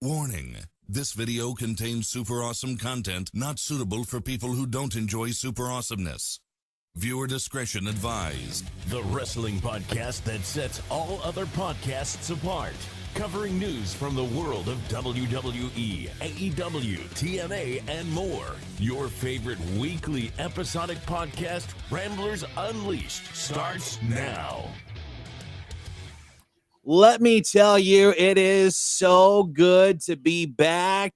Warning. This video contains super awesome content not suitable for people who don't enjoy super awesomeness. Viewer discretion advised. The wrestling podcast that sets all other podcasts apart. Covering news from the world of WWE, AEW, TNA, and more. Your favorite weekly episodic podcast, Ramblers Unleashed, starts now. Let me tell you, it is so good to be back.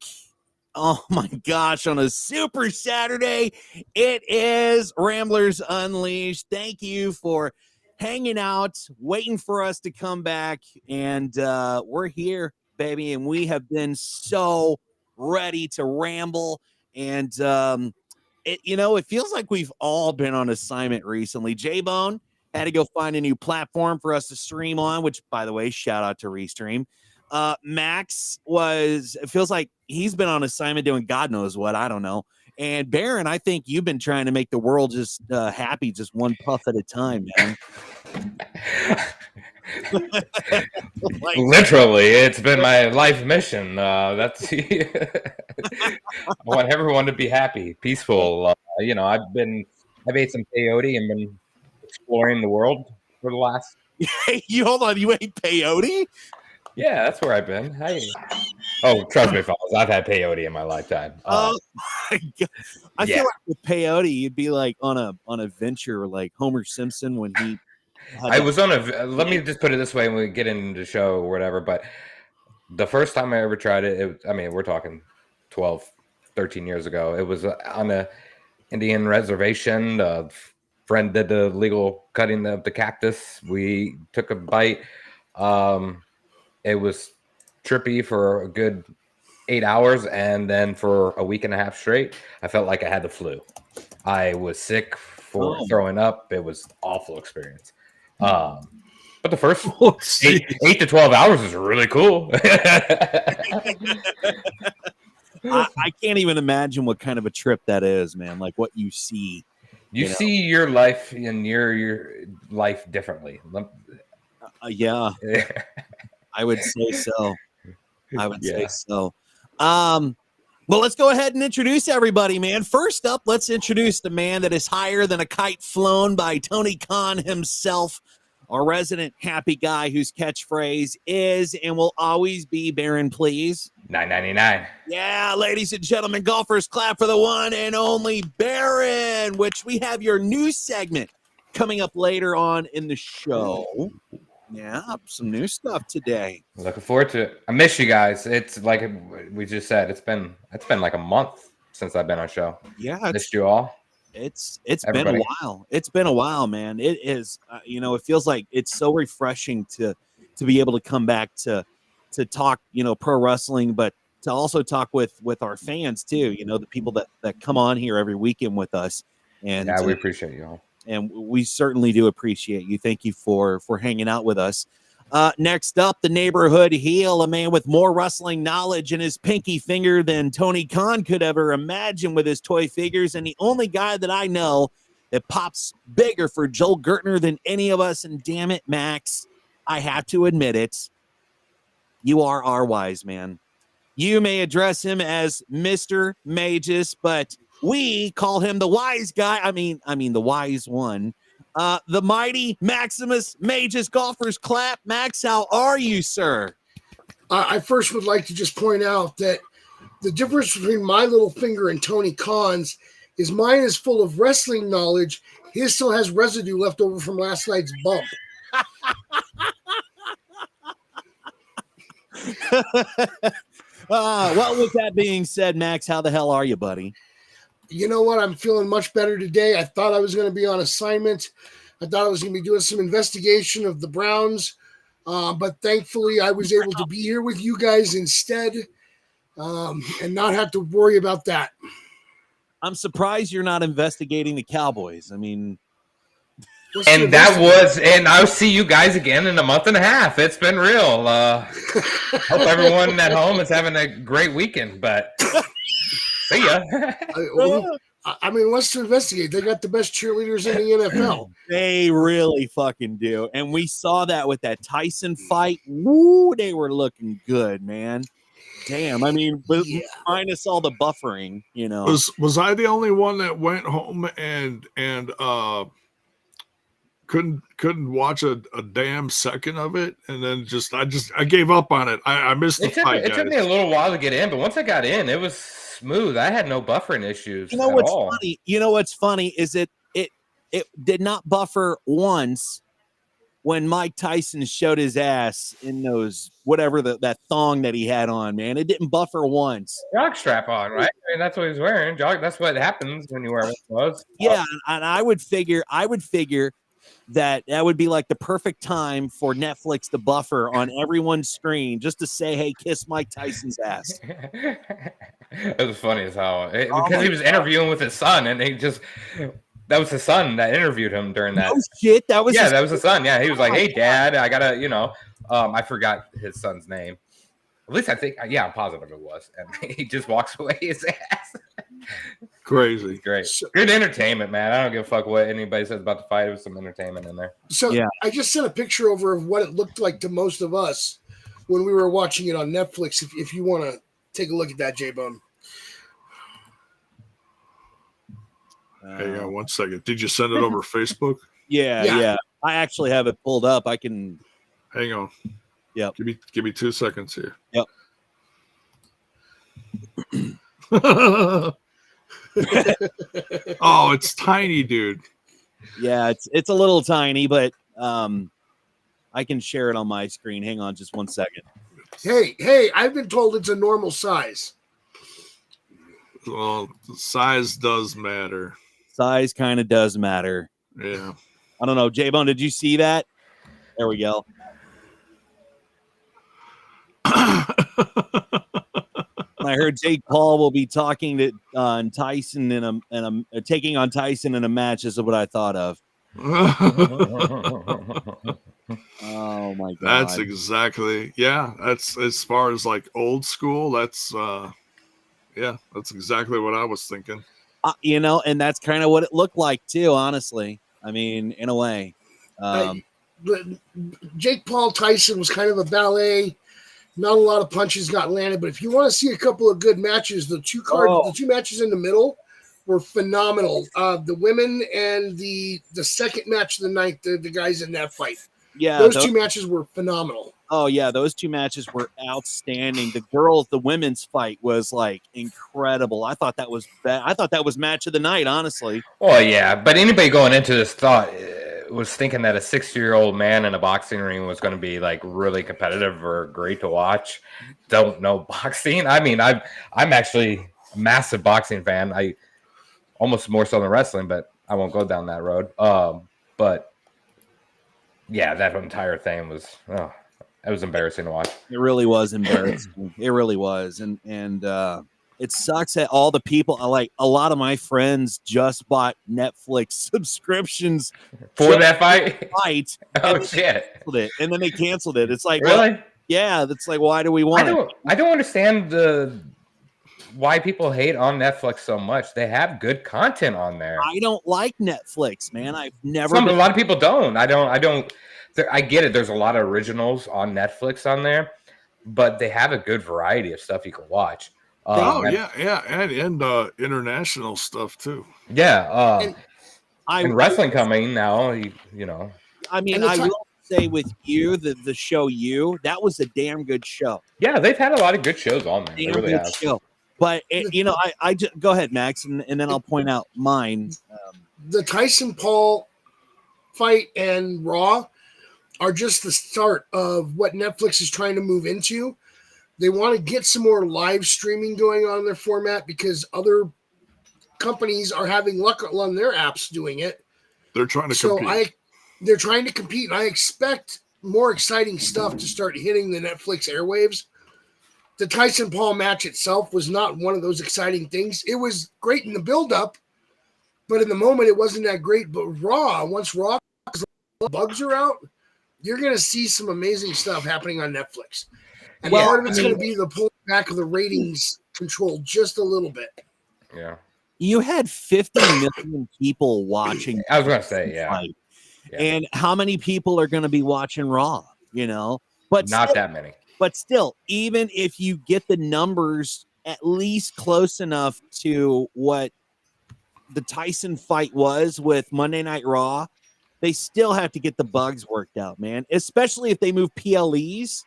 Oh my gosh, on a Super Saturday, it is Ramblers Unleashed. Thank you for hanging out, waiting for us to come back, and we're here, baby, and we have been so ready to ramble, and it feels like we've all been on assignment recently. J-Bone had to go find a new platform for us to stream on, which, by the way, shout out to Restream. Max it feels like he's been on assignment doing God knows what, I don't know. And Baron, I think you've been trying to make the world just happy, just one puff at a time, man. Literally, it's been my life mission. That's I want everyone to be happy, peaceful. I've ate some peyote and been exploring the world for the last. You hold on, you ate peyote? Yeah, that's where I've been. Oh, trust me, fellas, I've had peyote in my lifetime. Oh my God. I feel like with peyote, you'd be like on a venture like Homer Simpson when he. Let me just put it this way when we get into the show or whatever. But the first time I ever tried it, we're talking 12, 13 years ago. It was on a Indian reservation. A friend did the legal cutting of the cactus. We took a bite. It was trippy for a good 8 hours, and then for a week and a half straight, I felt like I had the flu. I was sick for throwing up. It was an awful experience. But the first 8 to 12 hours is really cool. I can't even imagine what kind of a trip that is, man. Like what you see. You see your life and your life differently. Yeah. I would say so. Say so. Well, let's go ahead and introduce everybody, man. First up, let's introduce the man that is higher than a kite flown by Tony Khan himself, our resident happy guy whose catchphrase is and will always be Baron, please. $9.99. Yeah, ladies and gentlemen, golfers, clap for the one and only Baron, which we have your new segment coming up later on in the show. Yeah, some new stuff today. Looking forward to it. I miss you guys. It's like we just said. It's been like a month since I've been on show. Yeah, missed you all. It's been a while. It's been a while, man. It is. It feels like it's so refreshing to be able to come back to talk, pro wrestling, but to also talk with our fans too. The people that come on here every weekend with us. And yeah, we appreciate you all. And we certainly do appreciate you. Thank you for hanging out with us. Next up, the neighborhood heel, a man with more wrestling knowledge in his pinky finger than Tony Khan could ever imagine with his toy figures, and the only guy that I know that pops bigger for Joel Gertner than any of us. And damn it, Max, I have to admit it. You are our wise man. You may address him as Mr. Magus, but we call him the wise guy. I mean the wise one. The mighty Maximus Magus. Golfers clap. Max, how are you, sir? I first would like to just point out that the difference between my little finger and Tony Khan's is mine is full of wrestling knowledge. His still has residue left over from last night's bump. Well, with that being said, Max, how the hell are you, buddy? You know what? I'm feeling much better today. I thought I was going to be on assignment. I thought I was going to be doing some investigation of the Browns. But thankfully, I was able to be here with you guys instead and not have to worry about that. I'm surprised you're not investigating the Cowboys. And I'll see you guys again in a month and a half. It's been real. Hope everyone at home is having a great weekend, but see ya. Let's investigate. They got the best cheerleaders in the NFL. They really fucking do. And we saw that with that Tyson fight. Woo, they were looking good, man. Damn, I mean, minus all the buffering, you know. Was I the only one that went home and couldn't watch a damn second of it, and then I gave up on it. I missed the fight. It took me a little while to get in, but once I got in, it was smooth. I had no buffering issues. You know what's funny? You know what's funny is it did not buffer once when Mike Tyson showed his ass in those whatever that thong that he had on. Man, it didn't buffer once. Jock strap on, right? I mean, that's what he's wearing. Jock. That's what happens when you wear one of those. Yeah, and I would figure that would be like the perfect time for Netflix to buffer on everyone's screen just to say, hey, kiss Mike Tyson's ass. It was funny as hell. Because he was interviewing with his son, and that was his son that interviewed him during that. Oh, shit. That was his son. Yeah, he was like, hey, Dad, I got to, I forgot his son's name. At least I think, I'm positive it was. And he just walks away his ass. Crazy. Great. Good entertainment, man. I don't give a fuck what anybody says about the fight. There was some entertainment in there. So I just sent a picture over of what it looked like to most of us when we were watching it on Netflix. If you want to take a look at that, J-Bone. Hang on 1 second. Did you send it over Facebook? Yeah. I actually have it pulled up. I can. Hang on. Yep. Give me 2 seconds here. Yep. Oh, it's tiny, dude. Yeah, it's a little tiny, but I can share it on my screen. Hang on just 1 second. Hey, I've been told it's a normal size. Well, size does matter. Size kind of does matter. Yeah. I don't know. J-Bone, did you see that? There we go. I heard Jake Paul will be talking to Tyson taking on Tyson in a match. Is what I thought of. Oh my god! That's exactly That's as far as like old school. That's that's exactly what I was thinking. And that's kind of what it looked like too. Honestly, I mean, in a way, Jake Paul Tyson was kind of a ballet. Not a lot of punches got landed, but if you want to see a couple of good matches, the two matches in the middle were phenomenal. The women and the second match of the night, the guys in that fight. Yeah, those two matches were phenomenal. Oh yeah, those two matches were outstanding. The women's fight was like incredible. I thought that was match of the night, honestly. Well, yeah, but anybody going into this was thinking that a 60-year-old man in a boxing ring was going to be like really competitive or great to watch. Don't know boxing. I mean, I'm actually a massive boxing fan. I almost more so than wrestling, but I won't go down that road. But yeah, that entire thing was it was embarrassing to watch. It really was embarrassing. It really was, and it sucks that all the people, like a lot of my friends, just bought Netflix subscriptions for that fight. Oh shit! And then they canceled it. It's like, really? Well, yeah. That's like, why do we want it? I don't understand why people hate on Netflix so much. They have good content on there. I don't like Netflix, man. I've never. A lot of people don't. I don't. I get it. There's a lot of originals on Netflix on there, but they have a good variety of stuff you can watch. And international stuff too. Yeah, and wrestling coming now. I mean, I will say with you, the show that was a damn good show. Yeah, they've had a lot of good shows on there. Damn good show. But I just go ahead, Max, and then I'll point out mine. The Tyson Paul fight and Raw are just the start of what Netflix is trying to move into. They want to get some more live streaming going on in their format because other companies are having luck on their apps doing it. They're trying to compete. They're trying to compete, and I expect more exciting stuff to start hitting the Netflix airwaves. The Tyson Paul match itself was not one of those exciting things. It was great in the build-up, but in the moment, it wasn't that great. But once Raw bugs are out, you're going to see some amazing stuff happening on Netflix. And part of it's going to be the pulling back of the ratings control just a little bit. Yeah. You had 50 million people watching. I was going to say, yeah. And how many people are going to be watching Raw, But not that many. But still, even if you get the numbers at least close enough to what the Tyson fight was with Monday Night Raw, they still have to get the bugs worked out, man. Especially if they move PLEs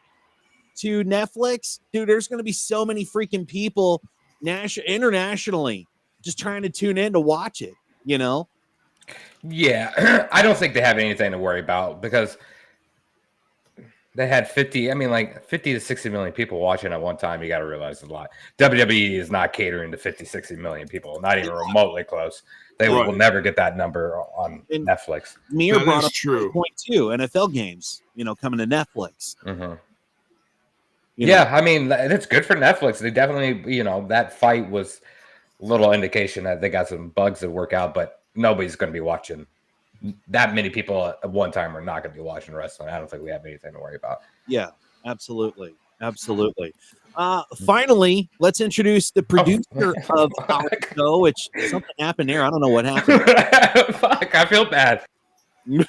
to Netflix. Dude, there's going to be so many freaking people internationally just trying to tune in to watch it, you know? Yeah, I don't think they have anything to worry about because they had 50 to 60 million people watching at one time. You got to realize it's a lot. WWE is not catering to 50, 60 million people, not even remotely close. They will never get that number on Netflix. Mir brought up 2.2 NFL games, coming to Netflix. Mm-hmm. I mean, that's good for Netflix. They definitely, that fight was a little indication that they got some bugs to work out, but nobody's going to be watching. That many people at one time are not going to be watching wrestling. I don't think we have anything to worry about. Yeah, absolutely. Finally, let's introduce the producer of our show, which something happened there. I don't know what happened. Fuck, I feel bad. The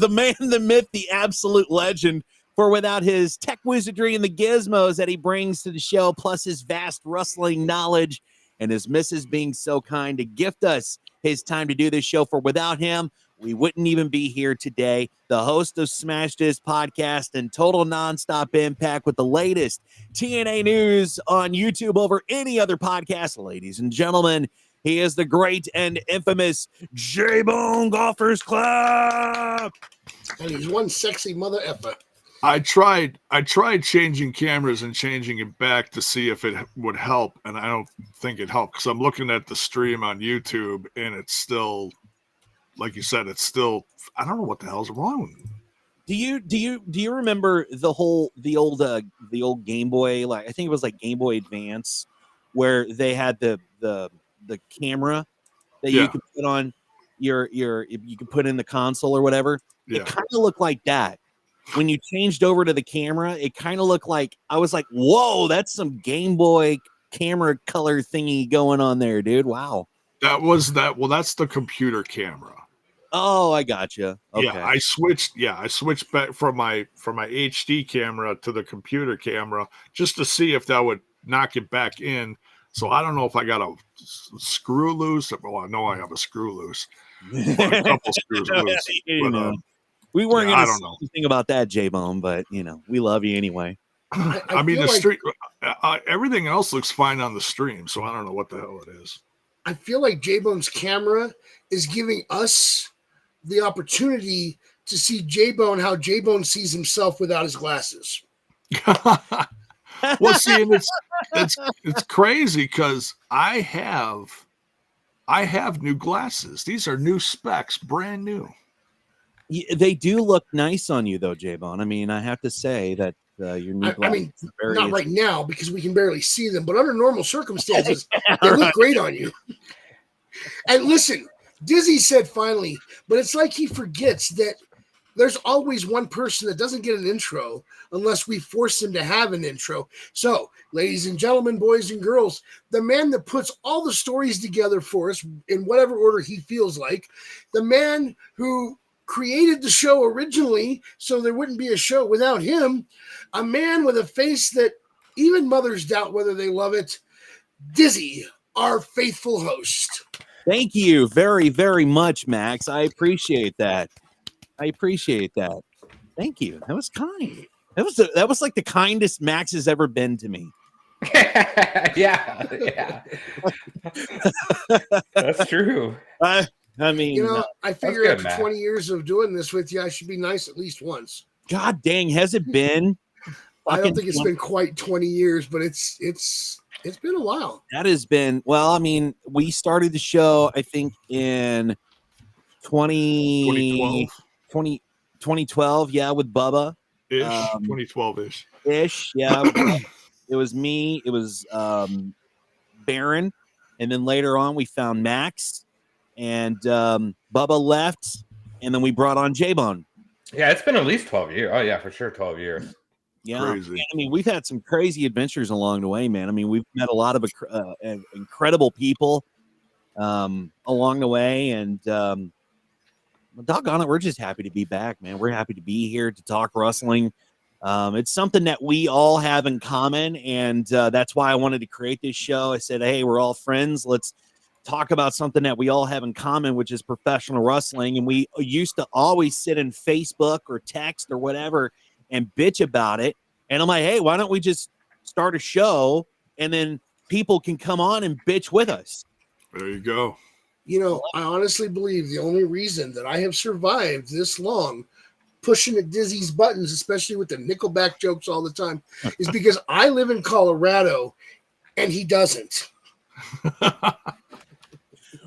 man, the myth, the absolute legend. For without his tech wizardry and the gizmos that he brings to the show, plus his vast wrestling knowledge and his missus being so kind to gift us his time to do this show, for without him, we wouldn't even be here today. The host of Smash This podcast and total nonstop impact with the latest TNA news on YouTube over any other podcast. Ladies and gentlemen, he is the great and infamous J-Bone Golfers Club. And he's one sexy mother effer. I tried changing cameras and changing it back to see if it would help, and I don't think it helped because I'm looking at the stream on YouTube and it's still, like you said, it's still, I don't know what the hell's wrong with me. Do you remember the old Game Boy, like I think it was like Game Boy Advance, where they had the camera that you could put on you could put in the console or whatever. Yeah. It kind of looked like that. When you changed over to the camera, it kind of looked like, I was like, whoa, that's some Game Boy camera color thingy going on there, dude. Wow. Well, that's the computer camera. Oh, I gotcha. Okay. Yeah, I switched back from my HD camera to the computer camera just to see if that would knock it back in. So I don't know if I got a screw loose. Well, I know I have a screw loose. A couple screws loose. But, we weren't going to say anything about that, J-Bone, but, we love you anyway. I mean, the stream, everything else looks fine on the stream, so I don't know what the hell it is. I feel like J-Bone's camera is giving us the opportunity to see J-Bone how J-Bone sees himself without his glasses. Well, see, and it's crazy because I have new glasses. These are new specs, brand new. They do look nice on you, though, J-Bone. I mean, I have to say that your new glasses. I mean, not right now because we can barely see them, but under normal circumstances, they look great on you. And listen, Dizzy said finally, but it's like he forgets that there's always one person that doesn't get an intro unless we force him to have an intro. So, ladies and gentlemen, boys and girls, the man that puts all the stories together for us in whatever order he feels like, the man who created the show originally so there wouldn't be a show without him, a man with a face that even mothers doubt whether they love it, Dizzy, our faithful host. Thank you very, very much, Max. I appreciate that. Thank you. That was kind. That was like the kindest Max has ever been to me. yeah. That's true. I mean, I figure good, after Matt. 20 years of doing this with you, I should be nice at least once. God dang, has it been? I don't think it's been quite 20 years, but it's been a while. That has been, well, I mean, we started the show, I think, in 2012, yeah, with Bubba. 2012-ish. Ish, yeah. It was me, it was Baron, and then later on we found Max, and Bubba left, and then we brought on J-Bone. Yeah, it's been at least 12 years. Oh, yeah, for sure, 12 years. Yeah, Crazy. I mean, we've had some crazy adventures along the way, man. I mean, we've met a lot of incredible people along the way, and doggone it, we're just happy to be back, man. We're happy to be here to talk wrestling. It's something that we all have in common, and that's why I wanted to create this show. I said, hey, we're all friends. Let's talk about something that we all have in common, which is professional wrestling. And we used to always sit in Facebook or text or whatever and bitch about it. And I'm like, hey, why don't we just start a show and then people can come on and bitch with us? There you go. You know, I honestly believe the only reason that I have survived this long pushing at Dizzy's buttons, especially with the Nickelback jokes all the time, is because I live in Colorado and he doesn't.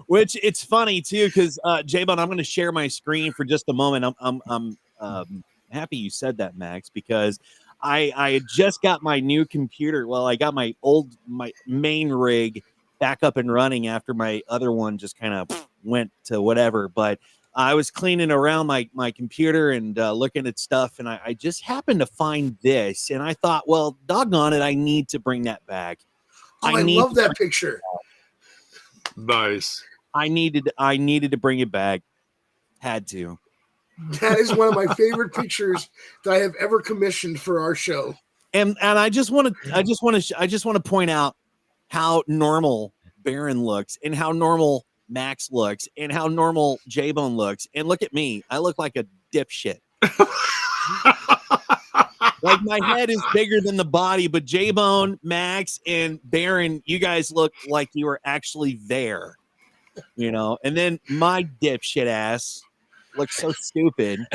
Which it's funny too, because J-Bone, I'm going to share my screen for just a moment. I'm happy you said that, Max, because I had just got my new computer. Well, I got my main rig back up and running after my other one just kind of went to whatever. But I was cleaning around my computer and looking at stuff, and I just happened to find this, and I thought, well, doggone it, I need to bring that back. Oh, I love that picture. Nice. I needed to bring it back. Had to. That is one of my favorite pictures that I have ever commissioned for our show. And I just want to point out how normal Baron looks and how normal Max looks and how normal J-Bone looks. And look at me. I look like a dipshit. Like my head is bigger than the body, but J-Bone, Max, and Baron, you guys look like you were actually there. You know, and then my dipshit ass looks so stupid.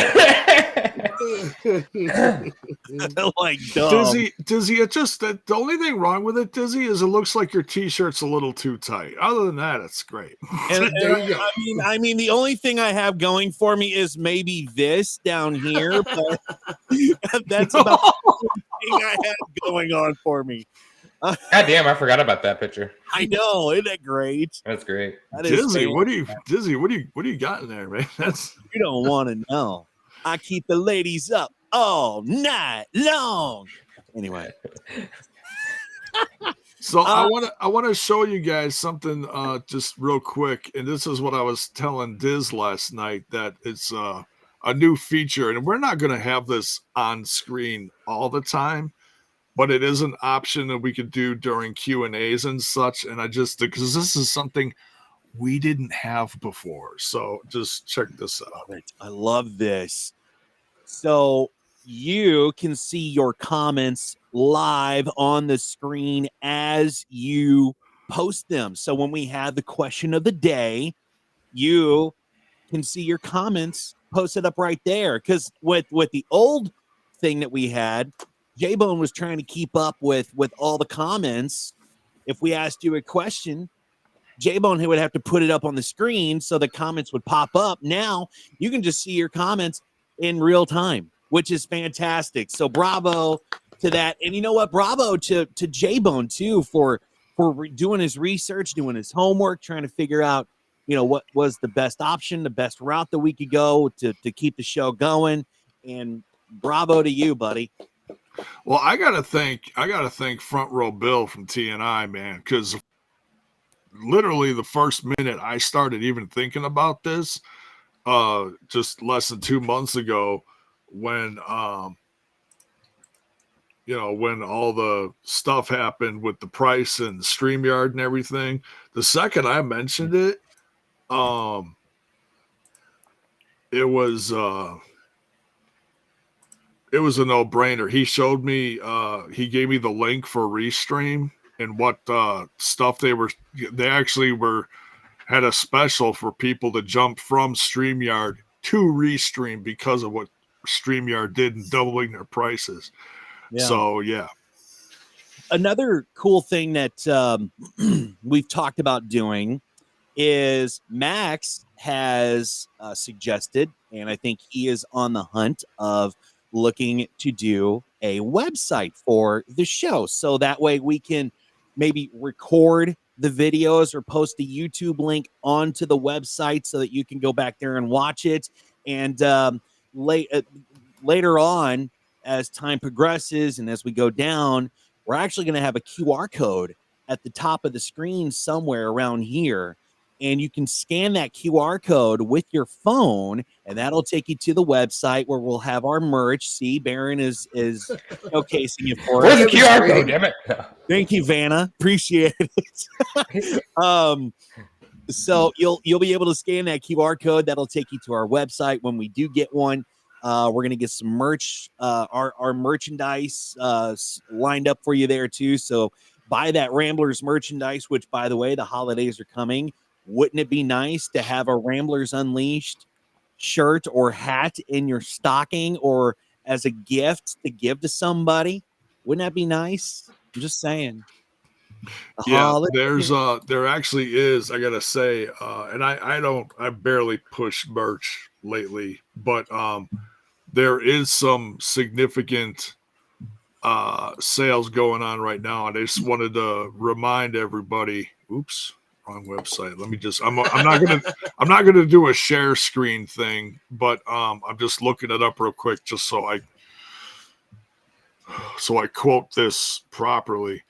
Like dumb. Dizzy, it just the only thing wrong with it, Dizzy, is it looks like your t-shirt's a little too tight. Other than that, it's great. And I mean, the only thing I have going for me is maybe this down here, but that's about the only thing I have going on for me. God damn, I forgot about that picture. I know, isn't that great? That's great. Dizzy, what do you got in there, man? You don't want to know. I keep the ladies up all night long. Anyway. So I want to show you guys something just real quick, and this is what I was telling Diz last night, that it's a new feature, and we're not going to have this on screen all the time, but it is an option that we could do during Q&As and such. And I just, because this is something we didn't have before. So just check this out. I love this. So you can see your comments live on the screen as you post them. So when we have the question of the day, you can see your comments posted up right there. Because with the old thing that we had, J-Bone was trying to keep up with all the comments. If we asked you a question, J-Bone would have to put it up on the screen so the comments would pop up. Now you can just see your comments in real time, which is fantastic. So bravo to that. And you know what? Bravo to J-Bone too for doing his research, doing his homework, trying to figure out, you know, what was the best option, the best route that we could go to keep the show going. And bravo to you, buddy. Well, I gotta thank Front Row Bill from TNI, man, because literally the first minute I started even thinking about this, just less than 2 months ago, when when all the stuff happened with the price and StreamYard and everything, the second I mentioned it, it was a no-brainer. He showed me, he gave me the link for Restream and what stuff they actually had a special for people to jump from StreamYard to Restream because of what StreamYard did in doubling their prices. Yeah. So, yeah. Another cool thing that we've talked about doing is Max has suggested, and I think he is on the hunt of looking to do a website for the show. So that way we can maybe record the videos or post a YouTube link onto the website so that you can go back there and watch it. And later on, as time progresses and as we go down, we're actually going to have a QR code at the top of the screen somewhere around here. and you can scan that QR code with your phone, and that'll take you to the website where we'll have our merch. See, Baron is showcasing it for us. Where's the QR code? Damn it! Thank you, Vanna. Appreciate it. So you'll be able to scan that QR code. That'll take you to our website when we do get one. We're gonna get some merch, our merchandise lined up for you there too. So buy that Ramblers merchandise. Which, by the way, the holidays are coming. Wouldn't it be nice to have a Ramblers Unleashed shirt or hat in your stocking or as a gift to give to somebody? Wouldn't that be nice? I'm just saying. There actually is, I gotta say, and I barely push merch lately, but there is some significant sales going on right now, and I just wanted to remind everybody. Oops, wrong website. Let me just. I'm not gonna do a share screen thing, but I'm just looking it up real quick, just so I quote this properly.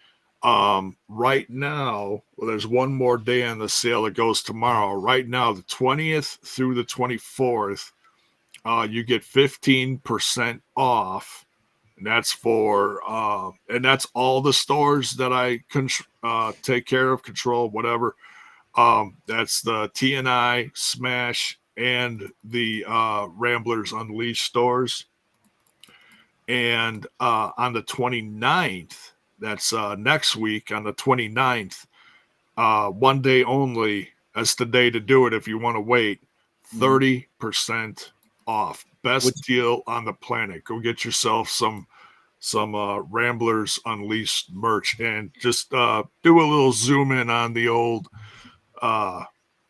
Right now, well, there's one more day on the sale that goes tomorrow. Right now, the 20th through the 24th, you get 15% off. And that's for, and that's all the stores that I take care of, control, whatever. That's the TNI, Smash, and the Ramblers Unleashed stores. And on the 29th, that's next week on the 29th, one day only. That's the day to do it if you want to wait. 30% off. Best deal on the planet. Go get yourself some Ramblers Unleashed merch and just do a little zoom in on the old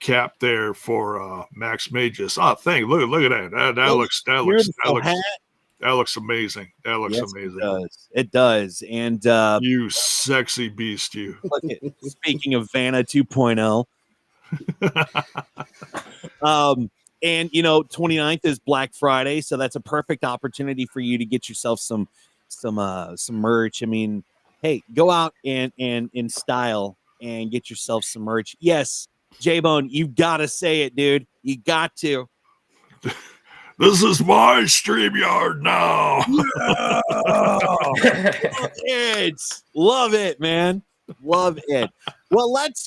cap there for Max Magus. Oh, look at that. That looks amazing. That looks amazing. It does. And you sexy beast, you. Look at, speaking of Vanna 2.0. And 29th is Black Friday, so that's a perfect opportunity for you to get yourself some merch. I mean, hey, go out and in style and get yourself some merch. Yes, J-Bone, you gotta say it, dude. You got to. This is my StreamYard now. Love it, man. Love it. Well, let's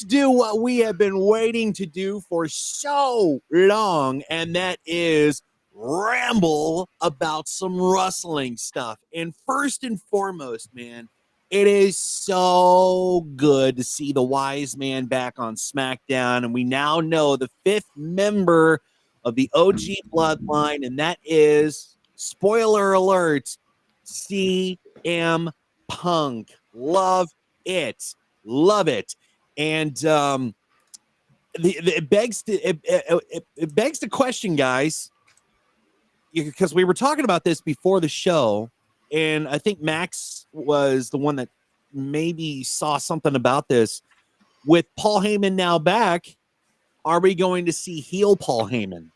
do what we have been waiting to do for so long, and that is ramble about some wrestling stuff. And first and foremost, man, it is so good to see the Wise Man back on SmackDown, and we now know the 5th member of the OG bloodline, and that is, spoiler alert, CM Punk. Love it. And it begs the question, guys, because we were talking about this before the show, and I think Max was the one that maybe saw something about this. With Paul Heyman now back, are we going to see heel Paul Heyman?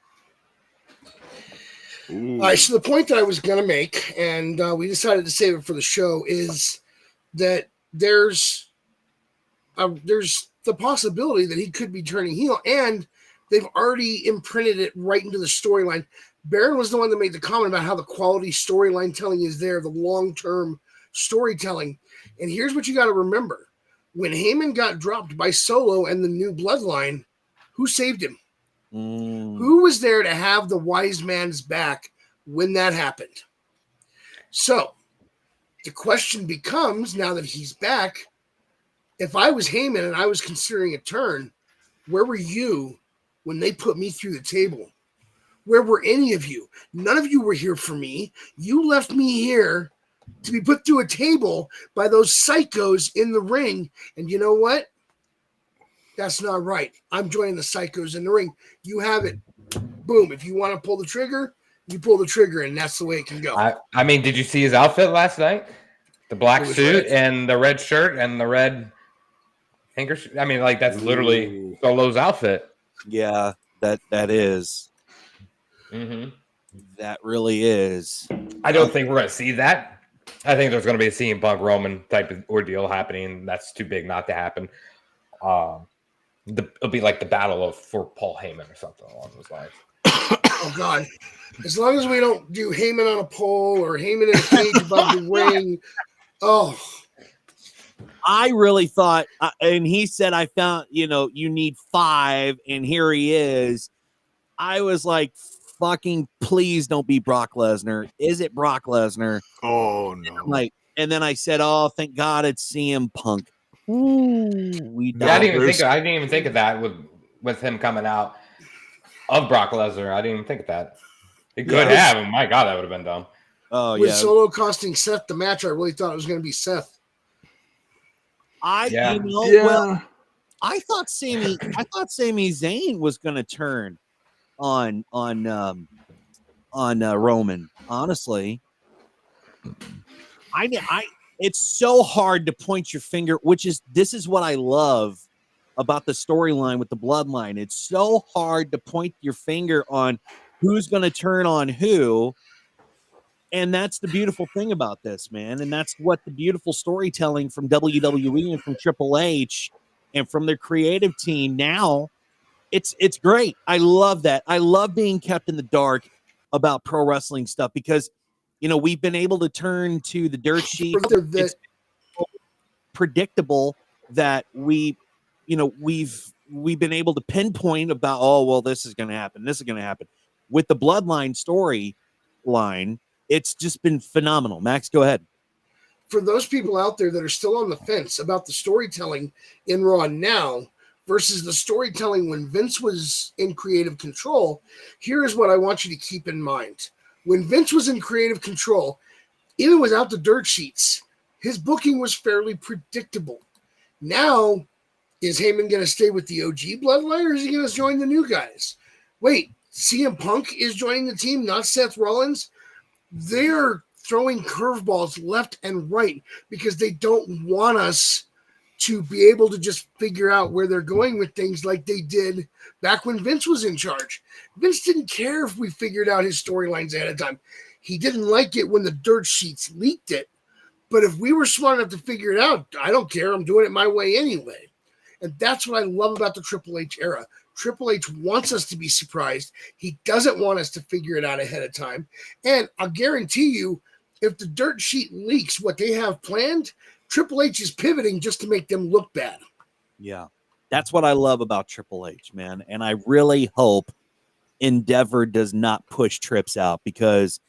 All right, so the point that I was going to make, and we decided to save it for the show, is that there's the possibility that he could be turning heel, and they've already imprinted it right into the storyline. Baron was the one that made the comment about how the quality storyline telling is there, the long-term storytelling. And here's what you got to remember. When Heyman got dropped by Solo and the new bloodline, who saved him? Who was there to have the Wise Man's back when that happened? So the question becomes, now that he's back, if I was Heyman and I was considering a turn, where were you when they put me through the table? Where were any of you? None of you were here for me. You left me here to be put through a table by those psychos in the ring. And you know what? That's not right. I'm joining the psychos in the ring. You have it. Boom. If you want to pull the trigger, you pull the trigger, and that's the way it can go. I mean, did you see his outfit last night? The black suit and the red shirt and the red finger. I mean, like, that's literally Solo's outfit. Yeah, that is. Mm-hmm. That really is. I don't think we're going to see that. I think there's going to be a CM Punk Roman type of ordeal happening. That's too big not to happen. It'll be like the battle for Paul Heyman or something along those lines. Oh God! As long as we don't do Heyman on a pole or Heyman in a cage above the ring. Oh, I really thought, and he said, I found, you need 5, and here he is. I was like, fucking please don't be Brock Lesnar. Is it Brock Lesnar? Oh no! And then I said, oh, thank God it's CM Punk. Ooh, I didn't even think of that with him coming out of Brock Lesnar. I didn't even think of that. It could have. My God, that would have been dumb. Oh, with Solo costing Seth the match, I really thought it was going to be Seth. I thought Sami Zayn was going to turn on Roman. Honestly, it's so hard to point your finger, this is what I love about the storyline with the bloodline. It's so hard to point your finger on who's going to turn on who. And that's the beautiful thing about this, man. And that's what the beautiful storytelling from WWE and from Triple H and from their creative team now, it's great. I love that. I love being kept in the dark about pro wrestling stuff because, we've been able to turn to the dirt sheet. It's predictable that we've been able to pinpoint about, oh, well, this is going to happen. This is going to happen. With the bloodline storyline, it's just been phenomenal. Max, go ahead. For those people out there that are still on the fence about the storytelling in Raw now versus the storytelling when Vince was in creative control, here is what I want you to keep in mind. When Vince was in creative control, even without the dirt sheets, his booking was fairly predictable. Now, is Heyman going to stay with the OG bloodline or is he going to join the new guys? Wait, CM Punk is joining the team, not Seth Rollins? They're throwing curveballs left and right because they don't want us to be able to just figure out where they're going with things like they did back when Vince was in charge. Vince didn't care if we figured out his storylines ahead of time. He didn't like it when the dirt sheets leaked it. But if we were smart enough to figure it out, I don't care. I'm doing it my way anyway. And that's what I love about the Triple H era. Triple H wants us to be surprised. He doesn't want us to figure it out ahead of time. And I'll guarantee you, if the dirt sheet leaks what they have planned, Triple H is pivoting just to make them look bad. Yeah, that's what I love about Triple H, man. And I really hope Endeavor does not push Trips out because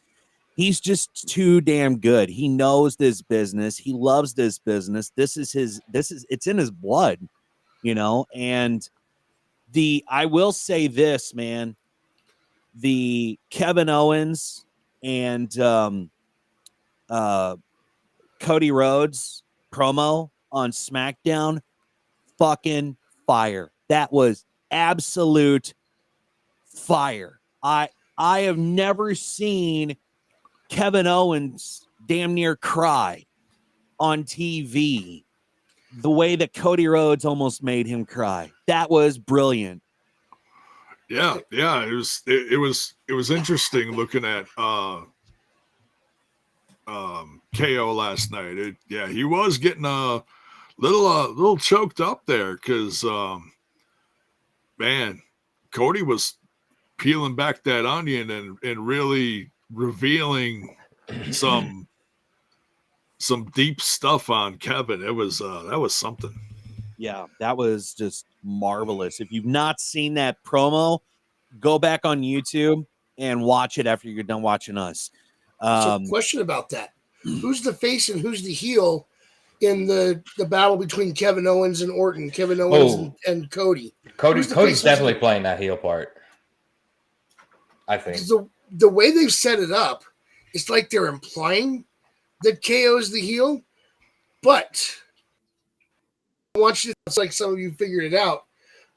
he's just too damn good. He knows this business. He loves this business. It's in his blood, and I will say this, man, the Kevin Owens and Cody Rhodes promo on SmackDown, fucking fire. That was absolute fire. I have never seen Kevin Owens damn near cry on TV the way that Cody Rhodes almost made him cry. That was brilliant. Yeah. It was interesting looking at KO last night. He was getting a little choked up there because man, Cody was peeling back that onion and really revealing some deep stuff on Kevin. It was that was something. Yeah, that was just marvelous. If you've not seen that promo, go back on YouTube and watch it after you're done watching us. So question about that. Who's the face and who's the heel in the battle between Kevin Owens and Orton? Kevin Owens and Cody. Cody's definitely playing that heel part, I think. The way they've set it up, it's like they're implying that KO is the heel, but I want you to, it's like some of you figured it out.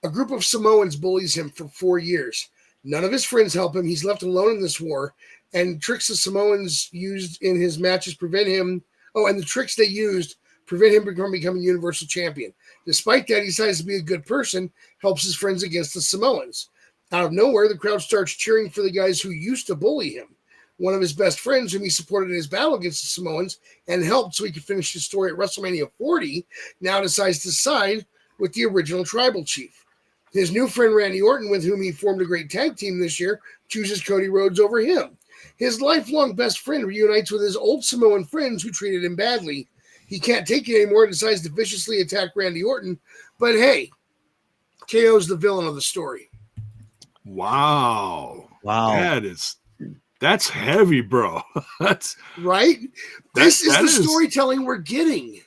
A group of Samoans bullies him for 4 years. None of his friends help him. He's left alone in this war, and tricks the Samoans used in his matches prevent him. Oh, and the tricks they used prevent him from becoming Universal Champion. Despite that, he decides to be a good person, helps his friends against the Samoans. Out of nowhere, the crowd starts cheering for the guys who used to bully him. One of his best friends, whom he supported in his battle against the Samoans and helped so he could finish his story at WrestleMania 40, now decides to side with the original tribal chief. His new friend Randy Orton, with whom he formed a great tag team this year, chooses Cody Rhodes over him. His lifelong best friend reunites with his old Samoan friends who treated him badly. He can't take it anymore and decides to viciously attack Randy Orton. But hey, KO's the villain of the story. Wow. That's heavy, bro. That's right. This is the storytelling we're getting.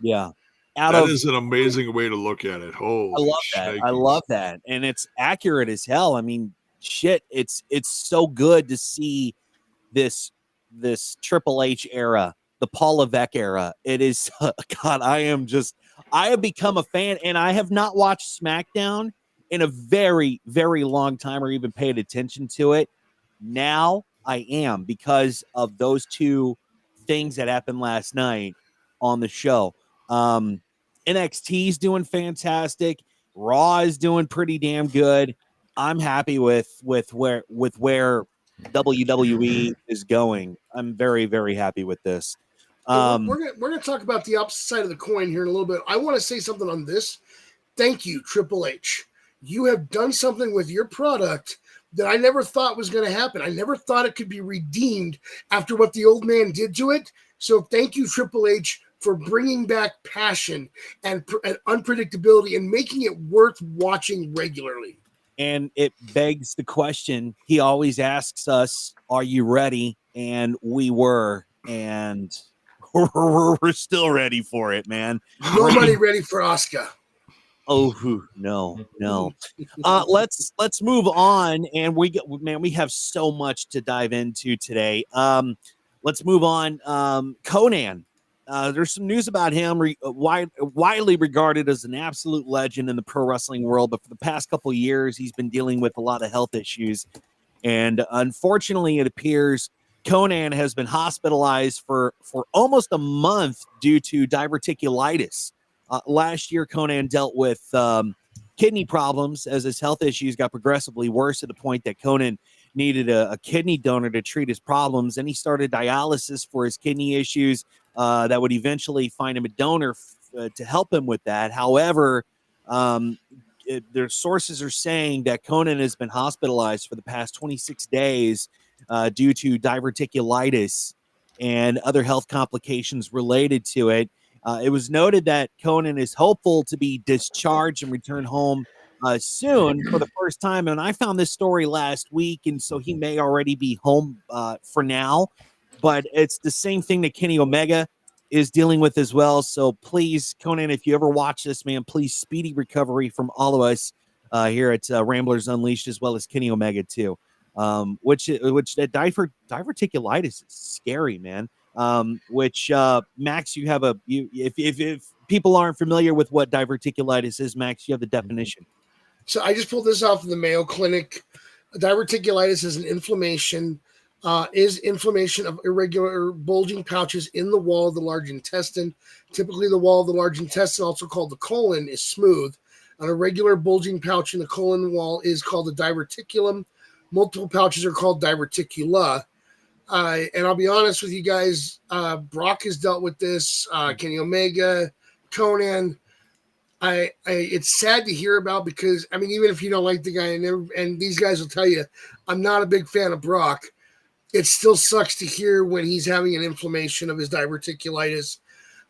Yeah. That is an amazing way to look at it. Holy I love that. I love that. And it's accurate as hell. I mean, shit, it's so good to see this Triple H era, the Paul Levesque era. It is God, I have become a fan, and I have not watched SmackDown in a very, very long time or even paid attention to it. Now I am, because of those two things that happened last night on the show. NXT is doing fantastic. Raw is doing pretty damn good. I'm happy with where WWE is going. I'm very, very happy with this. We're gonna talk about the opposite side of the coin here in a little bit. I want to say something on this. Thank you, Triple H. You have done something with your product that I never thought was going to happen. I never thought it could be redeemed after what the old man did to it. So thank you, Triple H, for bringing back passion and unpredictability and making it worth watching regularly. And it begs the question. He always asks us, are you ready? And we were, and we're still ready for it, man. Nobody ready for Asuka. Oh no. Let's move on, and we have so much to dive into today. Let's move on. Konnan. There's some news about him, widely regarded as an absolute legend in the pro wrestling world, but for the past couple of years, he's been dealing with a lot of health issues, and unfortunately, it appears Konnan has been hospitalized for almost a month due to diverticulitis. Last year, Konnan dealt with kidney problems as his health issues got progressively worse to the point that Konnan needed a kidney donor to treat his problems. And he started dialysis for his kidney issues that would eventually find him a donor to help him with that. However, their sources are saying that Konnan has been hospitalized for the past 26 days due to diverticulitis and other health complications related to it. It was noted that Konnan is hopeful to be discharged and return home soon for the first time. And I found this story last week, and so he may already be home for now. But it's the same thing that Kenny Omega is dealing with as well. So please, Konnan, if you ever watch this, man, please speedy recovery from all of us here at Ramblers Unleashed, as well as Kenny Omega too. Which that diverticulitis is scary, man. Which Max, you have if people aren't familiar with what diverticulitis is, Max, you have the definition. So I just pulled this off of the Mayo Clinic. Diverticulitis is an inflammation of irregular bulging pouches in the wall of the large intestine. Typically, the wall of the large intestine, also called the colon, is smooth. An irregular bulging pouch in the colon wall is called a diverticulum. Multiple pouches are called diverticula. And I'll be honest with you guys, Brock has dealt with this, Kenny Omega, Konnan. It's sad to hear about because, I mean, even if you don't like the guy, and these guys will tell you, I'm not a big fan of Brock. It still sucks to hear when he's having an inflammation of his diverticulitis.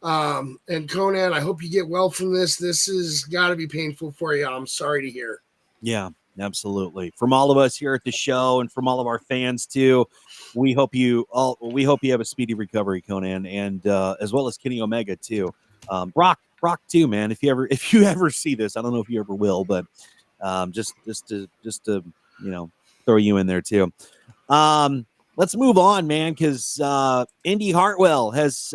And Konnan, I hope you get well from this. This has got to be painful for you. I'm sorry to hear. Yeah, absolutely. From all of us here at the show and from all of our fans too, we hope you have a speedy recovery, Konnan, and as well as Kenny Omega too. Brock too, man. If you ever see this, I don't know if you ever will, but just to throw you in there too. Let's move on, man, because Indy Hartwell is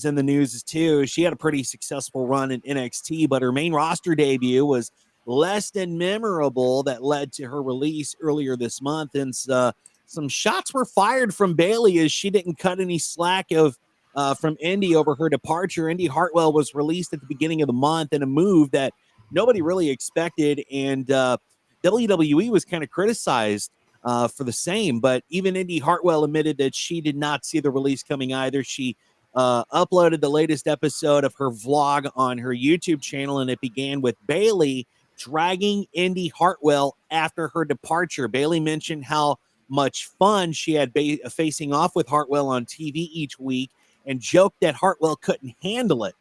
in the news too. She had a pretty successful run in NXT, but her main roster debut was less than memorable. That led to her release earlier this month, and some shots were fired from Bayley as she didn't cut any slack from Indy over her departure. Indy Hartwell was released at the beginning of the month in a move that nobody really expected, and WWE was kind of criticized for the same. But even Indy Hartwell admitted that she did not see the release coming either. She uploaded the latest episode of her vlog on her YouTube channel, and it began with Bayley dragging Indy Hartwell after her departure. Bayley mentioned how much fun she had facing off with Hartwell on TV each week and joked that Hartwell couldn't handle it.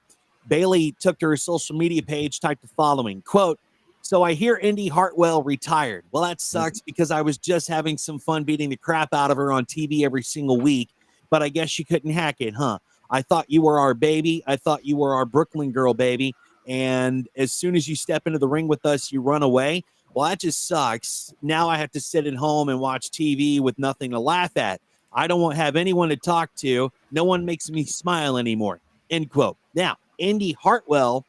Bayley took to her social media page, typed the following, quote, "So I hear Indy Hartwell retired. Well, that sucks because I was just having some fun beating the crap out of her on TV every single week, but I guess she couldn't hack it, huh? I thought you were our baby. I thought you were our Brooklyn girl, baby. And as soon as you step into the ring with us, you run away. Well, that just sucks. Now I have to sit at home and watch TV with nothing to laugh at. I don't have anyone to talk to. No one makes me smile anymore." End quote. Now, Indy Hartwell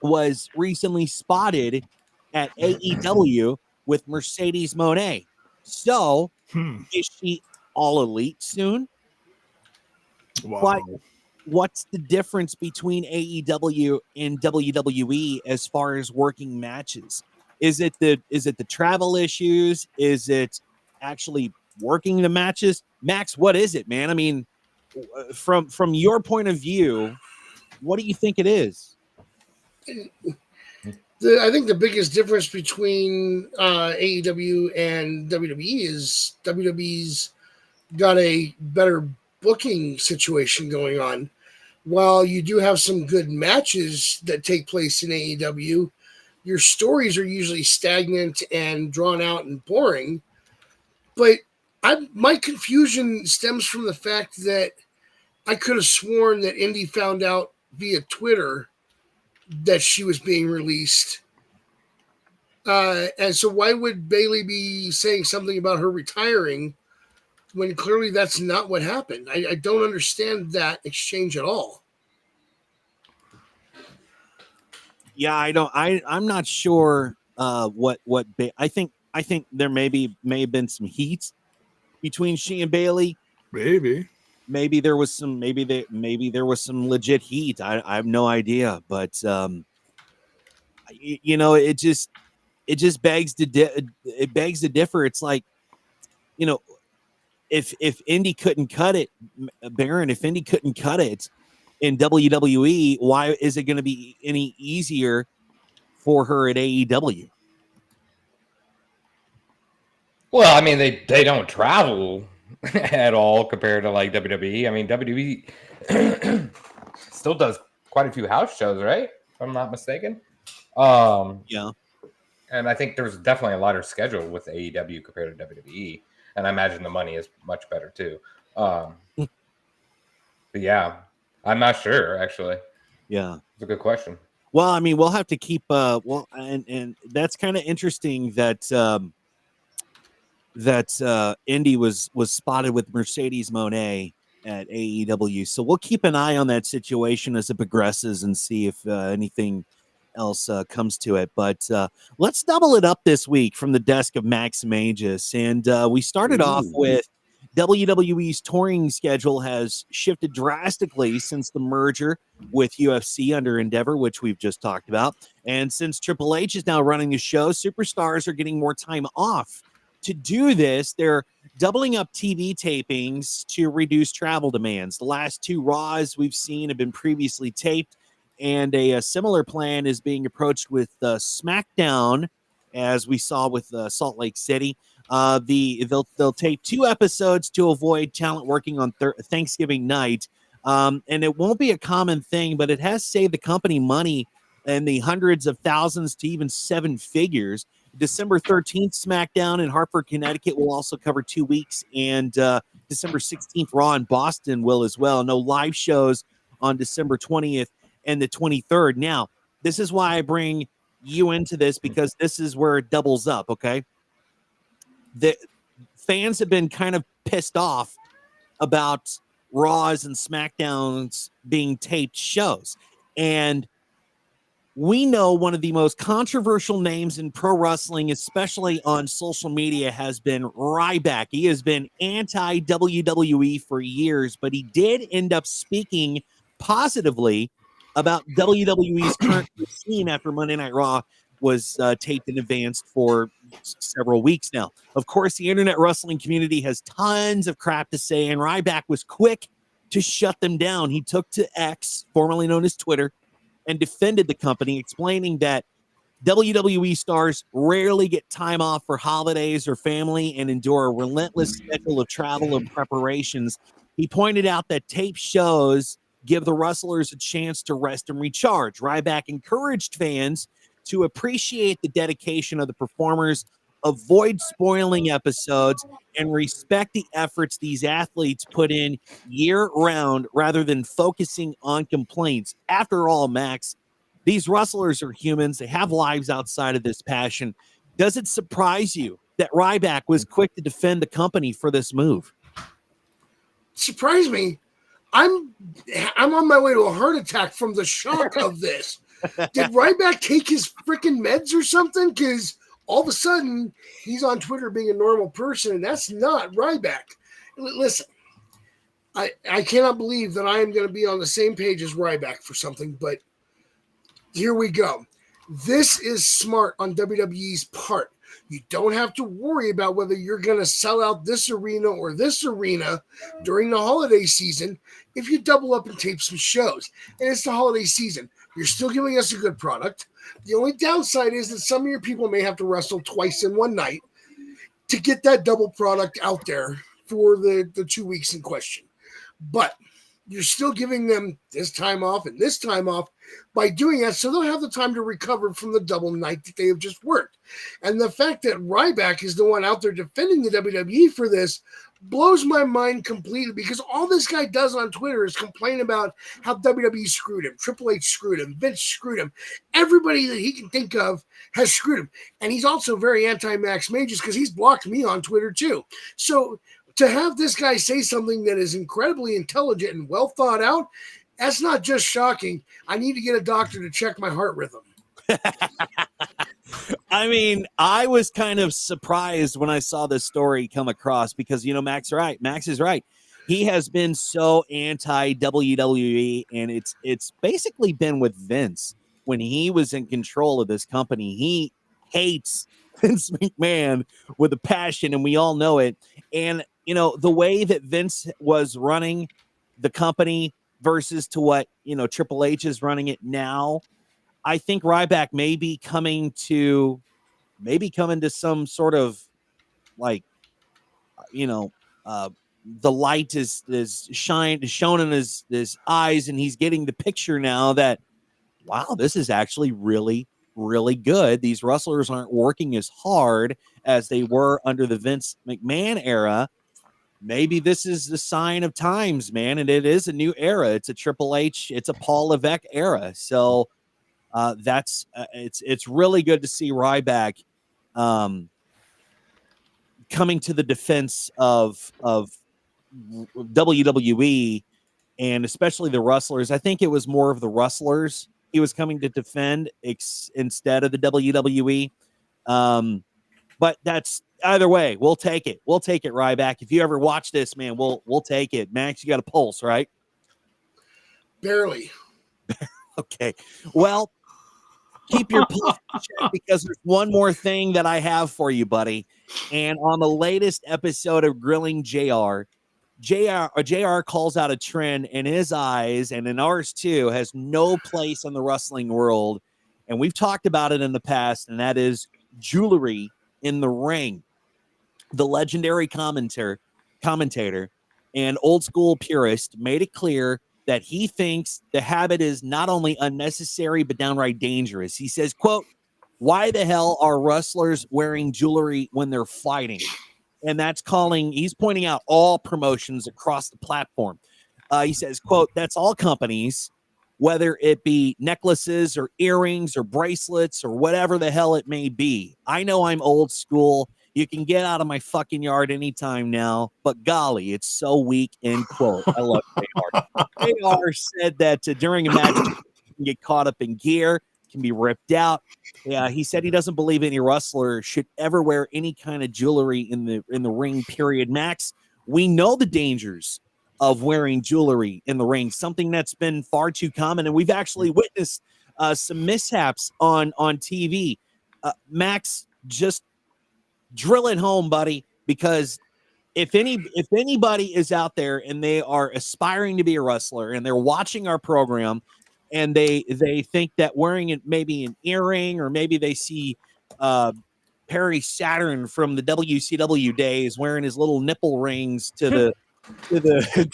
was recently spotted at AEW with Mercedes Mone. So, is she all elite soon? Wow. What's the difference between AEW and WWE as far as working matches? Is it the travel issues? Is it actually working the matches? Max, what is it, man? I mean, from your point of view, what do you think it is? I think the biggest difference between AEW and WWE is WWE's got a better booking situation going on. While you do have some good matches that take place in AEW, your stories are usually stagnant and drawn out and boring. But my confusion stems from the fact that I could have sworn that Indy found out via Twitter that she was being released. And so why would Bayley be saying something about her retiring when clearly that's not what happened? I don't understand that exchange at all. Yeah, I'm not sure what I think there may have been some heat between she and Bayley. Maybe there was some legit heat. I have no idea, but it just begs to differ. It's like, if Indy couldn't cut it, Baron, if Indy couldn't cut it in WWE, why is it going to be any easier for her at AEW? Well, I mean, they don't travel at all compared to like WWE. I mean, WWE still does quite a few house shows, right? If I'm not mistaken. Yeah. And I think there's definitely a lighter schedule with AEW compared to WWE. And I imagine the money is much better too. But yeah, I'm not sure actually. Yeah. It's a good question. Well, I mean, we'll have to keep and that's kind of interesting that Indy was spotted with Mercedes Mone at AEW. So we'll keep an eye on that situation as it progresses and see if anything else comes to it. But let's double it up this week from the desk of Max Magus. And we started off with WWE's touring schedule has shifted drastically since the merger with UFC under Endeavor, which we've just talked about. And since Triple H is now running the show, superstars are getting more time off. To do this, they're doubling up TV tapings to reduce travel demands. The last two Raws we've seen have been previously taped, and a similar plan is being approached with SmackDown, as we saw with Salt Lake City. They'll tape 2 episodes to avoid talent working on Thanksgiving night, and it won't be a common thing, but it has saved the company money in the hundreds of thousands to even 7 figures. December 13th, SmackDown in Hartford, Connecticut will also cover 2 weeks, and December 16th, Raw in Boston will as well. No live shows on December 20th and the 23rd. Now, this is why I bring you into this, because this is where it doubles up, okay? The fans have been kind of pissed off about Raws and SmackDowns being taped shows, and we know one of the most controversial names in pro wrestling, especially on social media, has been Ryback. He has been anti-WWE for years, but he did end up speaking positively about WWE's current routine after Monday Night Raw was taped in advance for several weeks now. Of course, the internet wrestling community has tons of crap to say, and Ryback was quick to shut them down. He took to X, formerly known as Twitter, and defended the company, explaining that WWE stars rarely get time off for holidays or family and endure a relentless schedule of travel and preparations. He pointed out that tape shows give the wrestlers a chance to rest and recharge. Ryback encouraged fans to appreciate the dedication of the performers, avoid spoiling episodes, and respect the efforts these athletes put in year-round rather than focusing on complaints. After all, Max, these wrestlers are humans. They have lives outside of this passion. Does it surprise you that Ryback was quick to defend the company for this move? Surprise me. I'm on my way to a heart attack from the shock of this. Did Ryback take his freaking meds or something? Because all of a sudden he's on Twitter being a normal person, and that's not Ryback. Listen, I cannot believe that I am going to be on the same page as Ryback for something, but here we go. This is smart on WWE's part. You don't have to worry about whether you're going to sell out this arena or this arena during the holiday season if you double up and tape some shows. And it's the holiday season. You're still giving us a good product. The only downside is that some of your people may have to wrestle twice in one night to get that double product out there for the 2 weeks in question. But you're still giving them this time off and this time off by doing that, so they'll have the time to recover from the double night that they have just worked. And the fact that Ryback is the one out there defending the WWE for this blows my mind completely, because all this guy does on Twitter is complain about how WWE screwed him, Triple H screwed him, Vince screwed him. Everybody that he can think of has screwed him. And he's also very anti-Max Mages because he's blocked me on Twitter too. So to have this guy say something that is incredibly intelligent and well thought out, that's not just shocking. I need to get a doctor to check my heart rhythm. I mean, I was kind of surprised when I saw this story come across because, you know, Max is right. He has been so anti-WWE, and it's basically been with Vince. When he was in control of this company, he hates Vince McMahon with a passion, and we all know it. And, you know, the way that Vince was running the company versus to what, you know, Triple H is running it now, I think Ryback may be coming to some sort of, like, you know, the light is shown in his eyes, and he's getting the picture now that, wow, this is actually really, really good. These wrestlers aren't working as hard as they were under the Vince McMahon era. Maybe this is the sign of times, man, and it is a new era. It's a Triple H, it's a Paul Levesque era. So it's really good to see Ryback coming to the defense of WWE, and especially the wrestlers. I think it was more of the wrestlers he was coming to defend instead of the WWE. But that's either way, we'll take it. We'll take it, Ryback. If you ever watch this, man, we'll take it. Max, you got a pulse, right? Barely. Okay. Well, keep your pulse in check, because there's one more thing that I have for you, buddy. And on the latest episode of Grilling JR calls out a trend in his eyes, and in ours too, has no place in the wrestling world. And we've talked about it in the past, and that is jewelry in the ring. The legendary commentator and old school purist made it clear that he thinks the habit is not only unnecessary but downright dangerous. He says, quote, "Why the hell are wrestlers wearing jewelry when they're fighting?" And he's pointing out all promotions across the platform. He says, quote, "That's all companies, whether it be necklaces or earrings or bracelets or whatever the hell it may be. I know I'm old school. You can get out of my fucking yard anytime now, but golly, it's so weak," end quote. I love JR. JR said that during a match, you can get caught up in gear, can be ripped out. Yeah, he said he doesn't believe any wrestler should ever wear any kind of jewelry in the ring, period. Max, we know the dangers of wearing jewelry in the ring, something that's been far too common, and we've actually witnessed some mishaps on TV. Max, just drill it home, buddy, because if anybody is out there and they are aspiring to be a wrestler and they're watching our program, and they think that wearing it maybe an earring, or maybe they see Perry Saturn from the WCW days wearing his little nipple rings to the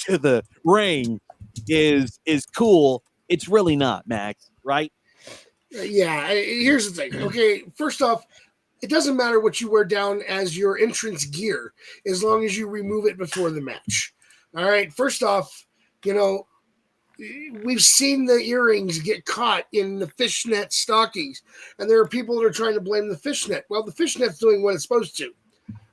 to the ring is cool. It's really not, Max, right? Yeah, here's the thing. Okay, first off, it doesn't matter what you wear down as your entrance gear as long as you remove it before the match. All right, first off, we've seen the earrings get caught in the fishnet stockings, and there are people that are trying to blame the fishnet. Well, the fishnet's doing what it's supposed to.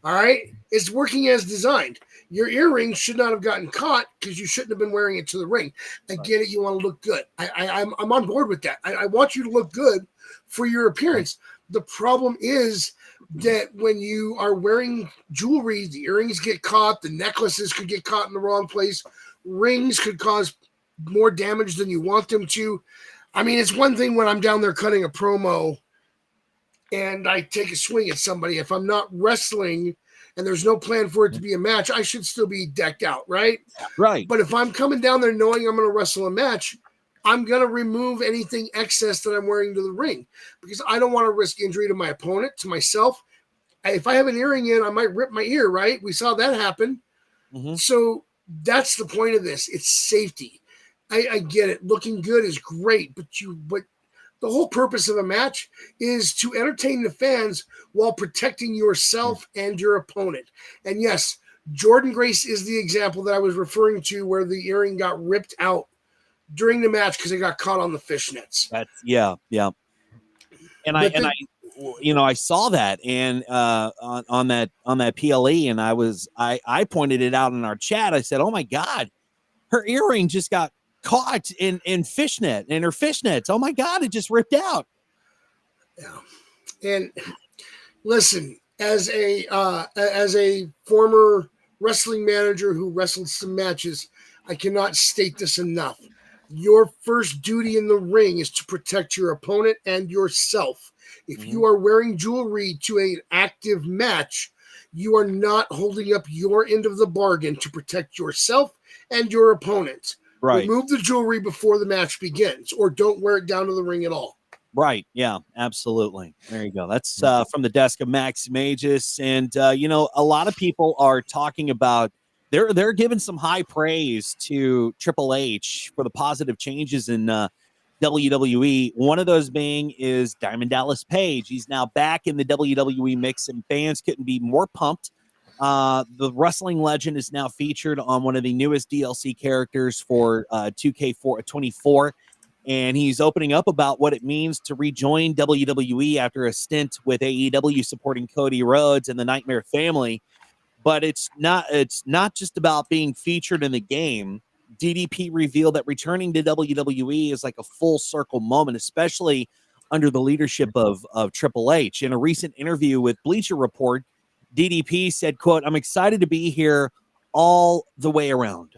All right, it's working as designed. Your earrings should not have gotten caught because you shouldn't have been wearing it to the ring. I get it. You want to look good. I'm on board with that. I want you to look good for your appearance. The problem is that when you are wearing jewelry, the earrings get caught, the necklaces could get caught in the wrong place, rings could cause more damage than you want them to. I mean, it's one thing when I'm down there cutting a promo and I take a swing at somebody. If I'm not wrestling and there's no plan for it to be a match, I should still be decked out, right? Right. But if I'm coming down there knowing I'm going to wrestle a match, I'm going to remove anything excess that I'm wearing to the ring because I don't want to risk injury to my opponent, to myself. If I have an earring in, I might rip my ear, right? We saw that happen. Mm-hmm. So that's the point of this. It's safety. I get it. Looking good is great, but the whole purpose of a match is to entertain the fans while protecting yourself and your opponent. And yes, Jordan Grace is the example that I was referring to where the earring got ripped out during the match because it got caught on the fishnets. Yeah. And I saw that and on that PLE, and I pointed it out in our chat. I said, "Oh my God, her earring just got caught in fishnet, and her fishnets. Oh my God, it just ripped out." Yeah, and listen, as a former wrestling manager who wrestled some matches, I cannot state this enough. Your first duty in the ring is to protect your opponent and yourself. If you are wearing jewelry to an active match, you are not holding up your end of the bargain to protect yourself and your opponent. Right. Remove the jewelry before the match begins, or don't wear it down to the ring at all. Right. Yeah, absolutely. There you go. That's from the desk of Max Magis. And, a lot of people are talking about, they're giving some high praise to Triple H for the positive changes in WWE. One of those being is Diamond Dallas Page. He's now back in the WWE mix, and fans couldn't be more pumped. The wrestling legend is now featured on one of the newest DLC characters for 2K24, and he's opening up about what it means to rejoin WWE after a stint with AEW supporting Cody Rhodes and the Nightmare Family. But it's not just about being featured in the game. DDP revealed that returning to WWE is like a full circle moment, especially under the leadership of Triple H. In a recent interview with Bleacher Report, DDP said, quote, "I'm excited to be here all the way around.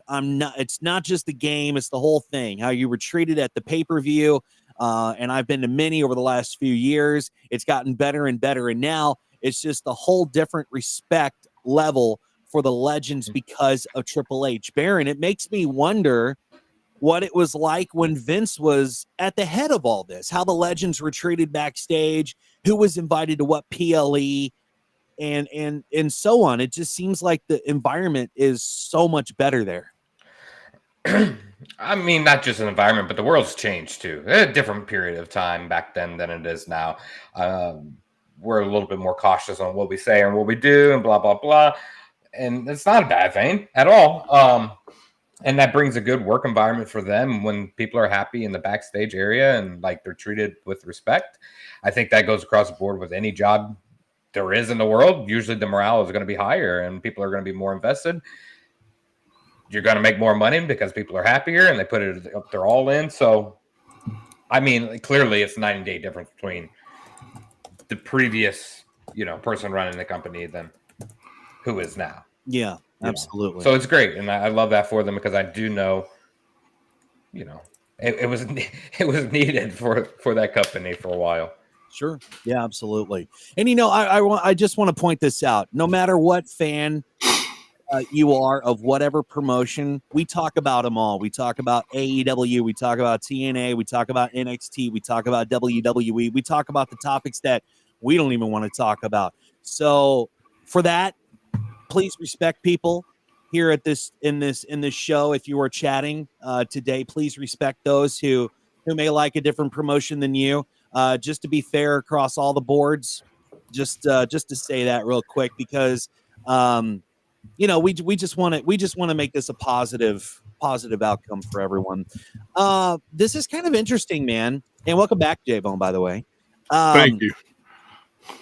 It's not just the game, it's the whole thing. How you were treated at the pay-per-view, and I've been to many over the last few years. It's gotten better and better, and now it's just a whole different respect level for the legends because of Triple H." Baron, it makes me wonder what it was like when Vince was at the head of all this, how the legends were treated backstage, who was invited to what PLE, and so on. It just seems like the environment is so much better there. I mean, not just an environment, but the world's changed too. A different period of time back then than it is now. We're a little bit more cautious on what we say and what we do and blah, blah, blah. And it's not a bad thing at all. And that brings a good work environment for them when people are happy in the backstage area and like they're treated with respect. I think that goes across the board with any job there is in the world. Usually the morale is going to be higher and people are going to be more invested. You're going to make more money because people are happier and they put it up, they're all in. So, I mean, clearly it's 90-day difference between the previous, person running the company than who is now. Yeah, absolutely. So it's great. And I love that for them because I do know, it was needed for that company for a while. Sure. Yeah, absolutely. And, I just want to point this out. No matter what fan you are of whatever promotion. We talk about them all. We talk about AEW. We talk about TNA. We talk about NXT. We talk about WWE. We talk about the topics that we don't even want to talk about. So for that, please respect people here at this show. If you are chatting today, please respect those who may like a different promotion than you. Just to be fair across all the boards, just to say that real quick, because we just want to make this a positive outcome for everyone. This is kind of interesting, man. And welcome back, J-Bone, by the way. Thank you.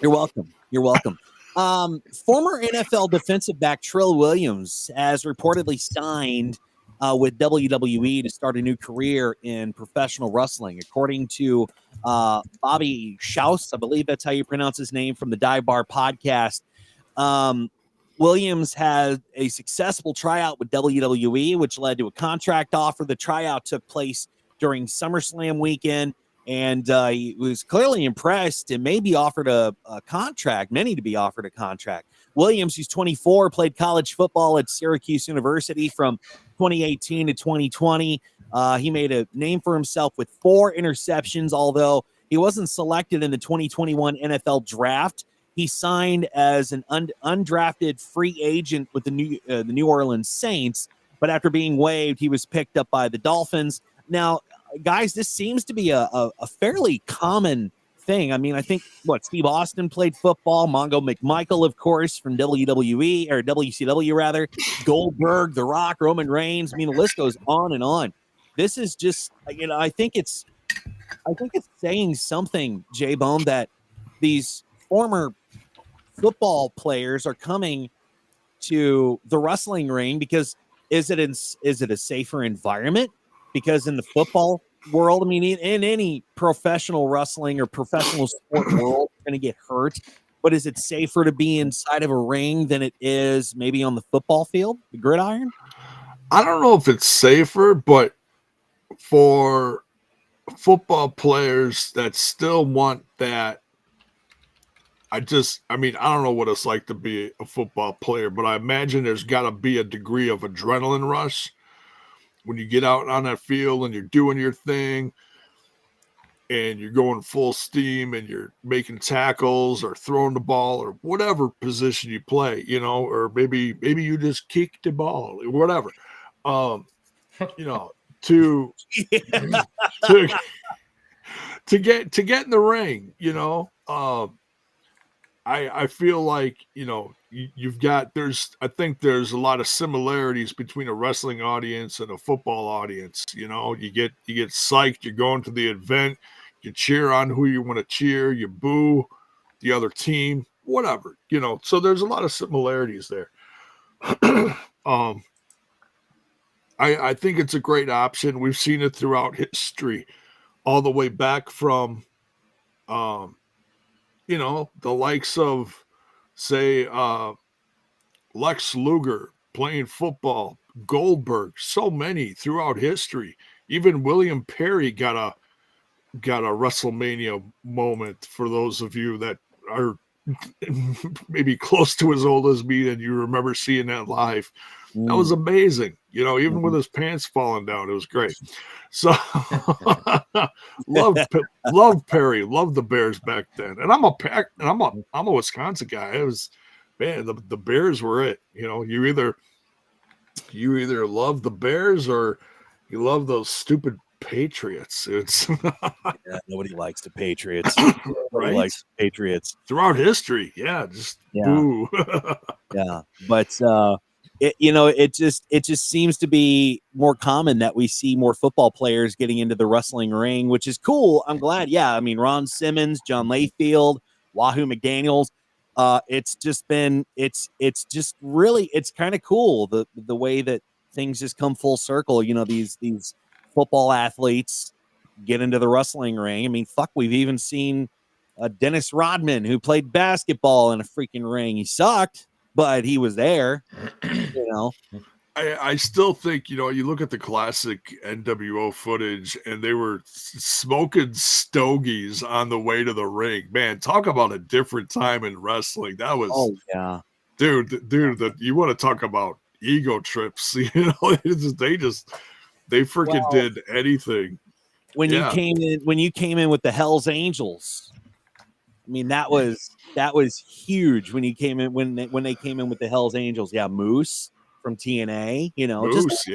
You're welcome. Former NFL defensive back Trill Williams has reportedly signed with WWE to start a new career in professional wrestling. According to Bobby Schaus, I believe that's how you pronounce his name, from the Dive Bar podcast, Williams had a successful tryout with WWE, which led to a contract offer. The tryout took place during SummerSlam weekend, and he was clearly impressed and maybe offered a contract, many to be offered a contract. Williams, who's 24, played college football at Syracuse University from 2018 to 2020. He made a name for himself with 4 interceptions, although he wasn't selected in the 2021 NFL draft. He signed as an undrafted free agent with the New Orleans Saints, but after being waived, he was picked up by the Dolphins. Now, guys, this seems to be a fairly common thing. I mean, I think, Steve Austin played football, Mongo McMichael, of course, from WWE, or WCW, rather, Goldberg, The Rock, Roman Reigns. I mean, the list goes on and on. This is just, I think it's saying something, J-Bone, that these former football players are coming to the wrestling ring because is it a safer environment? Because in the football world, I mean, in any professional wrestling or professional sport world, you're going to get hurt. But is it safer to be inside of a ring than it is maybe on the football field, the gridiron? I don't know if it's safer, but for football players that still want that, I don't know what it's like to be a football player, but I imagine there's got to be a degree of adrenaline rush when you get out on that field and you're doing your thing and you're going full steam and you're making tackles or throwing the ball or whatever position you play, or maybe you just kick the ball or whatever. To get in the ring, I feel like, you've got, I think there's a lot of similarities between a wrestling audience and a football audience. You get psyched, you're going to the event, you cheer on who you want to cheer, you boo the other team, whatever, so there's a lot of similarities there. I think it's a great option. We've seen it throughout history, all the way back from, the likes of, say, Lex Luger playing football, Goldberg, so many throughout history. Even William Perry got a WrestleMania moment, for those of you that are maybe close to as old as me and you remember seeing that live. That was amazing. Even with his pants falling down, it was great. So love Perry, love the Bears back then. And I'm a Wisconsin guy. It was, man, the Bears were it. You either love the Bears or you love those stupid Patriots. It's nobody likes the Patriots. Right? Likes the Patriots throughout history. Yeah, boo. Yeah, but it just seems to be more common that we see more football players getting into the wrestling ring, which is cool. I'm glad. Yeah, I mean, Ron Simmons, John Layfield, Wahoo McDaniels. It's just really, it's kind of cool the way that things just come full circle. These football athletes get into the wrestling ring. I mean, we've even seen Dennis Rodman, who played basketball in a freaking ring. He sucked, but he was there. I still think, you look at the classic NWO footage and they were smoking stogies on the way to the ring. Man, talk about a different time in wrestling. That was, dude, you want to talk about ego trips? You know, they freaking did anything. When you came in with the Hell's Angels, I mean that was huge when you came in when they came in with the Hell's Angels. Yeah, Moose from TNA, you know, Moose,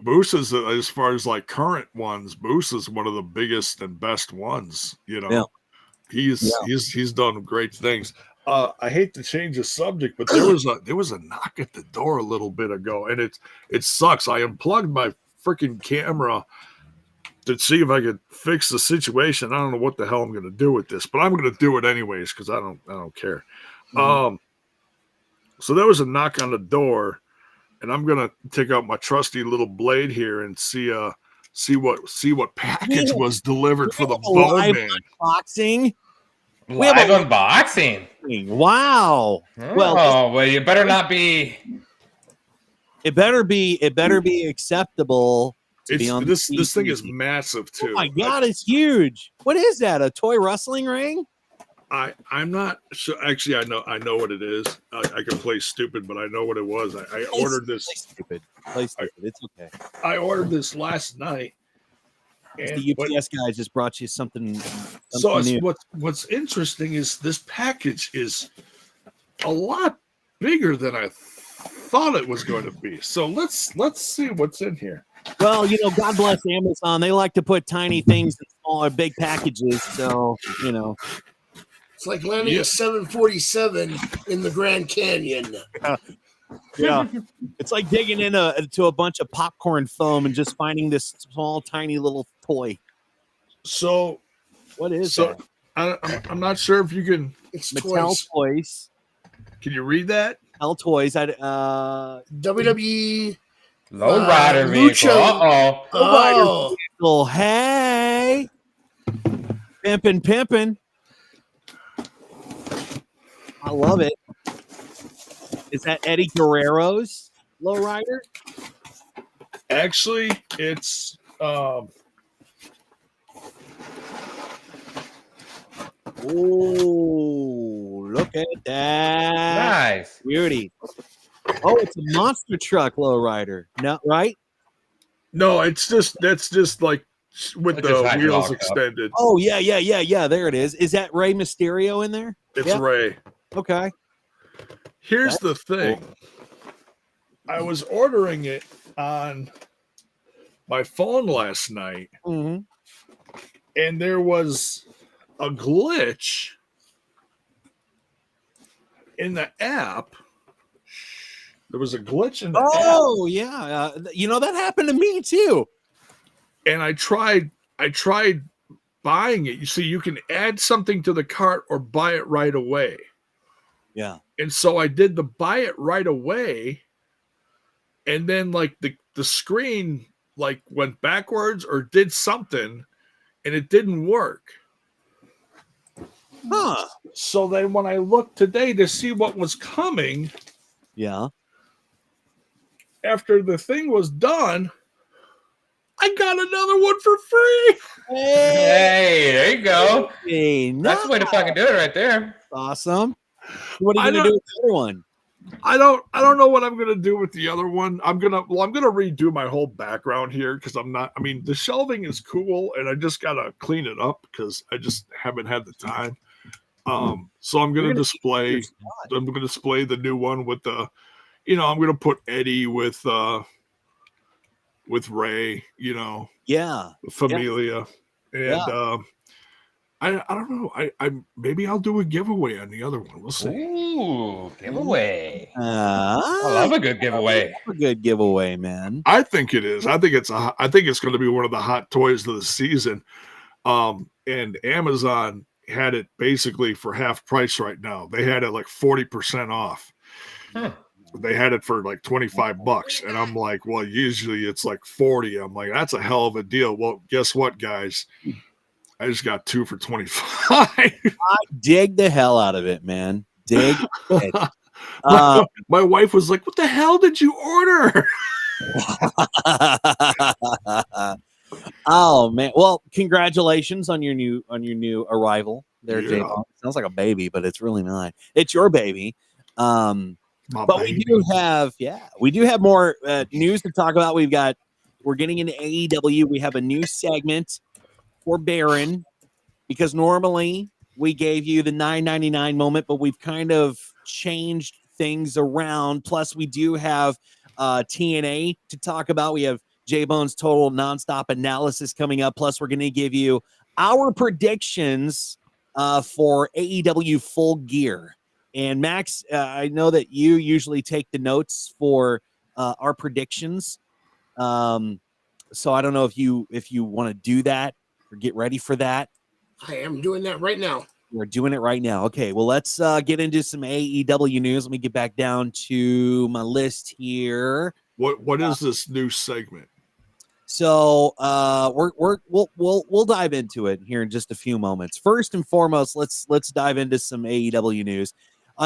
Moose is as far as like current ones. Moose is one of the biggest and best ones. You know, he's done great things. I hate to change the subject, but there was a knock at the door a little bit ago, and it sucks. I unplugged my freaking camera to see if I could fix the situation. I don't know what the hell I'm going to do with this, but I'm going to do it anyways because I don't care. So there was a knock on the door, and I'm going to take out my trusty little blade here and see what package was delivered for the Bowman. Unboxing. Live unboxing. Wow. Oh, well, you better not be. It better be acceptable. This thing is massive too. Oh my God, it's huge. What is that? A toy wrestling ring? I'm not sure. Actually, I know what it is. I can play stupid, but I know what it was. I ordered this. Play stupid. It's okay. I ordered this last night. And the UPS guys just brought you something so new. What's interesting is this package is a lot bigger than I thought it was going to be. So let's see what's in here. Well, you know, God bless Amazon. They like to put tiny things in smaller, big packages. So, you know. It's like landing a 747 in the Grand Canyon. Yeah. It's like digging into a bunch of popcorn foam and just finding this small, tiny little toy. So, what is that? I'm not sure if you can. It's Mattel Toys. Can you read that? Mattel Toys. WWE. Low rider vehicle. Oh, hey. Pimpin'. I love it. Is that Eddie Guerrero's lowrider? Actually, it's oh, look at that. Nice. Beauty. Oh, it's a monster truck lowrider. No, right? No, that's just like with the wheels extended. Oh, yeah. There it is. Is that Rey Mysterio in there? It's Rey. Okay. Here's the thing. I was ordering it on my phone last night, and there was a glitch in the app. There was a glitch in the app. Oh, yeah. You know, that happened to me, too. And I tried buying it. You see, you can add something to the cart or buy it right away. Yeah. And so I did the buy it right away. And then like the screen like went backwards or did something and it didn't work. Huh. So then when I looked today to see what was coming. Yeah. After the thing was done, I got another one for free. Hey, there you go. Hey, that's the way to fucking do it right there. Awesome. What are you gonna do with the other one? I don't know what I'm gonna do with the other one. I'm gonna redo my whole background here because the shelving is cool and I just gotta clean it up because I just haven't had the time. So I'm gonna display the new one with the, I'm gonna put Eddie with Ray, Familia, and I don't know. I maybe I'll do a giveaway on the other one. We'll see. Ooh, giveaway! I love a good giveaway. A good giveaway, man. I think it is. I think it's going to be one of the hot toys of the season. And Amazon had it basically for half price right now. They had it like 40% off. They had it for like $25, and I'm like, well, usually it's like 40. I'm like, that's a hell of a deal. Well, guess what, guys? I just got 2 for $25. I dig the hell out of it, man. Dig it. My wife was like, "What the hell did you order?" Oh man! Well, congratulations on your new arrival there, Jay. Sounds like a baby, but it's really not. It's your baby. But we do have more news to talk about. We're getting into AEW. We have a new segment for Baron, because normally we gave you the $9.99 moment, but we've kind of changed things around. Plus, we do have TNA to talk about. We have J-Bone's total nonstop analysis coming up. Plus, we're going to give you our predictions for AEW Full Gear. And Max, I know that you usually take the notes for our predictions. So I don't know if you want to do that or get ready for that. I am doing that right now. We're doing it right now. Okay, well, let's get into some AEW news. Let me get back down to my list here. What is this new segment? So we'll dive into it here in just a few moments. First and foremost, let's dive into some AEW news.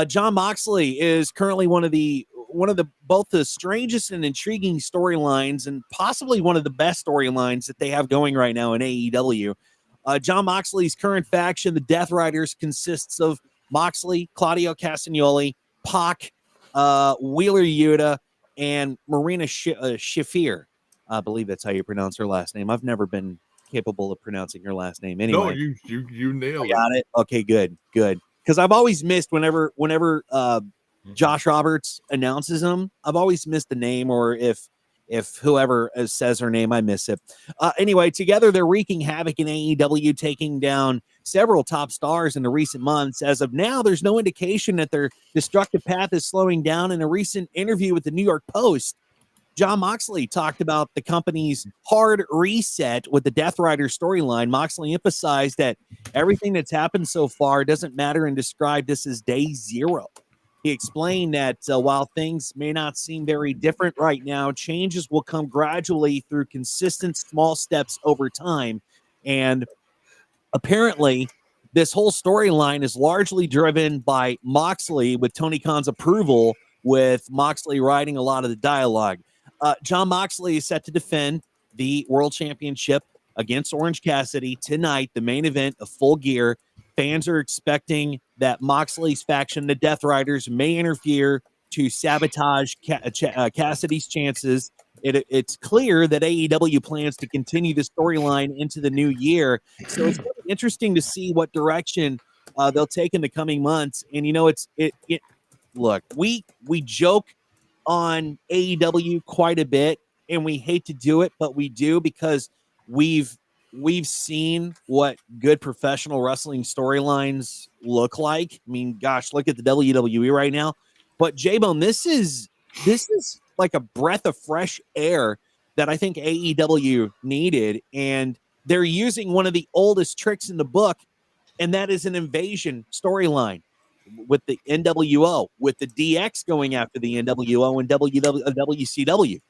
Jon Moxley is currently one of the both the strangest and intriguing storylines, and possibly one of the best storylines that they have going right now in AEW. Jon Moxley's current faction, the Death Riders, consists of Moxley, Claudio Castagnoli, Pac, Wheeler Yuta, and Marina Shafir. I believe that's how you pronounce her last name. I've never been capable of pronouncing her last name. Anyway, No, you nailed got it. Okay, good. Because I've always missed whenever Josh Roberts announces them, I've always missed the name, or if whoever says her name, I miss it. Anyway, together they're wreaking havoc in AEW, taking down several top stars in the recent months. As of now, there's no indication that their destructive path is slowing down. In a recent interview with the New York Post, Jon Moxley talked about the company's hard reset with the Death Rider storyline. Moxley emphasized that everything that's happened so far doesn't matter and described this as day zero. He explained that while things may not seem very different right now, changes will come gradually through consistent small steps over time. And apparently, this whole storyline is largely driven by Moxley, with Tony Khan's approval, with Moxley writing a lot of the dialogue. Jon Moxley is set to defend the World Championship against Orange Cassidy tonight, the main event of Full Gear. Fans are expecting that Moxley's faction, the Death Riders, may interfere to sabotage Cassidy's chances. It's clear that AEW plans to continue the storyline into the new year. So it's really interesting to see what direction they'll take in the coming months. And, you know, look, we joke on AEW quite a bit, and we hate to do it, but we do, because we've seen what good professional wrestling storylines look like. I mean, gosh, look at the WWE right now. But J-Bone, this is like a breath of fresh air that I think AEW needed, and they're using one of the oldest tricks in the book, and that is an invasion storyline with the NWO, with the DX going after the NWO and WCW.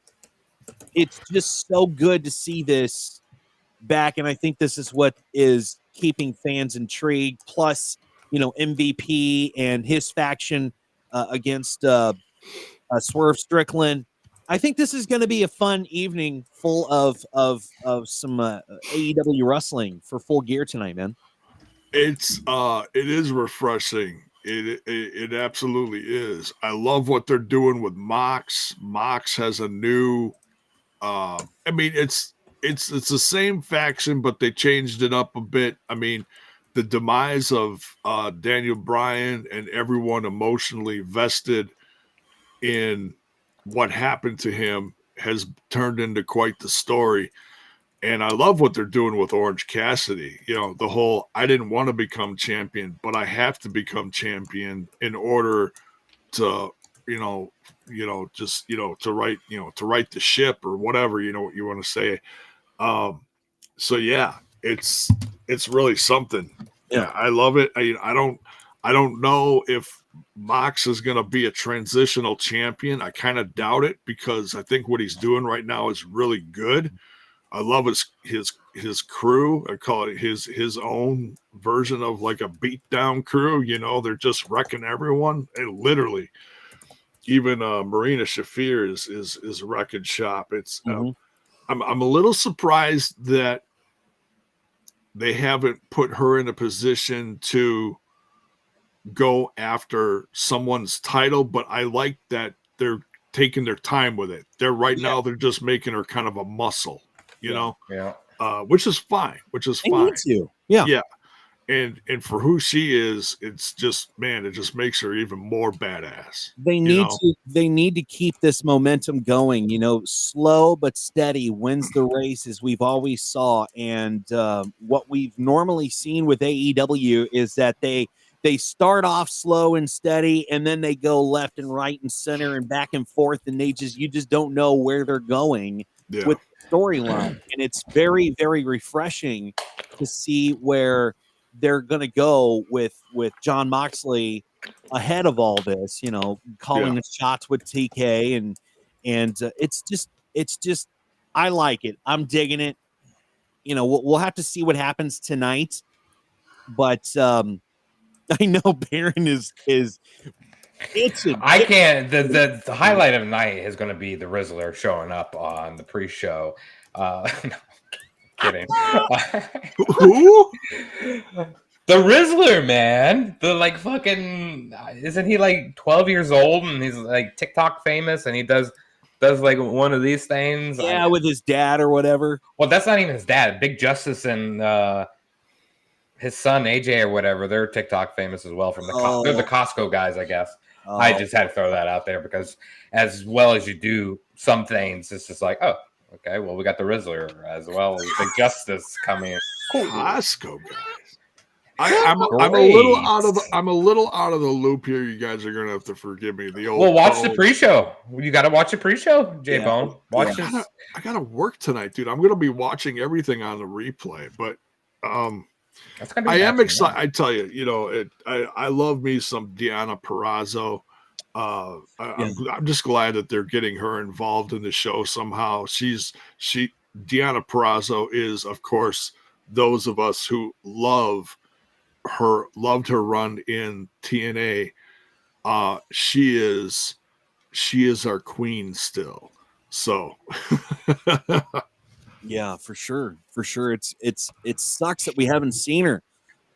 It's just so good to see this back, and I think this is what is keeping fans intrigued. Plus, you know, MVP and his faction against Swerve Strickland. I think this is going to be a fun evening full of some AEW wrestling for Full Gear tonight, man. It is refreshing. It absolutely is. I love what they're doing with Mox. Mox has a new. I mean, it's the same faction, but they changed it up a bit. I mean, the demise of Daniel Bryan and everyone emotionally vested in what happened to him has turned into quite the story. And I love what they're doing with Orange Cassidy. You know, the whole, I didn't want to become champion, but I have to become champion in order to, to right the ship, or whatever, you know, what you want to say. So yeah, it's really something. Yeah, I love it. I don't know if Mox is going to be a transitional champion. I kind of doubt it, because I think what he's doing right now is really good. I love his crew. I call it his own version of like a beatdown crew. You know, they're just wrecking everyone. And literally, even Marina Shafir is wrecking shop. It's I'm a little surprised that they haven't put her in a position to go after someone's title, but I like that they're taking their time with it. Now they're just making her kind of a muscle, you know? Yeah. Which is fine. They need to. Yeah. Yeah. And for who she is, it's just, man, it just makes her even more badass. They need to keep this momentum going. You know, slow but steady wins the race, as we've always saw. And what we've normally seen with AEW is that they start off slow and steady, and then they go left and right and center and back and forth, and you just don't know where they're going with the storyline. And it's very, very refreshing to see where they're going to go with Jon Moxley ahead of all this, you know, calling the shots with TK, and it's just I like it. I'm digging it. You know, we'll have to see what happens tonight, but I know Baron is itching. I can't. The highlight of the night is going to be the Rizzler showing up on the pre-show. No, kidding. Who? The Rizzler, man. The like fucking. Isn't he like 12 years old and he's like TikTok famous and he does like one of these things? Yeah, with his dad or whatever. Well, that's not even his dad. Big Justice and his son AJ or whatever. They're TikTok famous as well. They're the Costco guys, I guess. I just had to throw that out there because as well as you do some things, it's just like, oh, okay, well, we got the Rizzler as well as Big Justice coming. Costco guys. I'm a little out of the loop here. You guys are gonna have to forgive me. Watch the pre-show. You got to watch the pre-show, J-Bone. Watch this. I gotta work tonight, dude. I'm gonna be watching everything on the replay, but I am excited. I tell you, you know, I love me some Deonna Purrazzo. I'm just glad that they're getting her involved in the show somehow. Deonna Purrazzo is, of course, those of us who loved her run in TNA. She is our queen still. So yeah, for sure. It sucks that we haven't seen her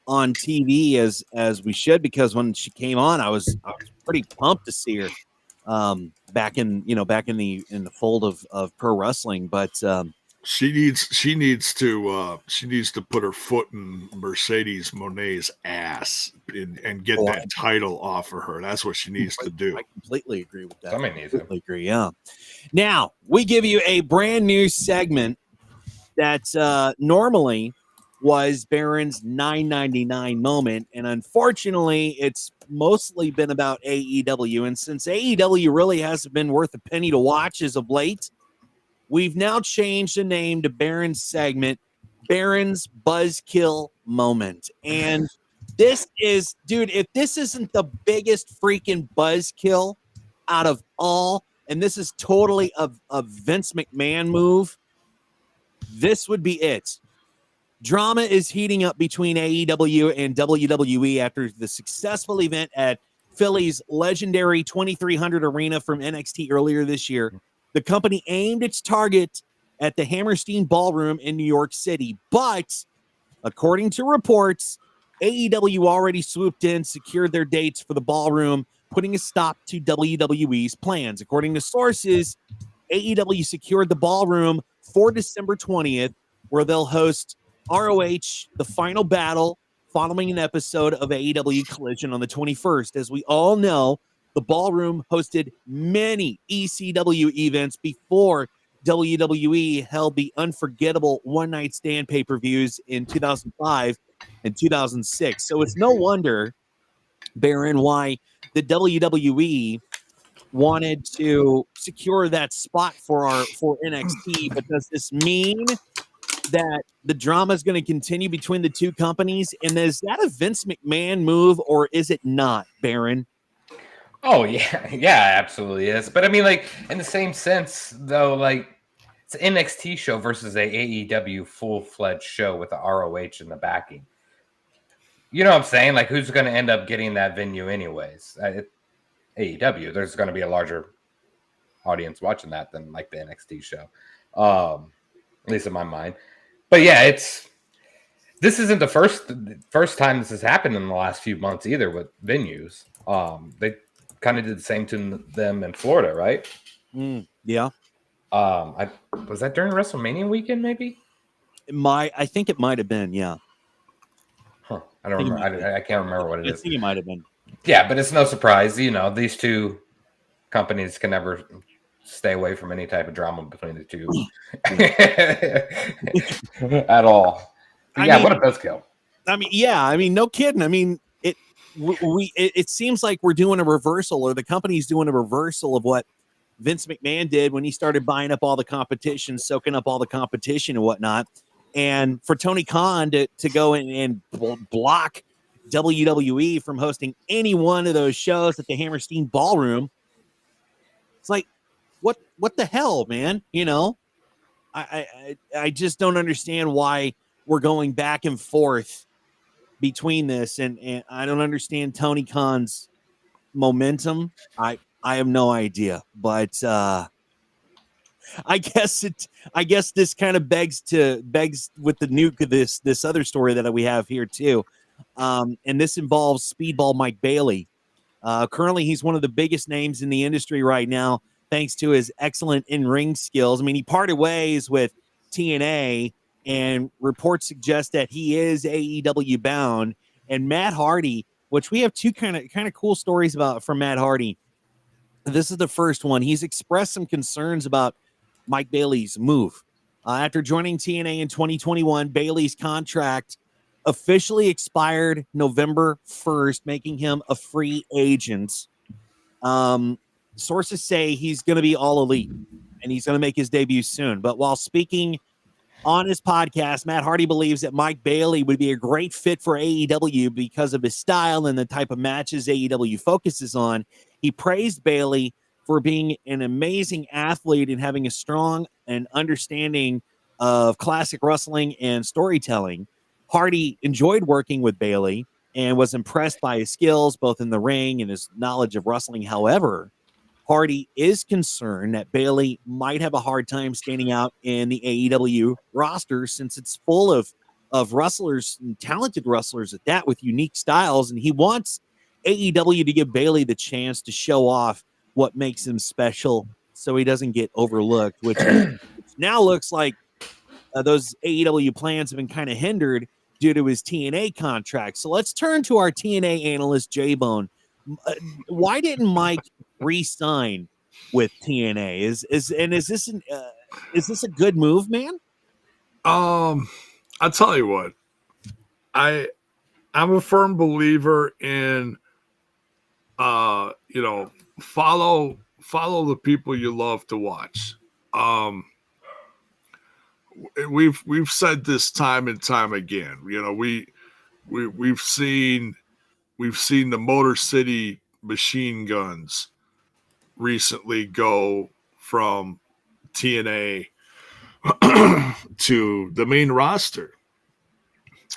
on TV as we should, because when she came on, I was pretty pumped to see her back in the fold of pro wrestling. But she needs to put her foot in Mercedes Moné's ass and get that title off of her. That's what she needs to do. I completely agree with that. Somebody needs to agree. Yeah. Now we give you a brand new segment that normally was Baron's $9.99 moment, and unfortunately, it's mostly been about AEW. And since AEW really hasn't been worth a penny to watch as of late, we've now changed the name to Baron's segment, Baron's Buzzkill Moment. And this is, dude, if this isn't the biggest freaking buzzkill out of all, and this is totally a Vince McMahon move, this would be it. Drama is heating up between AEW and WWE after the successful event at Philly's legendary 2300 Arena from NXT earlier this year. The company aimed its target at the Hammerstein Ballroom in New York City, but according to reports, AEW already swooped in, secured their dates for the ballroom, putting a stop to WWE's plans. According to sources, AEW secured the ballroom for December 20th, where they'll host ROH, the final battle, following an episode of AEW Collision on the 21st. As we all know, the ballroom hosted many ECW events before WWE held the unforgettable one-night stand pay-per-views in 2005 and 2006. So it's no wonder, Baron, why the WWE wanted to secure that spot for NXT. But does this mean that the drama is going to continue between the two companies? And is that a Vince McMahon move, or is it not, Baron? Oh yeah, absolutely is. But I mean, like, in the same sense, though, like, it's an NXT show versus a AEW full-fledged show with the ROH in the backing. You know what I'm saying? Like, who's going to end up getting that venue anyways? AEW. There's going to be a larger audience watching that than like the NXT show, at least in my mind. But yeah, this isn't the first time this has happened in the last few months either with venues. They kind of did the same to them in Florida, right? Yeah. Was that during WrestleMania weekend? Maybe. I think it might have been. Yeah. Huh. I don't remember. I can't remember what it is. I think it might have been. Yeah, but it's no surprise. These two companies can never stay away from any type of drama between the two at all. But what a buzzkill. No kidding. It seems like we're doing a reversal, or the company's doing a reversal of what Vince McMahon did when he started buying up all the competition, soaking up all the competition and whatnot. And for Tony Khan to go in and block WWE from hosting any one of those shows at the Hammerstein Ballroom, it's like, what the hell, man? I just don't understand why we're going back and forth between this, and I don't understand Tony Khan's momentum. I have no idea, but I guess this kind of begs with the nuke of this other story that we have here too, and this involves Speedball Mike Bailey. Currently, he's one of the biggest names in the industry right now, thanks to his excellent in-ring skills. I mean, he parted ways with TNA, and reports suggest that he is AEW bound. And Matt Hardy, which we have two kind of cool stories about from Matt Hardy. This is the first one. He's expressed some concerns about Mike Bailey's move. After joining TNA in 2021, Bailey's contract officially expired November 1st, making him a free agent. Sources say he's going to be all elite, and he's going to make his debut soon. But while speaking on his podcast, Matt Hardy believes that Mike Bailey would be a great fit for AEW because of his style and the type of matches AEW focuses on. He praised Bailey for being an amazing athlete and having a strong and understanding of classic wrestling and storytelling. Hardy enjoyed working with Bailey and was impressed by his skills, both in the ring and his knowledge of wrestling. However, Hardy is concerned that Bailey might have a hard time standing out in the AEW roster, since it's full of wrestlers and talented wrestlers at that, with unique styles. And he wants AEW to give Bailey the chance to show off what makes him special so he doesn't get overlooked, which now looks like those AEW plans have been kind of hindered due to his TNA contract. So let's turn to our TNA analyst, J-Bone. Why didn't Mike re-sign with TNA? Is this a good move, man? I'll tell you what. I'm a firm believer in follow the people you love to watch. We've said this time and time again. We've seen the Motor City Machine Guns recently go from TNA to the main roster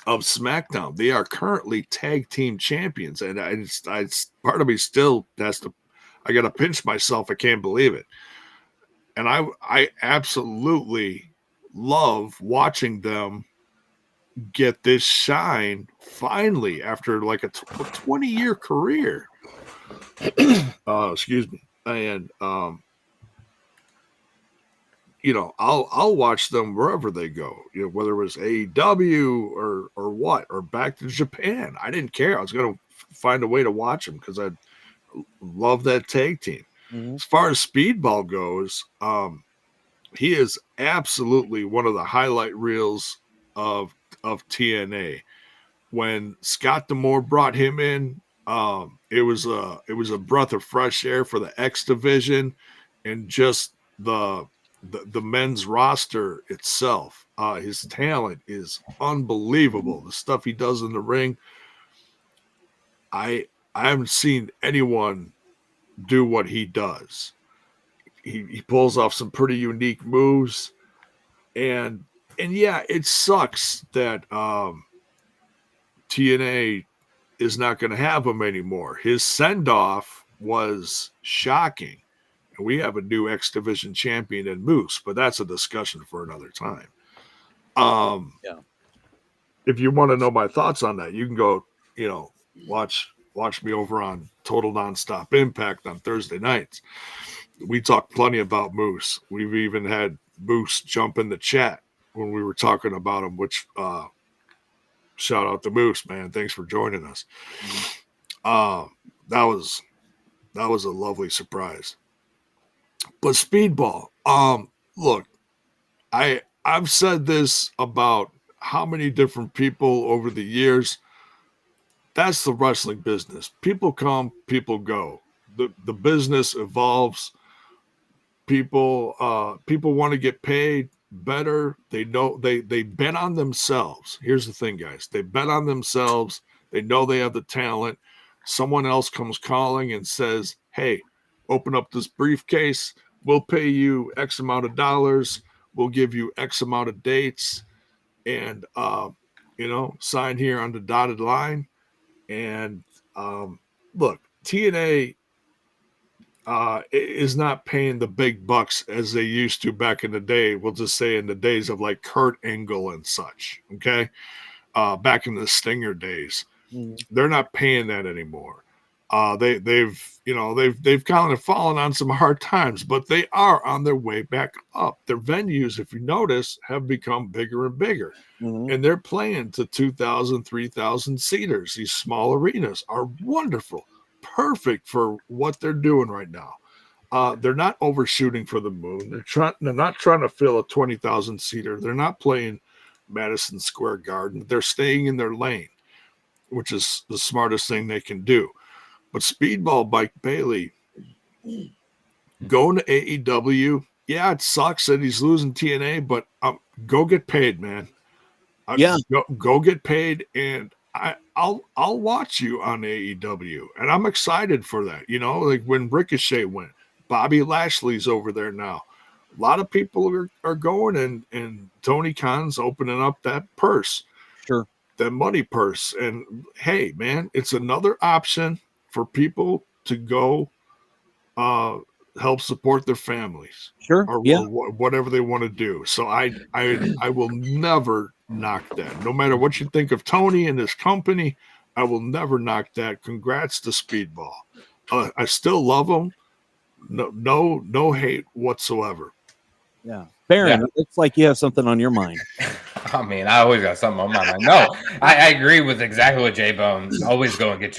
of SmackDown. They are currently tag team champions, and I part of me still has to. I got to pinch myself. I can't believe it, and I absolutely love watching them get this shine finally after like a 20-year career. Excuse me. And I'll watch them wherever they go, whether it was AEW or what, or back to Japan. I didn't care. I was going to find a way to watch them because I love that tag team. Mm-hmm. As far as Speedball goes, he is absolutely one of the highlight reels of TNA. When Scott D'Amore brought him in, it was a breath of fresh air for the X division and just the men's roster itself. His talent is unbelievable. The stuff he does in the ring, I haven't seen anyone do what he does. He pulls off some pretty unique moves, and yeah, it sucks that TNA is not going to have him anymore. His send-off was shocking. And we have a new X Division champion in Moose, but that's a discussion for another time. if you want to know my thoughts on that, you can go, watch me over on Total Nonstop Impact on Thursday nights. We talk plenty about Moose. We've even had Moose jump in the chat when we were talking about him, which shout out to Moose, man. Thanks for joining us. That was a lovely surprise. But Speedball, look, I've said this about how many different people over the years. That's the wrestling business. People come, people go. The business evolves. People want to get paid better. They know they bet on themselves. Here's the thing, guys. They bet on themselves. They know they have the talent. Someone else comes calling and says, hey, open up this briefcase. We'll pay you X amount of dollars. We'll give you X amount of dates. And, sign here on the dotted line. And look, TNA is not paying the big bucks as they used to back in the day. We'll just say in the days of like Kurt Angle and such. Okay. Back in the Stinger days, they're not paying that anymore. They've kind of fallen on some hard times, but they are on their way back up. Their venues, if you notice, have become bigger and bigger, and they're playing to 2,000, 3,000 seaters. These small arenas are wonderful, perfect for what they're doing right now. They're not overshooting for the moon. They're not trying to fill a 20,000 seater. They're not playing Madison Square Garden. They're staying in their lane, which is the smartest thing they can do. But Speedball Mike Bailey going to AEW, yeah, it sucks that he's losing TNA, but go get paid, man. Go get paid, and I'll watch you on AEW, and I'm excited for that. Like when Ricochet went, Bobby Lashley's over there now. A lot of people are going, and Tony Khan's opening up that purse, Sure, that money purse, and hey, man, it's another option for people to go help support their families, sure, or whatever they want to do. So I will never knock that. No matter what you think of Tony and his company, I will never knock that. Congrats to Speedball. I still love him. No hate whatsoever. Yeah, Baron, it looks like you have something on your mind. I mean, I always got something on my mind. No, I agree with exactly what J Bones. Always go get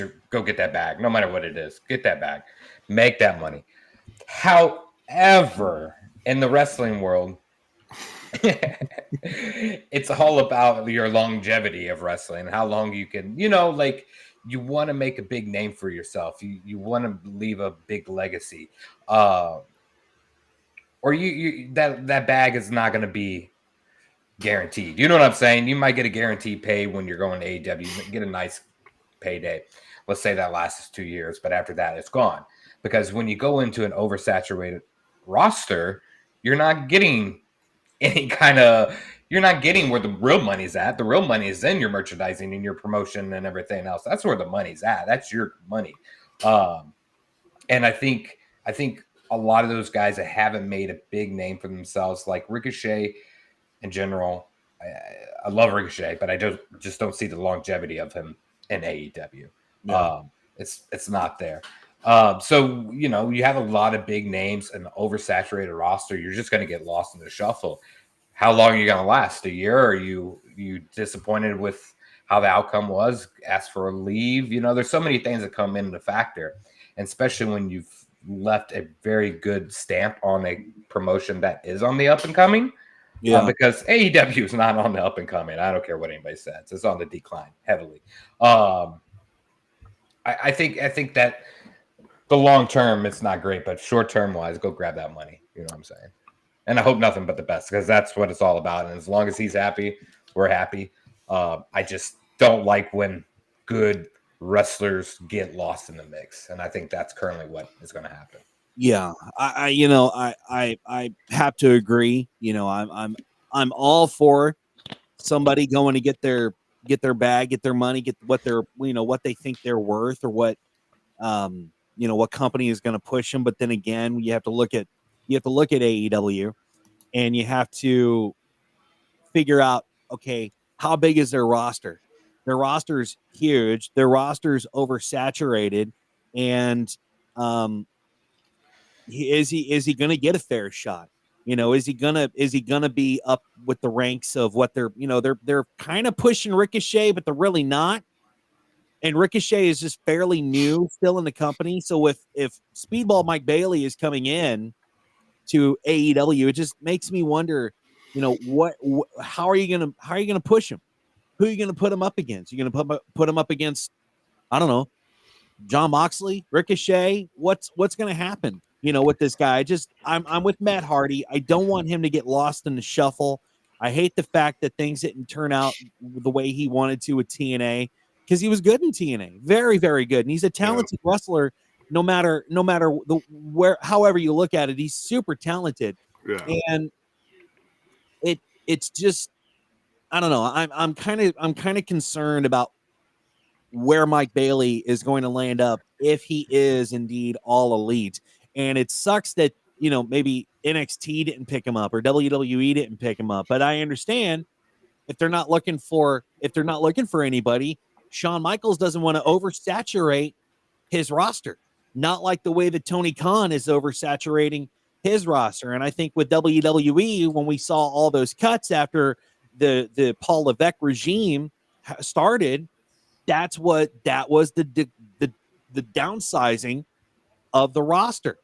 that bag, no matter what it is. Get that bag, make that money. However, in the wrestling world, it's all about your longevity of wrestling, how long you can, you want to make a big name for yourself. You want to leave a big legacy, or you that bag is not going to be guaranteed. You know what I'm saying? You might get a guaranteed pay when you're going to AEW. You get a nice payday. Let's say that lasts 2 years, but after that, it's gone. Because when you go into an oversaturated roster, you're not getting you're not getting where the real money's at. The real money is in your merchandising and your promotion and everything else. That's where the money's at. That's your money. And I think a lot of those guys that haven't made a big name for themselves, like Ricochet in general, I love Ricochet, but I just don't see the longevity of him in AEW. Yeah. It's not there. So, you have a lot of big names and oversaturated roster. You're just going to get lost in the shuffle. How long are you going to last? A year? Are you disappointed with how the outcome was? Ask for a leave? There's so many things that come into factor, and especially when you've left a very good stamp on a promotion that is on the up and coming. Yeah, because AEW is not on the up and coming. I don't care what anybody says. It's on the decline heavily. I think that the long term it's not great, but short term wise, go grab that money. You know what I'm saying? And I hope nothing but the best, because that's what it's all about. And as long as he's happy, we're happy. I just don't like when good wrestlers get lost in the mix, and I think that's currently what is going to happen. Yeah, I have to agree. I'm all for somebody going to get their bag, get their money, get what they're what they think they're worth, or what what company is going to push them. But then again, you have to look at AEW, and you have to figure out, okay, how big is their roster? Their roster's huge. Their roster's oversaturated, and is he going to get a fair shot? Is he gonna be up with the ranks of what they're kind of pushing Ricochet, but they're really not. And Ricochet is just fairly new still in the company. So if Speedball Mike Bailey is coming in to AEW, it just makes me wonder, how are you gonna push him? Who are you gonna put him up against? You're gonna put him up against, I don't know, John Moxley, Ricochet? What's gonna happen? With this guy? I'm with Matt Hardy. I don't want him to get lost in the shuffle. I hate the fact that things didn't turn out the way he wanted to with TNA, because he was good in TNA, very, very good, and he's a talented wrestler. No matter however you look at it, he's super talented. Yeah. And it's just, I don't know. I'm kind of concerned about where Mike Bailey is going to land up if he is indeed all elite. And it sucks that, maybe NXT didn't pick him up or WWE didn't pick him up. But I understand if they're not looking for anybody, Shawn Michaels doesn't want to oversaturate his roster. Not like the way that Tony Khan is oversaturating his roster. And I think with WWE, when we saw all those cuts after the Paul Levesque regime started, that was the downsizing of the roster.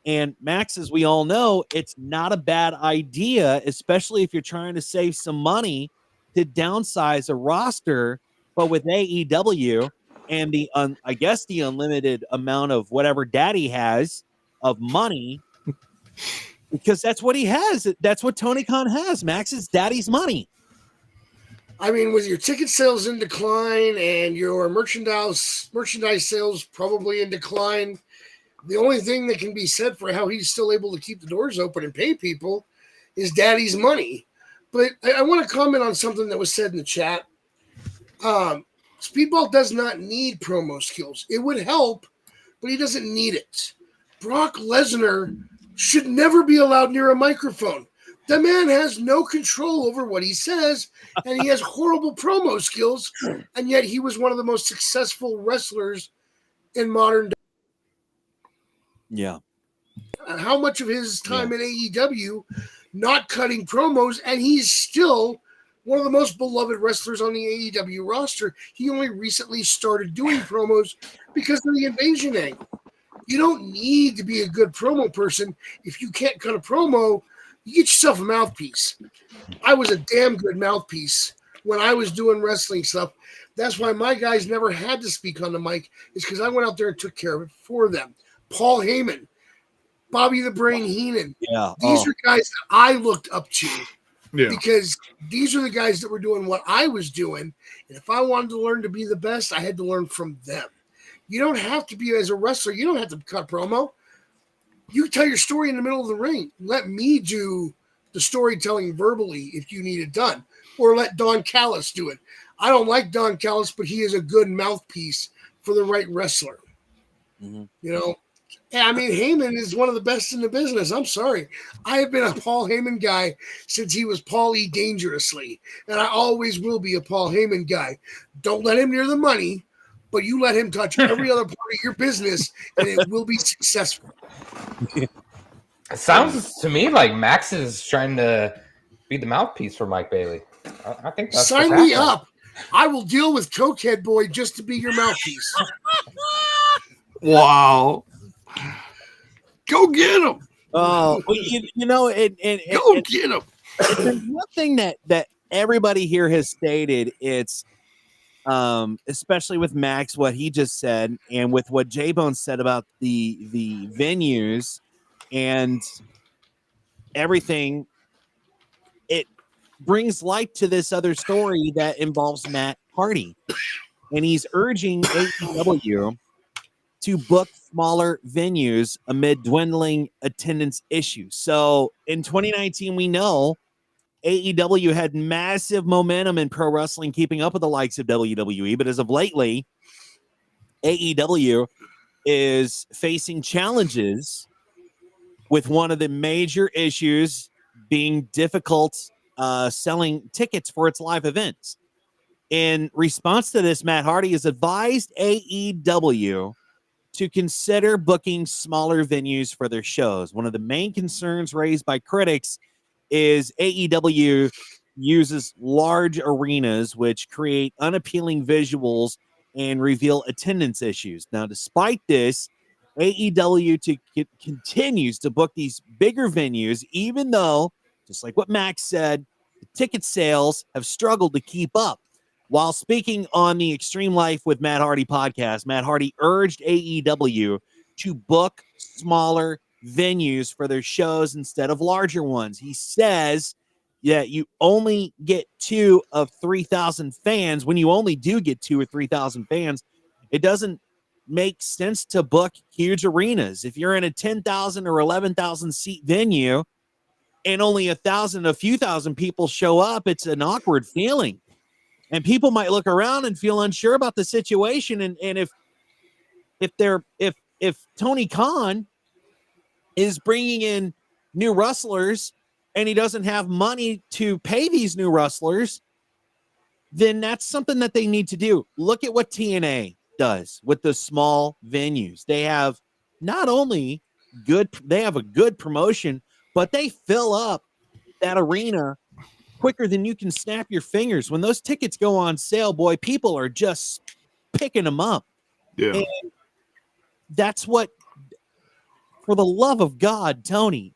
And Max, as we all know, it's not a bad idea, especially if you're trying to save some money, to downsize a roster. But with AEW and the unlimited amount of whatever Daddy has of money, because that's what he has. That's what Tony Khan has. Max is Daddy's money. I mean, with your ticket sales in decline and your merchandise sales probably in decline, the only thing that can be said for how he's still able to keep the doors open and pay people is Daddy's money. But I want to comment on something that was said in the chat. Speedball does not need promo skills. It would help, but he doesn't need it. Brock Lesnar should never be allowed near a microphone. The man has no control over what he says, and he has horrible promo skills, and yet he was one of the most successful wrestlers in modern day. Yeah. And how much of his time in AEW not cutting promos, and he's still one of the most beloved wrestlers on the AEW roster. He only recently started doing promos because of the invasion angle. You don't need to be a good promo person. If you can't cut a promo, you get yourself a mouthpiece. I was a damn good mouthpiece when I was doing wrestling stuff. That's why my guys never had to speak on the mic, is because I went out there and took care of it for them. Paul Heyman, Bobby the Brain Heenan. Yeah. These are guys that I looked up to. Yeah. Because these are the guys that were doing what I was doing. And if I wanted to learn to be the best, I had to learn from them. You don't have to be, as a wrestler, you don't have to cut promo. You tell your story in the middle of the ring. Let me do the storytelling verbally if you need it done. Or let Don Callis do it. I don't like Don Callis, but he is a good mouthpiece for the right wrestler. Mm-hmm. I mean, Heyman is one of the best in the business. I'm sorry. I have been a Paul Heyman guy since he was Paul E. Dangerously, and I always will be a Paul Heyman guy. Don't let him near the money, but you let him touch every other part of your business, and it will be successful. It sounds to me like Max is trying to be the mouthpiece for Mike Bailey. I think that's sign me up. I will deal with Cokehead Boy just to be your mouthpiece. Wow. Go get him. Oh, well, go get him. There's one thing that everybody here has stated. It's especially with Max, what he just said, and with what J-Bone said about the venues and everything. It brings light to this other story that involves Matt Hardy, and he's urging AEW to book smaller venues amid dwindling attendance issues. So in 2019, we know AEW had massive momentum in pro wrestling, keeping up with the likes of WWE. But as of lately, AEW is facing challenges with one of the major issues being difficult selling tickets for its live events. In response to this, Matt Hardy has advised AEW to consider booking smaller venues for their shows. One of the main concerns raised by critics is AEW uses large arenas, which create unappealing visuals and reveal attendance issues. Now, despite this, AEW continues to book these bigger venues, even though, just like what Max said, the ticket sales have struggled to keep up. While speaking on the Extreme Life with Matt Hardy podcast, Matt Hardy urged AEW to book smaller venues for their shows instead of larger ones. He says that you only get 2 of 3,000 fans. When you only do get 2 or 3,000 fans, it doesn't make sense to book huge arenas. If you're in a 10,000 or 11,000 seat venue and only a few thousand people show up, it's an awkward feeling. And people might look around and feel unsure about the situation. And if Tony Khan is bringing in new wrestlers and he doesn't have money to pay these new wrestlers, then that's something that they need to do. Look at what TNA does with the small venues. They have not only they have a good promotion, but they fill up that arena quicker than you can snap your fingers. When those tickets go on sale, boy, people are just picking them up. Yeah. And that's what, for the love of God, Tony,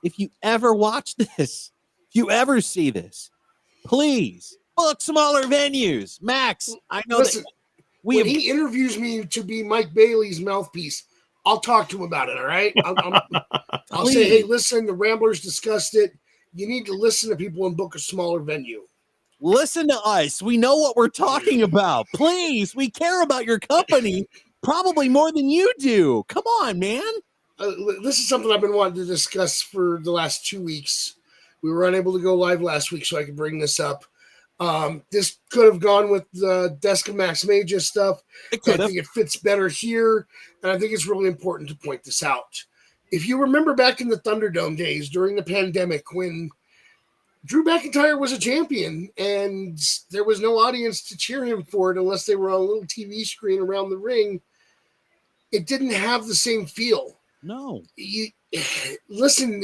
if you ever watch this, if you ever see this, please book smaller venues. Max, I know Listen, that when he interviews me to be Mike Bailey's mouthpiece, I'll talk to him about it, all right? I'll say, hey, listen, the Ramblers discussed it. You need to listen to people and book a smaller venue. Listen to us. We know what we're talking about. Please, we care about your company probably more than you do. Come on, man. This is something I've been wanting to discuss for the last 2 weeks. We were unable to go live last week, so I could bring this up. This could have gone with the Desk of Max Major stuff. I think it fits better here, and I think it's really important to point this out. If you remember back in the Thunderdome days during the pandemic when Drew McIntyre was a champion and there was no audience to cheer him for it unless they were on a little TV screen around the ring, it didn't have the same feel. No. Listen,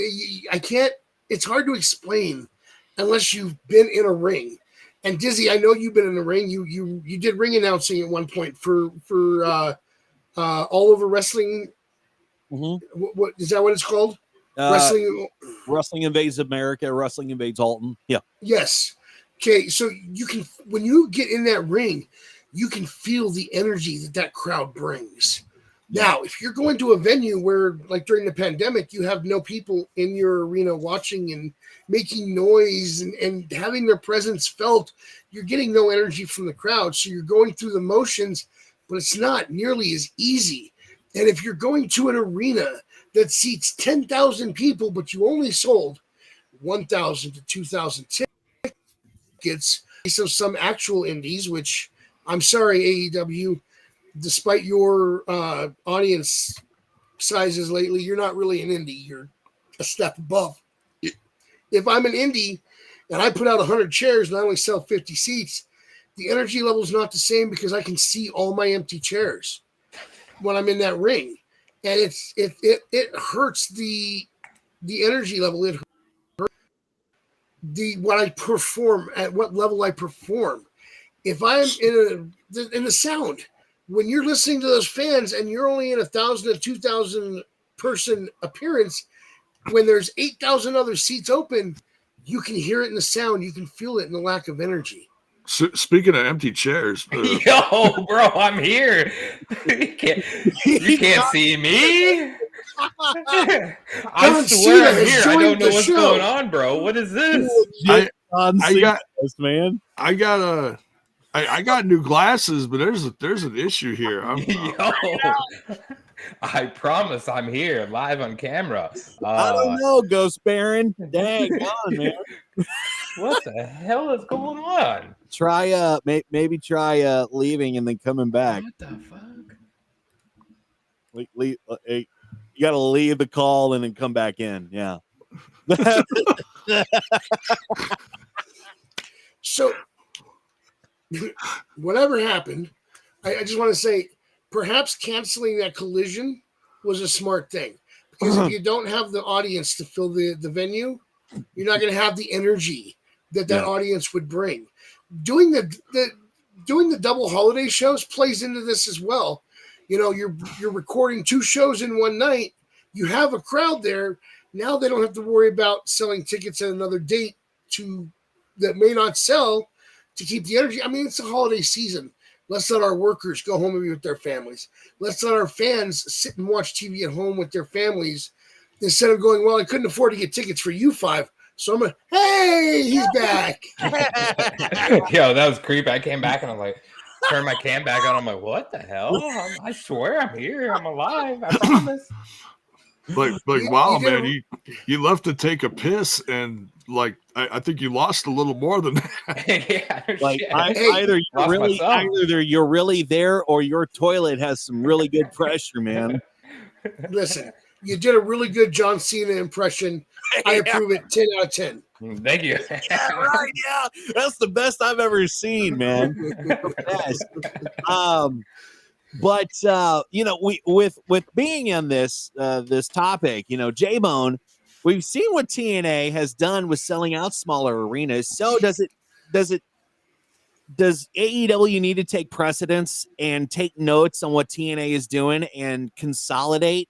I can't, it's hard to explain unless you've been in a ring. And Dizzy, I know you've been in a ring. You did ring announcing at one point for All Over Wrestling. Mm-hmm. What is that? What it's called? Wrestling Invades America. Wrestling Invades Alton. Yeah. Yes. Okay. So you can, when you get in that ring, you can feel the energy that crowd brings. Now, if you're going to a venue where, like during the pandemic, you have no people in your arena watching and making noise and having their presence felt, you're getting no energy from the crowd. So you're going through the motions, but it's not nearly as easy. And if you're going to an arena that seats 10,000 people, but you only sold 1,000 to 2,000 tickets, so some actual indies, which I'm sorry, AEW, despite your audience sizes lately, you're not really an indie. You're a step above. If I'm an indie and I put out 100 chairs and I only sell 50 seats, the energy level is not the same because I can see all my empty chairs when I'm in that ring. And it hurts the energy level. It hurts what I perform, at what level I perform. If I'm in the sound, when you're listening to those fans and you're only in 1,000 to 2,000 person appearance, when there's 8,000 other seats open, you can hear it in the sound. You can feel it in the lack of energy. Speaking of empty chairs, yo, bro, I'm here. You can't see me. I swear I'm here. I don't know what's going on, bro. What is this? I got new glasses, but there's an issue here. I promise I'm here live on camera. I don't know, Ghost Baron. Dang on, man. What the hell is going on? Try maybe try leaving and then coming back. What the fuck? You got to leave the call and then come back in. Yeah. So whatever happened, I just want to say perhaps canceling that Collision was a smart thing. Because if you don't have the audience to fill the venue, you're not going to have the energy that audience would bring. Doing the double holiday shows plays into this as well. You know, you're recording 2 shows in one night. You have a crowd there. Now they don't have to worry about selling tickets at another date that may not sell to keep the energy. I mean, it's the holiday season. Let's let our workers go home and be with their families. Let's let our fans sit and watch TV at home with their families instead of going, well, I couldn't afford to get tickets for you 5. So I'm like, hey, he's back. Yo, that was creepy. I came back and I'm like, turned my cam back on. I'm like, what the hell? I swear I'm here. I'm alive. I promise. Like, wow, man, you left to take a piss, and like I think you lost a little more than that. Yeah, like either you're really there, or your toilet has some really good pressure, man. Listen, you did a really good John Cena impression. I approve it. 10 out of 10. Thank you. Yeah, right. Yeah, that's the best I've ever seen, man. Best. But you know, we with being in this topic, you know, J-Bone, we've seen what TNA has done with selling out smaller arenas. So does AEW need to take precedence and take notes on what TNA is doing and consolidate?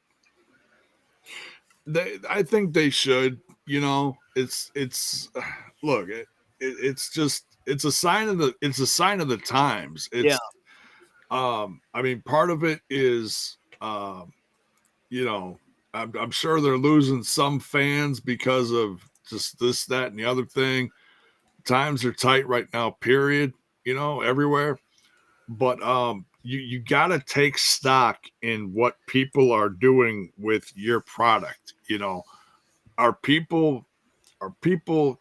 I think they should. You know, it's look, it's just it's a sign of the times. It's, I mean, part of it is, you know, I'm sure they're losing some fans because of just this, that, and the other thing. Times are tight right now, period, you know, everywhere. But you got to take stock in what people are doing with your product. You know, are people,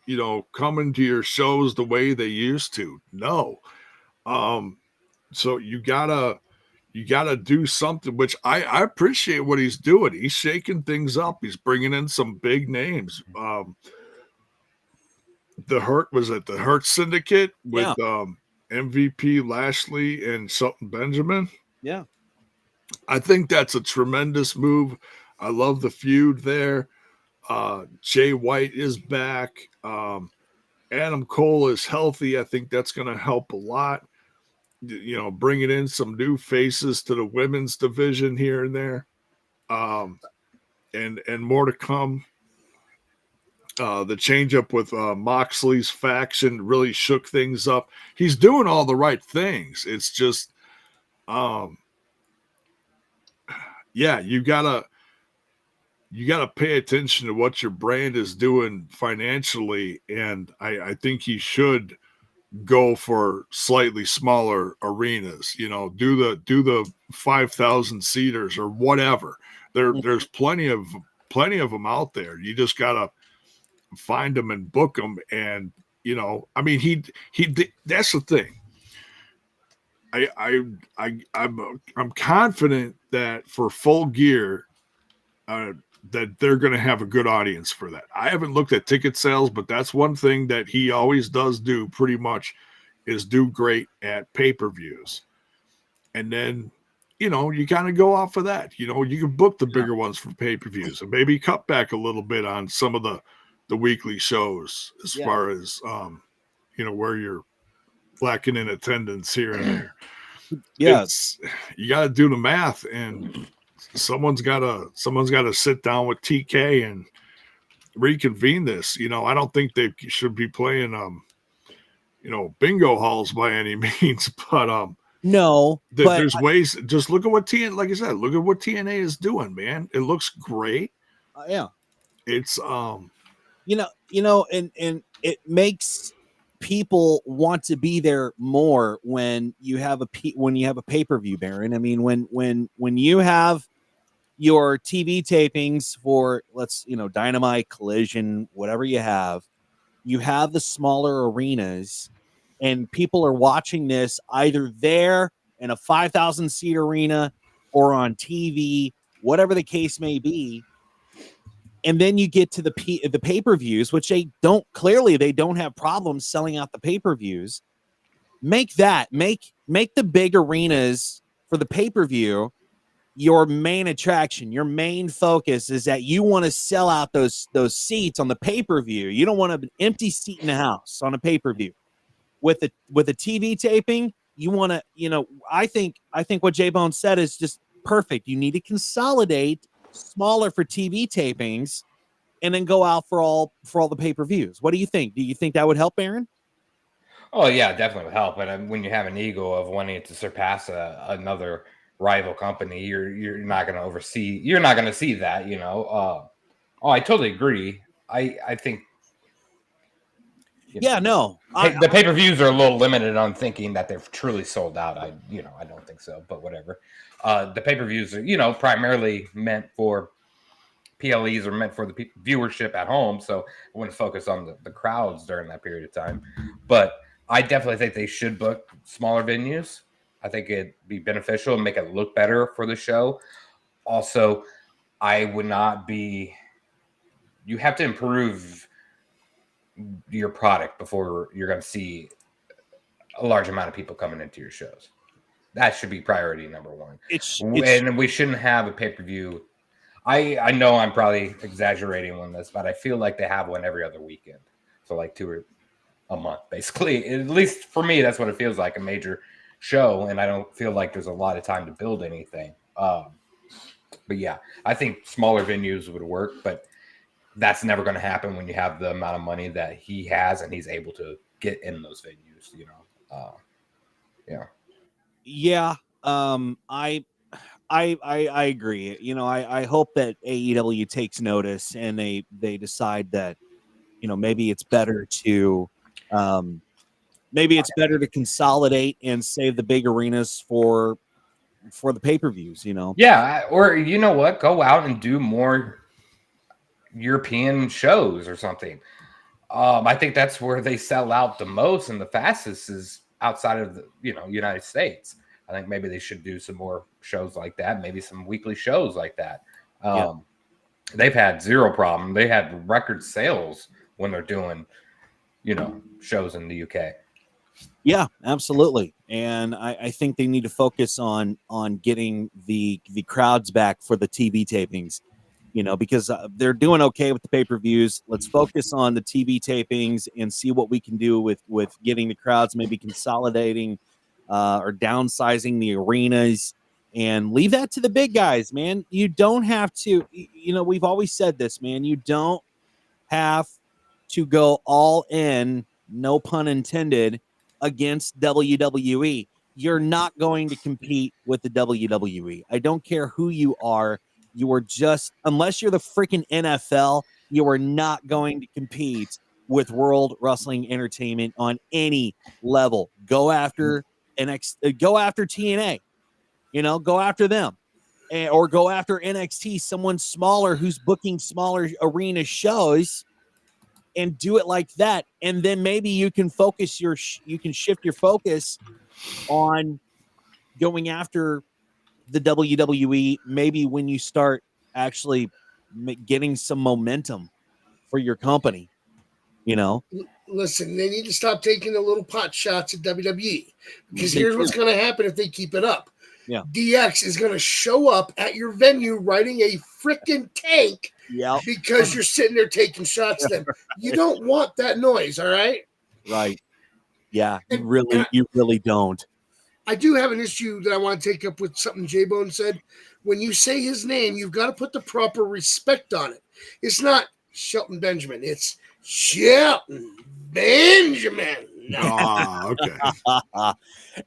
you know, coming to your shows the way they used to? No. So you gotta do something, which I appreciate what he's doing. He's shaking things up. He's bringing in some big names. The Hurt Syndicate with MVP Lashley and Shelton Benjamin. Yeah. I think that's a tremendous move. I love the feud there. Jay White is back. Adam Cole is healthy. I think that's going to help a lot. You know, bringing in some new faces to the women's division here and there. And more to come. The change up with Moxley's faction really shook things up. He's doing all the right things. It's just, you gotta pay attention to what your brand is doing financially, and I think he should go for slightly smaller arenas. You know, do the 5,000 seaters or whatever. There's plenty of them out there. You just gotta find them and book them. And you know, I mean, he that's the thing. I'm confident that for Full Gear, that they're going to have a good audience for that. I haven't looked at ticket sales, but that's one thing that he always does do pretty much is do great at pay-per-views. And then, you know, you kind of go off of that. You know, you can book the bigger ones for pay-per-views and maybe cut back a little bit on some of the weekly shows as far as, you know, where you're lacking in attendance here and there. Yes. You got to do the math, and someone's got to sit down with TK and reconvene this. You know, I don't think they should be playing, you know, bingo halls by any means, but no, there's ways. Just look at what TNA, like I said, look at what TNA is doing, man. It looks great. It's you know, and it makes people want to be there more when you have a pay-per-view, Baron. I mean, when you have your TV tapings for, Dynamite, Collision, whatever you have the smaller arenas, and people are watching this either there in a 5,000 seat arena or on TV, whatever the case may be. And then you get to the pay-per-views, which they don't have problems selling out the pay-per-views. make the big arenas for the pay-per-view your main attraction. Your main focus is that you want to sell out those seats on the pay-per-view. You don't want an empty seat in the house on a pay-per-view. With a TV taping, you want to, I think what J-Bone said is just perfect. You need to consolidate smaller for TV tapings and then go out for all the pay-per-views. What do you think? Do you think that would help, Aaron? Oh yeah, definitely would help. And when you have an ego of wanting to surpass another rival company, you're not going to see that, I totally agree. I think the pay-per-views are a little limited on thinking that they're truly sold out. I don't think so, but whatever. The pay-per-views are, primarily meant for PLEs, are meant for the viewership at home. So I want to focus on the crowds during that period of time. But I definitely think they should book smaller venues. I think it'd be beneficial and make it look better for the show. Also, you have to improve your product before you're going to see a large amount of people coming into your shows. That should be priority number one. And we shouldn't have a pay-per-view. I know I'm probably exaggerating on this, but I feel like they have one every other weekend. So like 2 or a month, basically. At least for me, that's what it feels like, a major show. And I don't feel like there's a lot of time to build anything. But yeah, I think smaller venues would work, but that's never going to happen when you have the amount of money that he has and he's able to get in those venues, Yeah. I agree. I hope that AEW takes notice and they decide that, maybe it's better to consolidate and save the big arenas for the pay-per-views, Yeah. Or you know what? Go out and do more European shows or something. I think that's where they sell out the most and the fastest is outside of the United States. I think maybe they should do some more shows like that, maybe some weekly shows like that. They've had zero problem. They had record sales when they're doing shows in the UK. Yeah, absolutely. And I think they need to focus on getting the crowds back for the TV tapings. Because they're doing okay with the pay-per-views. Let's focus on the TV tapings and see what we can do with getting the crowds, maybe consolidating or downsizing the arenas, and leave that to the big guys, man. You don't have to, we've always said this, man. You don't have to go all in, no pun intended, against WWE. You're not going to compete with the WWE. I don't care who you are. You are just, unless you're the freaking NFL, you are not going to compete with World Wrestling Entertainment on any level. Go after TNA, go after them, or go after NXT, someone smaller who's booking smaller arena shows, and do it like that. And then maybe you can shift your focus on going after the WWE, maybe when you start actually getting some momentum for your company, Listen, they need to stop taking the little pot shots at WWE, because here's what's going to happen if they keep it up. Yeah. DX is going to show up at your venue riding a freaking tank because you're sitting there taking shots. Then you don't want that noise. All right. Right. Yeah. You really don't. I do have an issue that I want to take up with something J-Bone said. When you say his name, you've got to put the proper respect on it. It's not Shelton Benjamin. It's Shelton Benjamin. No. Okay.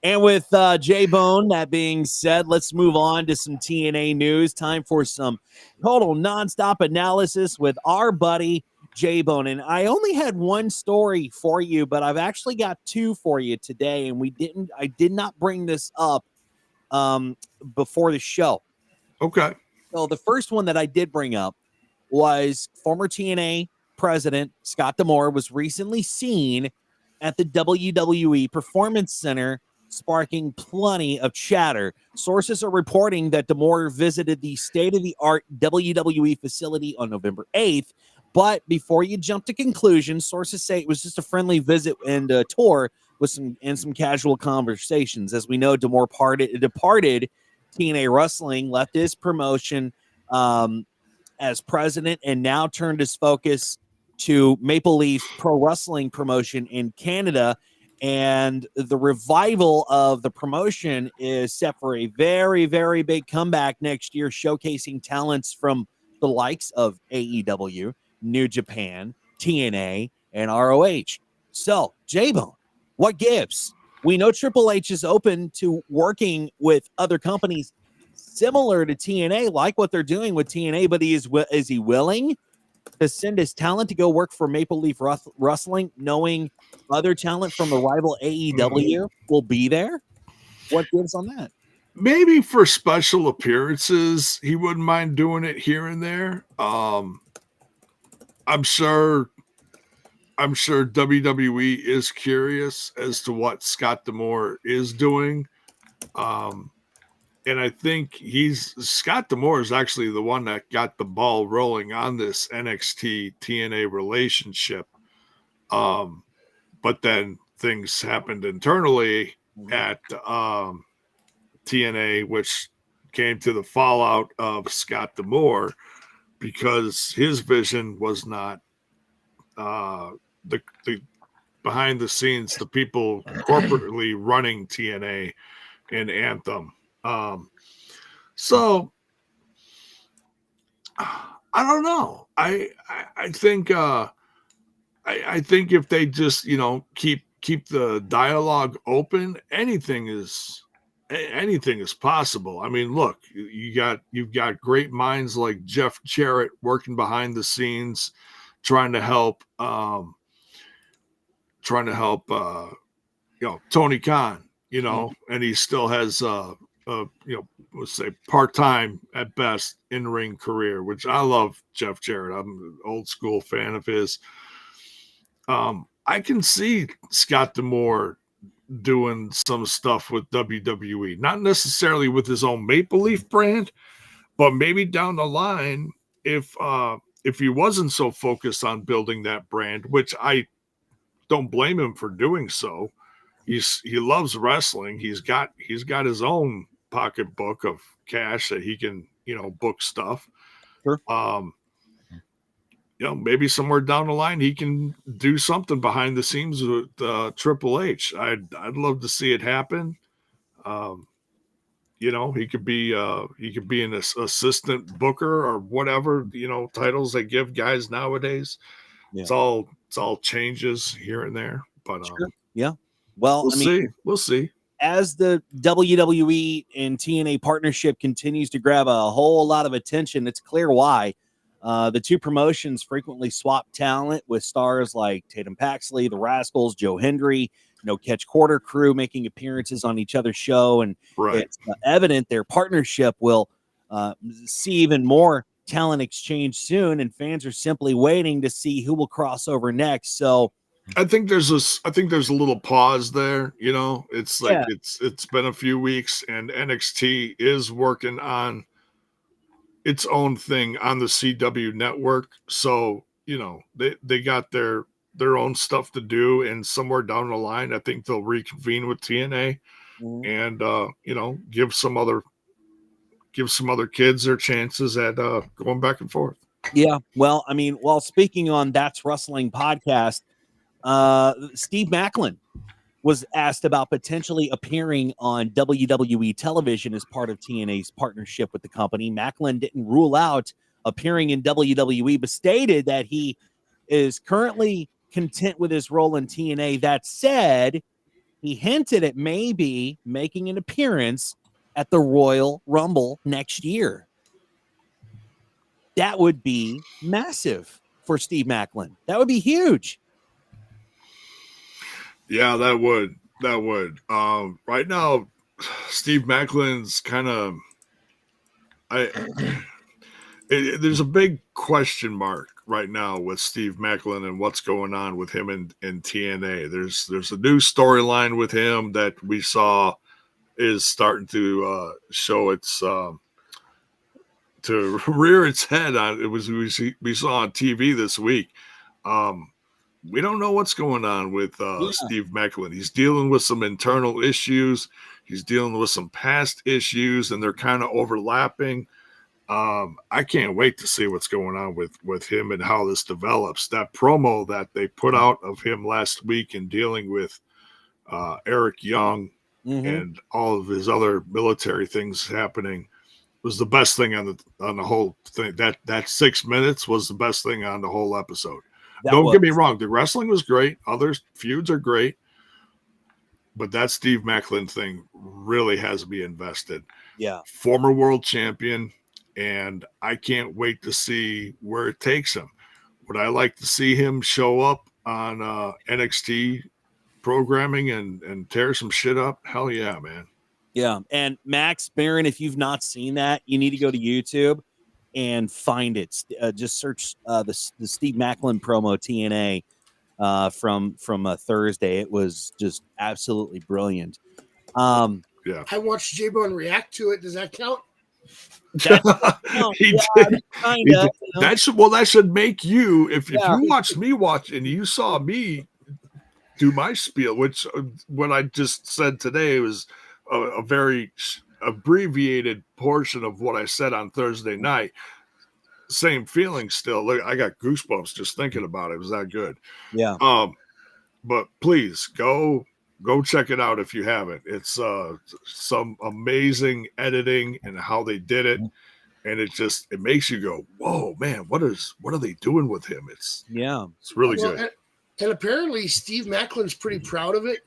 And with J-Bone, that being said, let's move on to some TNA news. Time for some total nonstop analysis with our buddy J-Bone. And I only had one story for you, but I've actually got two for you today. And I did not bring this up before the show. Okay. So the first one that I did bring up was former TNA president Scott D'Amore was recently seen at the WWE Performance Center, sparking plenty of chatter. Sources are reporting that D'Amore visited the state-of-the-art WWE facility on November 8th. But before you jump to conclusions, sources say it was just a friendly visit and tour. with some casual conversations. As we know, departed TNA Wrestling, left his promotion as president, and now turned his focus to Maple Leaf Pro Wrestling promotion in Canada. And the revival of the promotion is set for a very, very big comeback next year, showcasing talents from the likes of AEW, New Japan, TNA, and ROH. So, J-Bone, what gives? We know Triple H is open to working with other companies similar to TNA, like what they're doing with TNA, but is he willing to send his talent to go work for Maple Leaf Wrestling, knowing other talent from the rival AEW will be there? What gives on that? Maybe for special appearances, he wouldn't mind doing it here and there. I'm sure WWE is curious as to what Scott D'Amore is doing. And I think Scott D'Amore is actually the one that got the ball rolling on this NXT TNA relationship. But then things happened internally at TNA, which came to the fallout of Scott D'Amore because his vision was not the behind the scenes, the people corporately running TNA and Anthem. So I don't know. I think I think if they just keep the dialogue open, anything is possible. I mean, look, you've got great minds like Jeff Jarrett working behind the scenes, trying to help Tony Khan, and he still has let's say part-time at best in-ring career, which I love Jeff Jarrett. I'm an old school fan of his. I can see Scott D'Amore doing some stuff with WWE, not necessarily with his own Maple Leaf brand, but maybe down the line, if he wasn't so focused on building that brand, which I don't blame him for doing so. He loves wrestling. He's got his own pocketbook of cash that he can, book stuff. Sure. Maybe somewhere down the line he can do something behind the scenes with Triple H. I'd love to see it happen. He could be an assistant booker or whatever, titles they give guys nowadays. Yeah. It's all changes here and there, but sure. Yeah. Well, we'll see. As the WWE and TNA partnership continues to grab a whole lot of attention, it's clear why. The two promotions frequently swap talent with stars like Tatum Paxley, the Rascals, Joe Hendry, No Catch Quarter Crew making appearances on each other's show. And It's evident their partnership will see even more talent exchange soon, and fans are simply waiting to see who will cross over next. So I think there's a little pause there. It's like it's been a few weeks, and NXT is working on its own thing on the CW network. So they got their own stuff to do, and somewhere down the line, I think they'll reconvene with TNA and give some other kids their chances at going back and forth. Yeah, well, while speaking on That's Wrestling podcast, Steve Maclin was asked about potentially appearing on WWE television as part of TNA's partnership with the company. Maclin didn't rule out appearing in WWE, but stated that he is currently content with his role in TNA. That said, he hinted at maybe making an appearance at the Royal Rumble next year. That would be massive for Steve Maclin. That would be huge. Yeah, that would. Right now, Steve Maclin's kind of. There's a big question mark right now with Steve Maclin and what's going on with him in TNA. There's a new storyline with him that we saw is starting to show its to rear its head on. It was we saw on TV this week. we don't know what's going on with Steve Macklin. He's dealing with some internal issues. He's dealing with some past issues, and they're kind of overlapping. I can't wait to see what's going on with him and how this develops. That promo that they put out of him last week in dealing with Eric Young and all of his other military things happening was the best thing on the whole thing. That 6 minutes was the best thing on the whole episode. Don't get me wrong, the wrestling was great. Other feuds are great. But that Steve Macklin thing really has me invested. Yeah. Former world champion, and I can't wait to see where it takes him. Would I like to see him show up on NXT programming and tear some shit up? Hell yeah, man. Yeah. And Max Barron, if you've not seen that, you need to go to YouTube and find it. Just search the Steve Macklin promo TNA from Thursday. It was just absolutely brilliant. Yeah, I watched J-Bone react to it. Does that count? He did. That should make you, if you watched me watch and you saw me do my spiel, which what I just said today was a very abbreviated portion of what I said on Thursday night. Same feeling still. Look, I got goosebumps just thinking about it. It was that good. Yeah. But please go check it out if you haven't. It's some amazing editing and how they did it, and it makes you go, whoa, man, what are they doing with him? It's really good. And apparently Steve Macklin's pretty proud of it,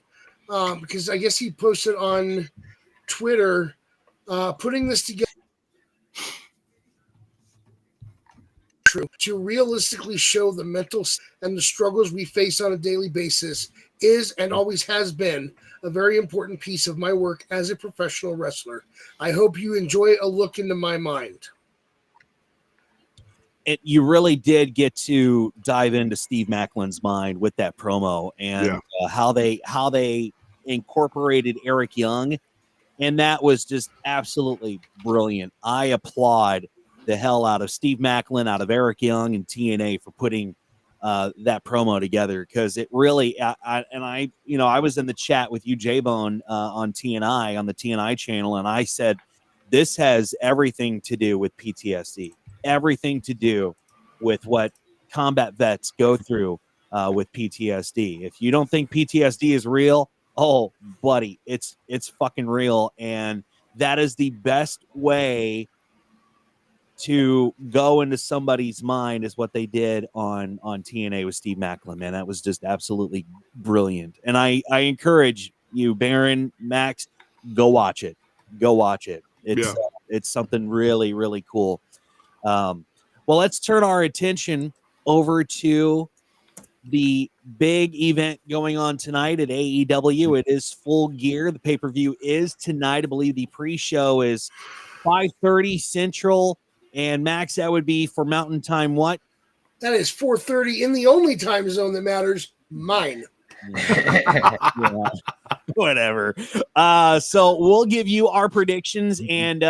because I guess he posted on Twitter putting this together to realistically show the mental and the struggles we face on a daily basis is and always has been a very important piece of my work as a professional wrestler. I hope you enjoy a look into my mind. You really did get to dive into Steve Macklin's mind with that promo and how they incorporated Eric Young, and that was just absolutely brilliant. I applaud the hell out of Steve Macklin, out of Eric Young and TNA for putting that promo together, because it really I was in the chat with you, J-Bone, on TNI, on the TNI channel, and I said this has everything to do with PTSD, everything to do with what combat vets go through with PTSD. If you don't think PTSD is real, oh buddy, it's fucking real, and that is the best way to go into somebody's mind is what they did on TNA with Steve Macklin, man. That was just absolutely brilliant. And I encourage you, Baron, Max, go watch it. Go watch it. It's something really, really cool. Well, let's turn our attention over to the big event going on tonight at AEW. It is Full Gear. The pay-per-view is tonight. I believe the pre-show is 5:30 Central. And Max, that would be for Mountain Time what? That is 4:30 in the only time zone that matters, mine. Whatever. So we'll give you our predictions. And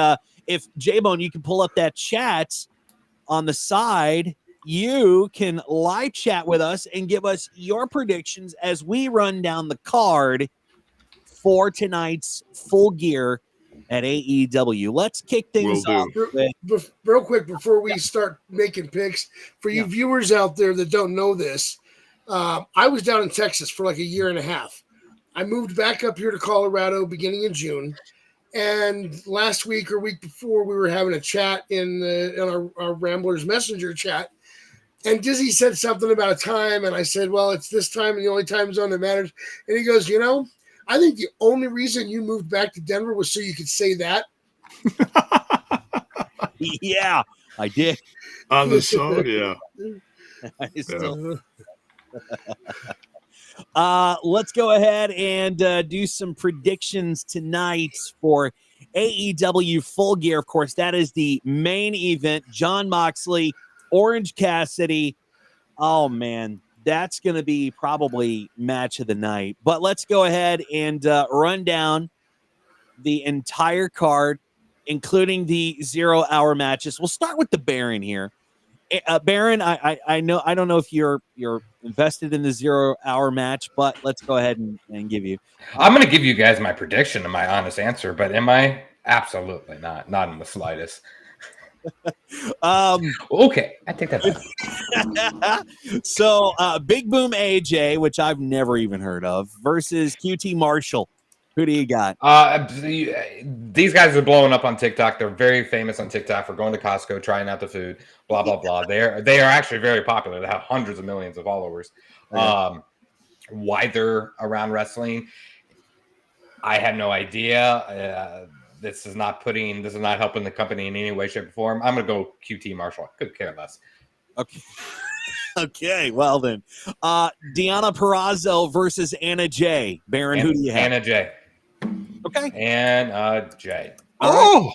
if, J-Bone, you can pull up that chat on the side, you can live chat with us and give us your predictions as we run down the card for tonight's Full Gear at AEW. Let's kick things off. Real quick before we start making picks, for you viewers out there that don't know this, I was down in Texas for like a year and a half. I moved back up here to Colorado beginning in June, and last week or week before we were having a chat in our Ramblers Messenger chat, and Dizzy said something about a time, and I said, well, it's this time and the only time zone that matters. And he goes, I think the only reason you moved back to Denver was so you could say that. Yeah, I did. On the show, yeah. Let's go ahead and do some predictions tonight for AEW Full Gear. Of course, that is the main event. Jon Moxley, Orange Cassidy. Oh, man. That's going to be probably match of the night. But let's go ahead and run down the entire card, including the 0 hour matches. We'll start with the Baron here. Baron, I know, I don't know if you're invested in the 0 hour match, but let's go ahead and give you. I'm going to give you guys my prediction and my honest answer, but am I? Absolutely not. Not in the slightest. Okay, I take that back. So, Big Boom AJ, which I've never even heard of, versus QT Marshall. Who do you got? These guys are blowing up on TikTok. They're very famous on TikTok for going to Costco, trying out the food, blah blah blah. They are actually very popular. They have hundreds of millions of followers. Why they're around wrestling, I have no idea. This is not helping the company in any way, shape, or form. I'm gonna go QT Marshall. I could care less. Okay. Okay, well then. Deonna Purrazzo versus Anna Jay. Baron, who do you have? Anna Jay. Okay. And Jay. Oh!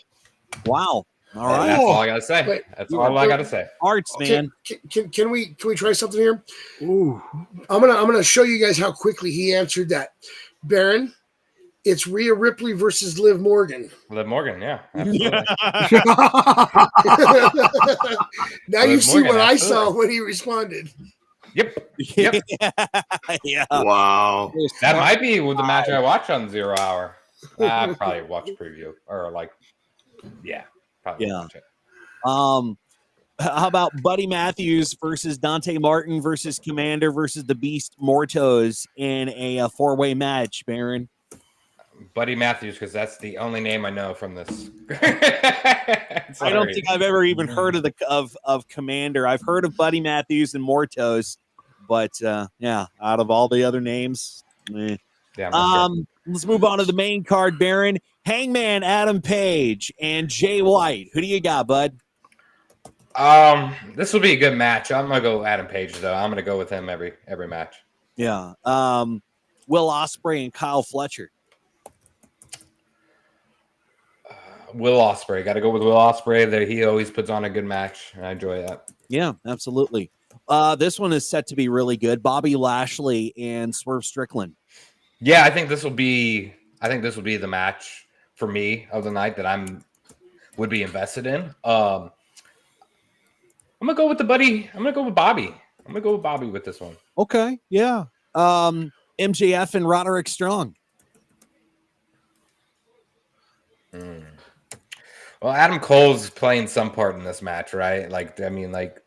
Wow. All right. That's all I gotta say. Wait, That's all I gotta say. Arts, man. Can we try something here? Ooh. I'm gonna show you guys how quickly he answered that. Baron, it's Rhea Ripley versus Liv Morgan. Liv Morgan, yeah. Absolutely. Now you see what I saw when he responded. Yep. Yeah. Wow. That might be with the match I watch on 0 hour. I probably watch preview or probably watch it. How about Buddy Matthews versus Dante Martin versus Komander versus the Beast Mortos in a four-way match, Baron? Buddy Matthews, because that's the only name I know from this. I don't think I've ever even heard of Komander. I've heard of Buddy Matthews and Mortos, but out of all the other names, Yeah, let's move on to the main card, Baron. Hangman Adam Page and Jay White. Who do you got, bud? This will be a good match. I'm gonna go Adam Page though. I'm gonna go with him every match. Yeah. Will Ospreay and Kyle Fletcher. Will Ospreay. Got to go with Will Ospreay. That he always puts on a good match. I enjoy that. Yeah, absolutely. This one is set to be really good. Bobby Lashley and Swerve Strickland. Yeah, I think this will be the match for me of the night that would be invested in. I'm gonna go with Bobby. I'm gonna go with Bobby with this one. Okay, yeah. MJF and Roderick Strong. Well, Adam Cole's playing some part in this match, right? Like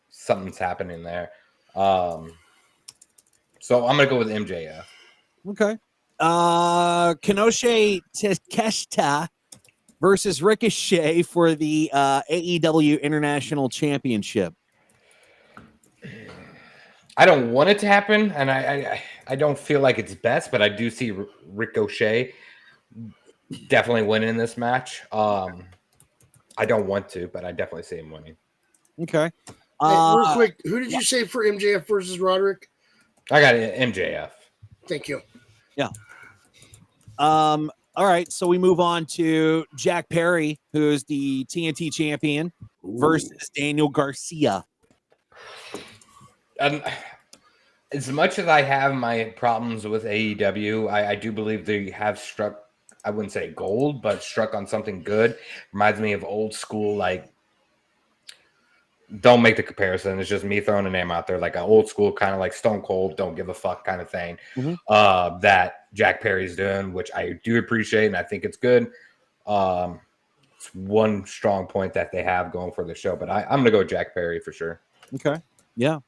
something's happening there. So I'm gonna go with MJF. Okay. Konosuke Takeshita versus Ricochet for the AEW International Championship. I don't want it to happen, and I don't feel like it's best, but I do see Ricochet definitely winning this match. I don't want to, but I definitely see him winning. Okay. Real quick, who did you say for MJF versus Roderick? I got MJF. Thank you. Yeah. All right, so we move on to Jack Perry, who is the TNT champion, versus Daniel Garcia. As much as I have my problems with AEW, I do believe they have struck, I wouldn't say gold, but struck on something good. Reminds me of old school, like, don't make the comparison. It's just me throwing a name out there, like an old school kind of like Stone Cold, don't give a fuck kind of thing that Jack Perry's doing, which I do appreciate, and I think it's good. It's one strong point that they have going for the show, but I'm going to go with Jack Perry for sure. Okay. Yeah.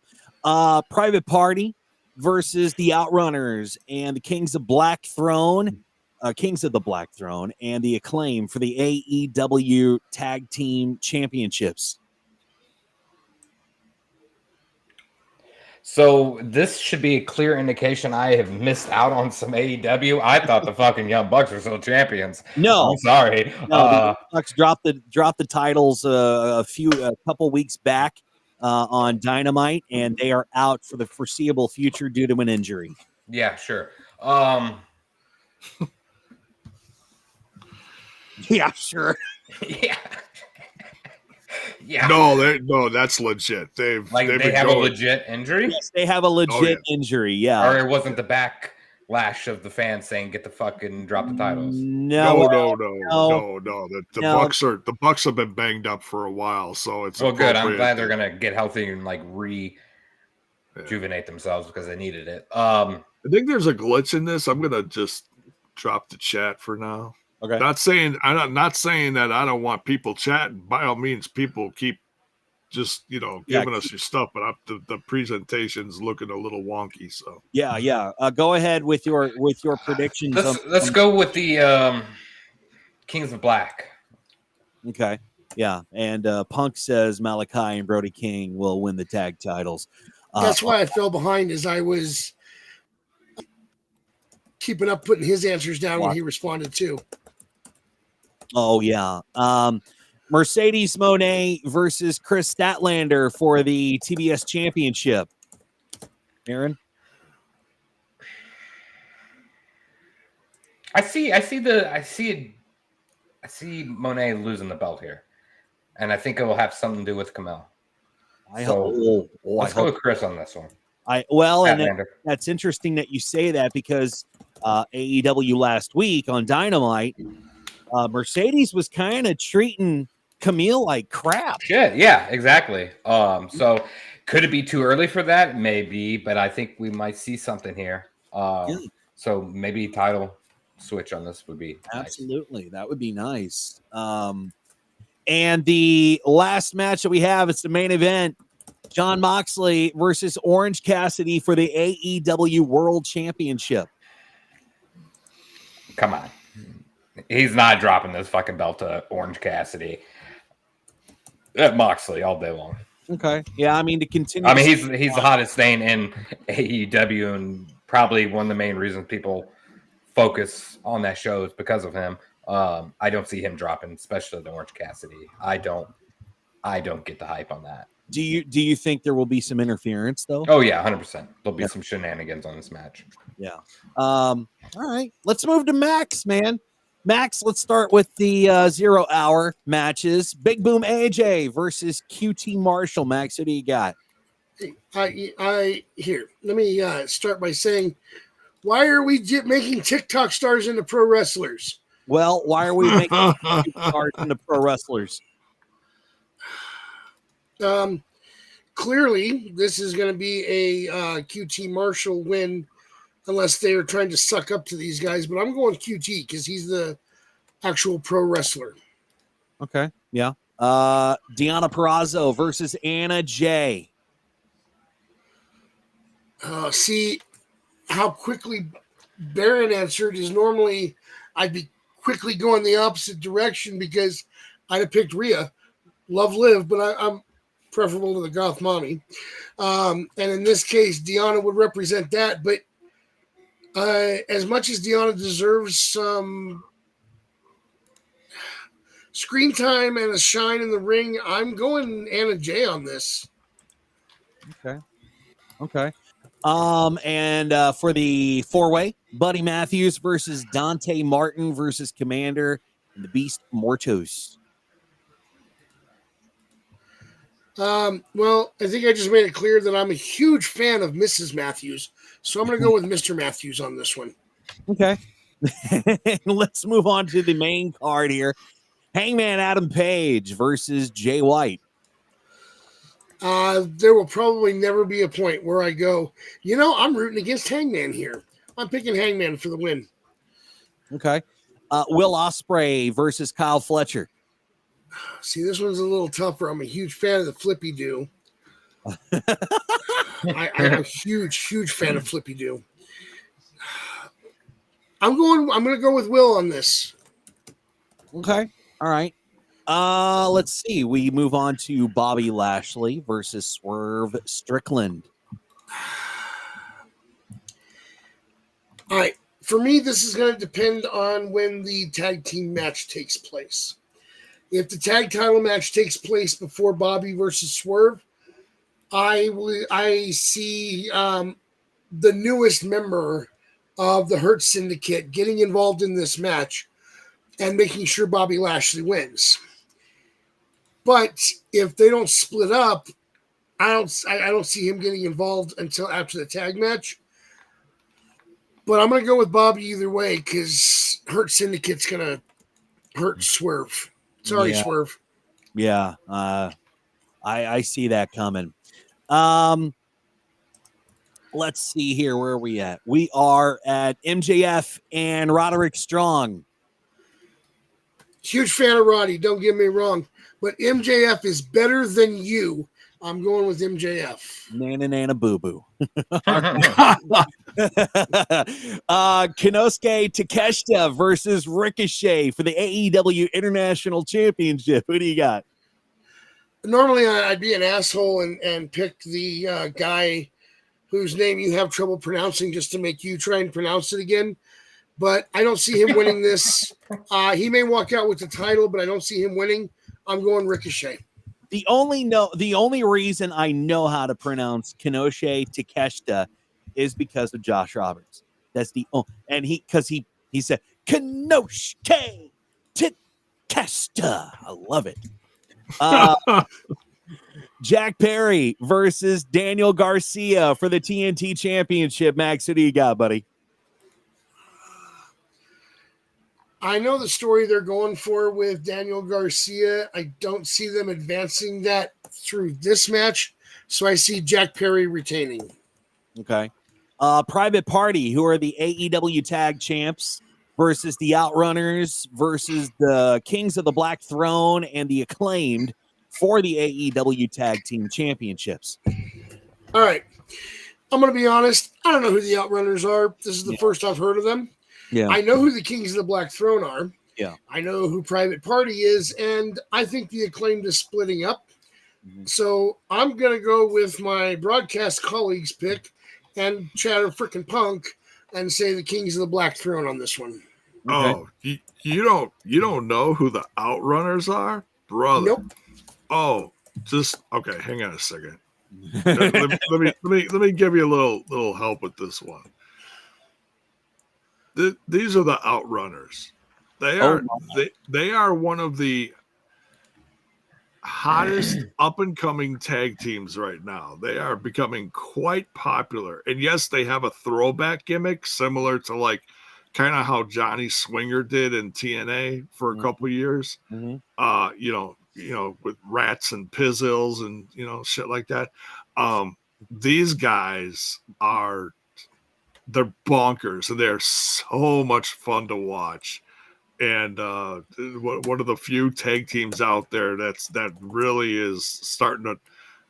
Private Party versus the Outrunners and the Kings of the Black Throne, and the Acclaim for the AEW Tag Team Championships. So this should be a clear indication I have missed out on some AEW. I thought the fucking Young Bucks were still champions. No, I'm sorry. No, the Bucks dropped the titles a couple weeks back on Dynamite, and they are out for the foreseeable future due to an injury. Yeah, sure. Yeah, sure. Yeah. Yeah. No, that's legit. They have a legit injury? Yes, they have a legit injury, yeah. Or it wasn't the backlash of the fans saying get the fucking drop the titles. No. The Bucks have been banged up for a while, so it's well good. I'm glad they're gonna get healthy and like rejuvenate themselves because they needed it. I think there's a glitch in this. I'm gonna just drop the chat for now. Okay. I'm not saying that I don't want people chatting. By all means, people keep just giving us your stuff, but the presentation's looking a little wonky. So yeah. Go ahead with your predictions. Let's go with the Kings of Black. Okay. Yeah, and Punk says Malakai and Brody King will win the tag titles. That's why I fell behind, as I was keeping up, putting his answers down when he responded too. Oh yeah. Mercedes Moné versus Kris Statlander for the TBS Championship. Aaron, I see Moné losing the belt here, and I think it will have something to do with Kamel. Let's go with Kris on this one. That's interesting that you say that, because AEW last week on Dynamite, Mercedes was kind of treating Camille like crap. Shit, yeah, exactly. So could it be too early for that? Maybe, but I think we might see something here. So maybe title switch on this would be absolutely nice. That would be nice. And the last match that we have, it's the main event: Jon Moxley versus Orange Cassidy for the AEW World Championship. Come on. He's not dropping this fucking belt to Orange Cassidy. Moxley all day long. Okay. Yeah, I mean, to continue. I mean, he's the hottest thing in AEW, and probably one of the main reasons people focus on that show is because of him. I don't see him dropping, especially the Orange Cassidy. I don't get the hype on that. Do you think there will be some interference though? Oh yeah, 100%. There'll be some shenanigans on this match. Yeah. All right. Let's move to Max, man. Max, let's start with the 0 hour matches. Big Boom AJ versus QT Marshall. Max, who do you got? Here. Let me start by saying, why are we making TikTok stars into pro wrestlers? Well, why are we making stars into pro wrestlers? Clearly, this is going to be a QT Marshall win, unless they are trying to suck up to these guys. But I'm going QT because he's the actual pro wrestler. Okay, yeah. Deonna Purrazzo versus Anna Jay. See how quickly Baron answered is normally I'd be quickly going the opposite direction because I'd have picked Rhea. Love Liv, but I'm preferable to the Goth Mommy. And in this case, Deonna would represent that. But as much as Deonna deserves some screen time and a shine in the ring, I'm going Anna Jay on this. Okay. And for the 4-way, Buddy Matthews versus Dante Martin versus Komander and the Beast Mortos. Well, I think I just made it clear that I'm a huge fan of Mrs. Matthews, so I'm going to go with Mr. Matthews on this one. Okay. Let's move on to the main card here. Hangman Adam Page versus Jay White. There will probably never be a point where I go, I'm rooting against Hangman here. I'm picking Hangman for the win. Okay. Will Ospreay versus Kyle Fletcher. See, this one's a little tougher. I'm a huge fan of the Flippy Do. I'm a huge fan of Flippy Do. I'm going to go with Will on this. Okay. All right. Let's see. We move on to Bobby Lashley versus Swerve Strickland. All right. For me, this is going to depend on when the tag team match takes place. If the tag title match takes place before Bobby versus Swerve, I see the newest member of the Hurt Syndicate getting involved in this match and making sure Bobby Lashley wins. But if they don't split up, I don't see him getting involved until after the tag match. But I'm going to go with Bobby either way because Hurt Syndicate's going to hurt Swerve. Sorry, yeah. Swerve. Yeah, I see that coming. Let's see here. Where are we at? We are at MJF and Roderick Strong. Huge fan of Roddy, don't get me wrong, but MJF is better than you. I'm going with MJF. Nana nana boo boo. Konosuke Takeshita versus Ricochet for the AEW International Championship. Who do you got? Normally, I'd be an asshole and pick the guy whose name you have trouble pronouncing just to make you try and pronounce it again. But I don't see him winning this. He may walk out with the title, but I don't see him winning. I'm going Ricochet. The only reason I know how to pronounce Konosuke Takeshita is because of Josh Roberts. That's the and he said Konosuke Takeshita. I love it. Jack Perry versus Daniel Garcia for the TNT Championship. Max, who do you got, buddy? I know the story they're going for with Daniel Garcia. I don't see them advancing that through this match, so I see Jack Perry retaining. Okay. Private Party, who are the AEW Tag Champs, versus the Outrunners versus the Kings of the Black Throne and the Acclaimed for the AEW Tag Team Championships. All right. I'm going to be honest. I don't know who the Outrunners are. This is the first I've heard of them. Yeah. I know who the Kings of the Black Throne are. Yeah. I know who Private Party is, and I think the Acclaimed is splitting up. Mm-hmm. So I'm going to go with my broadcast colleagues pick and Chatter Frickin' Punk and say the Kings of the Black Throne on this one. Okay. Oh, you don't know who the Outrunners are, brother? Nope. Oh, just okay. Hang on a second. let me give you a little help with this one. These are the Outrunners. They are one of the hottest up and coming tag teams right now. They are becoming quite popular, and yes, they have a throwback gimmick similar to like kind of how Johnny Swinger did in TNA for a couple years. Mm-hmm. You know, with rats and pizzles and shit like that. These guys they're bonkers and they're so much fun to watch. And one of the few tag teams out there that really is starting to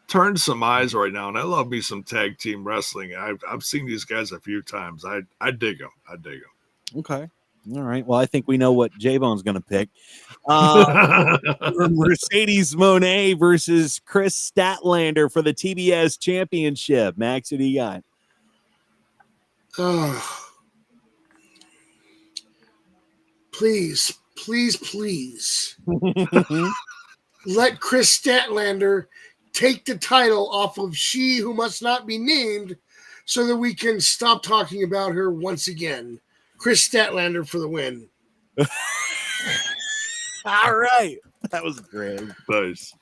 turn some eyes right now. And I love me some tag team wrestling. I've seen these guys a few times. I dig them. Okay. All right. Well, I think we know what J-Bone's going to pick. Mercedes Mone versus Kris Statlander for the TBS Championship. Max, who do you got? Please let Kris Statlander take the title off of She Who Must Not Be Named so that we can stop talking about her once again. Kris Statlander for the win. All right. That was great. Nice.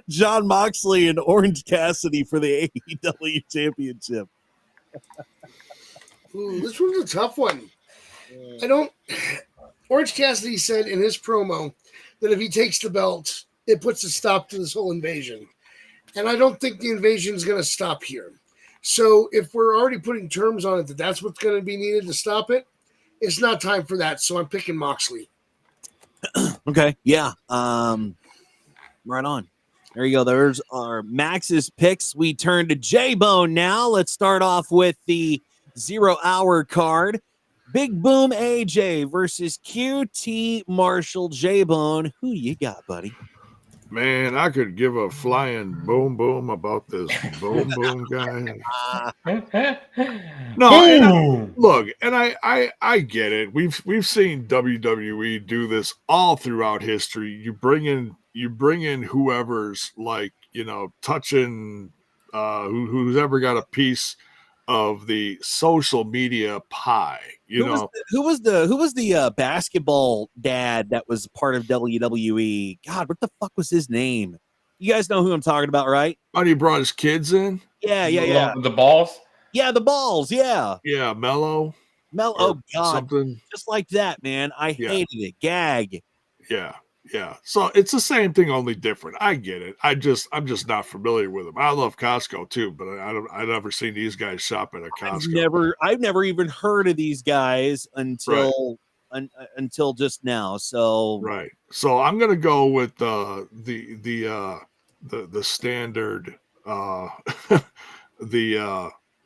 John Moxley and Orange Cassidy for the AEW Championship. Ooh, this one's a tough one. Orange Cassidy said in his promo that if he takes the belt, it puts a stop to this whole invasion. And I don't think the invasion is going to stop here. So if we're already putting terms on it that's what's going to be needed to stop it, it's not time for that. So I'm picking Moxley. Okay. Yeah. Right on. There you go. There's our Max's picks. We turn to J-Bone now. Let's start off with the 0 hour card. Big Boom AJ versus QT Marshall. J-Bone, who you got, buddy? Man, I could give a flying boom about this boom guy. No, look, and I get it. We've seen WWE do this all throughout history. You bring in whoever's like touching who's ever got a piece of the social media pie. Who was the basketball dad that was part of WWE? God, what the fuck was his name? You guys know who I'm talking about, right? Oh, he brought his kids in? Yeah. The balls? Yeah, the balls, yeah. Yeah, Mello. Oh, God. Something. Just like that, man. I hated it. Gag. Yeah. Yeah. So it's the same thing, only different. I get it. I'm just not familiar with them. I love Costco too, but I've never seen these guys shop at a Costco. I've never even heard of these guys Right. until just now. So Right. So I'm gonna go with the standard the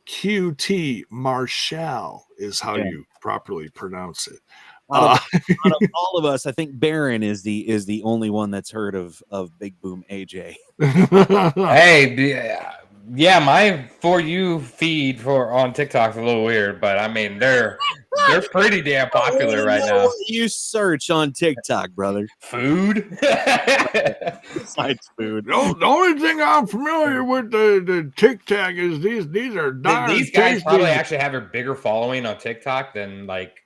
QT Marshall is how you properly pronounce it. out of all of us, I think Baron is the only one that's heard of Big Boom AJ. Hey, yeah, my For You feed on TikTok's a little weird, but I mean they're pretty damn popular right now. What you search on TikTok, brother? Food. Besides food. The only thing I'm familiar with the TikTok is these are these guys probably actually have a bigger following on TikTok than like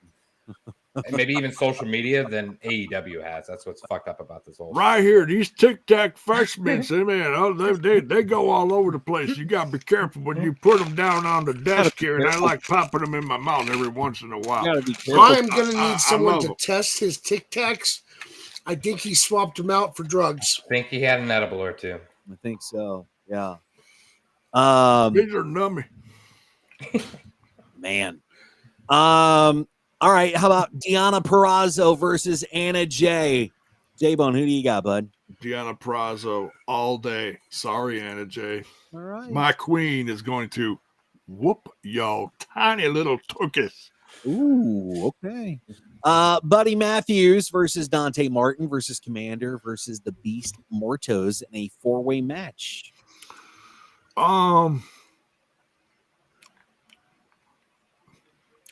maybe even social media than AEW has. That's what's fucked up about this whole right here. These TikTok freshmen, they go all over the place. You gotta be careful when you put them down on the desk here, and I like popping them in my mouth every once in a while. I'm gonna need someone to test his TikToks. I think he swapped them out for drugs. I think he had an edible or two. I think so. Yeah. These are nummy. Man. All right, how about Deonna Purrazzo versus Anna Jay? J-Bone, who do you got, bud? Deonna Purrazzo all day. Sorry, Anna Jay. All right. My queen is going to whoop your tiny little tookies. Ooh, okay. Buddy Matthews versus Dante Martin versus Komander versus the Beast Mortos in a 4-way match.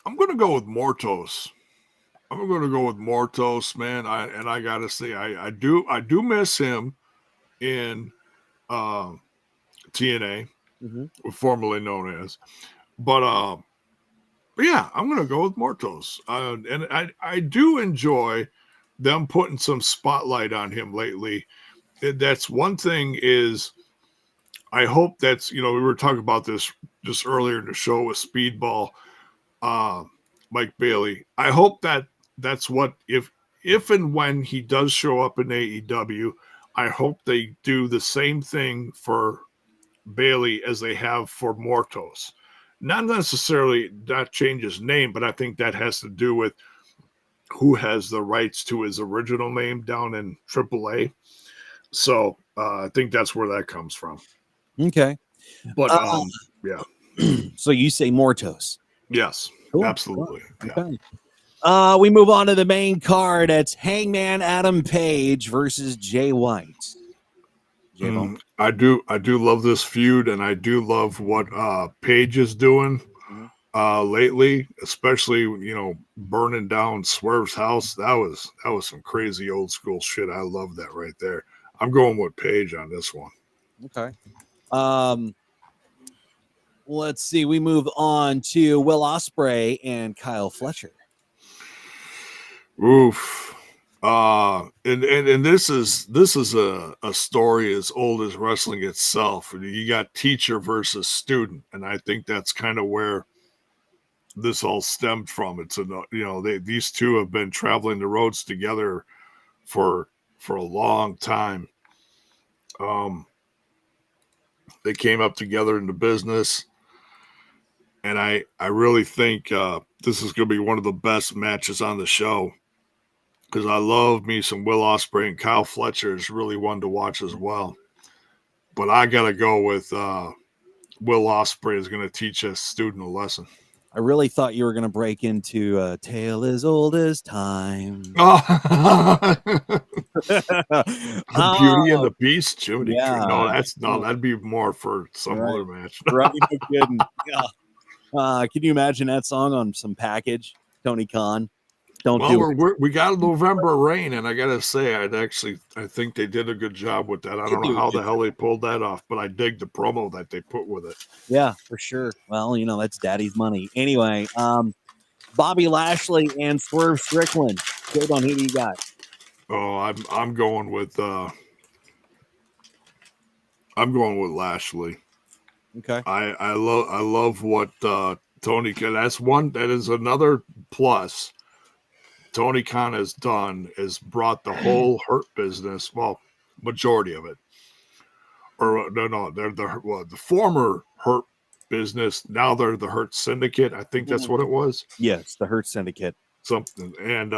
I'm gonna go with Mortos. Man. I gotta say, I do miss him in TNA, formerly known as. But yeah, I'm gonna go with Mortos. And I do enjoy them putting some spotlight on him lately. That's one thing is I hope that's, we were talking about this just earlier in the show with Speedball. Mike Bailey. I hope that's what if and when he does show up in AEW, I hope they do the same thing for Bailey as they have for Mortos. Not necessarily not change his name, but I think that has to do with who has the rights to his original name down in AAA. So I think that's where that comes from. Okay. But yeah. So you say Mortos. Yes. Cool. Absolutely. Okay. Yeah. We move on to the main card. It's Hangman Adam Page versus Jay White. I do love this feud, and I do love what Page is doing lately, especially burning down Swerve's house. That was some crazy old school shit. I love that right there. I'm going with Page on this one. Okay. Let's see. We move on to Will Ospreay and Kyle Fletcher. Oof. And this is a story as old as wrestling itself. You got teacher versus student, and I think that's kind of where this all stemmed from. It's these two have been traveling the roads together for a long time. They came up together in the business. And I really think this is going to be one of the best matches on the show because I love me some Will Ospreay, and Kyle Fletcher is really one to watch as well. But I got to go with Will Ospreay is going to teach a student a lesson. I really thought you were going to break into a tale as old as time. The Beauty and the Beast, Jody. Yeah. No, that'd be more for some other match. Right, no kidding. Yeah. Can you imagine that song on some package? Tony Khan. We got November Rain, and I gotta say, I think they did a good job with that. I don't know how the hell they pulled that off, but I dig the promo that they put with it. Yeah, for sure. Well, that's daddy's money. Anyway, Bobby Lashley and Swerve Strickland. Hold on, who do you got? Oh, I'm going with Lashley. Okay. I love what Tony can. That is another plus Tony Khan has done is brought the whole Hurt business, well, majority of it, or no, they're the former Hurt business. Now they're the Hurt Syndicate. I think that's what it was. Yes, the Hurt Syndicate. Something. And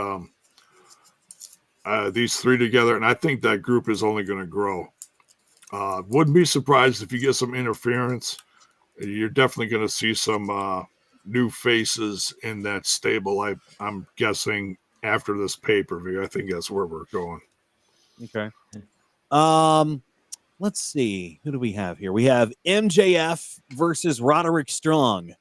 these three together, and I think that group is only going to grow. Wouldn't be surprised if you get some interference. You're definitely going to see some new faces in that stable. I'm guessing after this pay-per-view. I think that's where we're going. Okay. Let's see. Who do we have here? We have MJF versus Roderick Strong.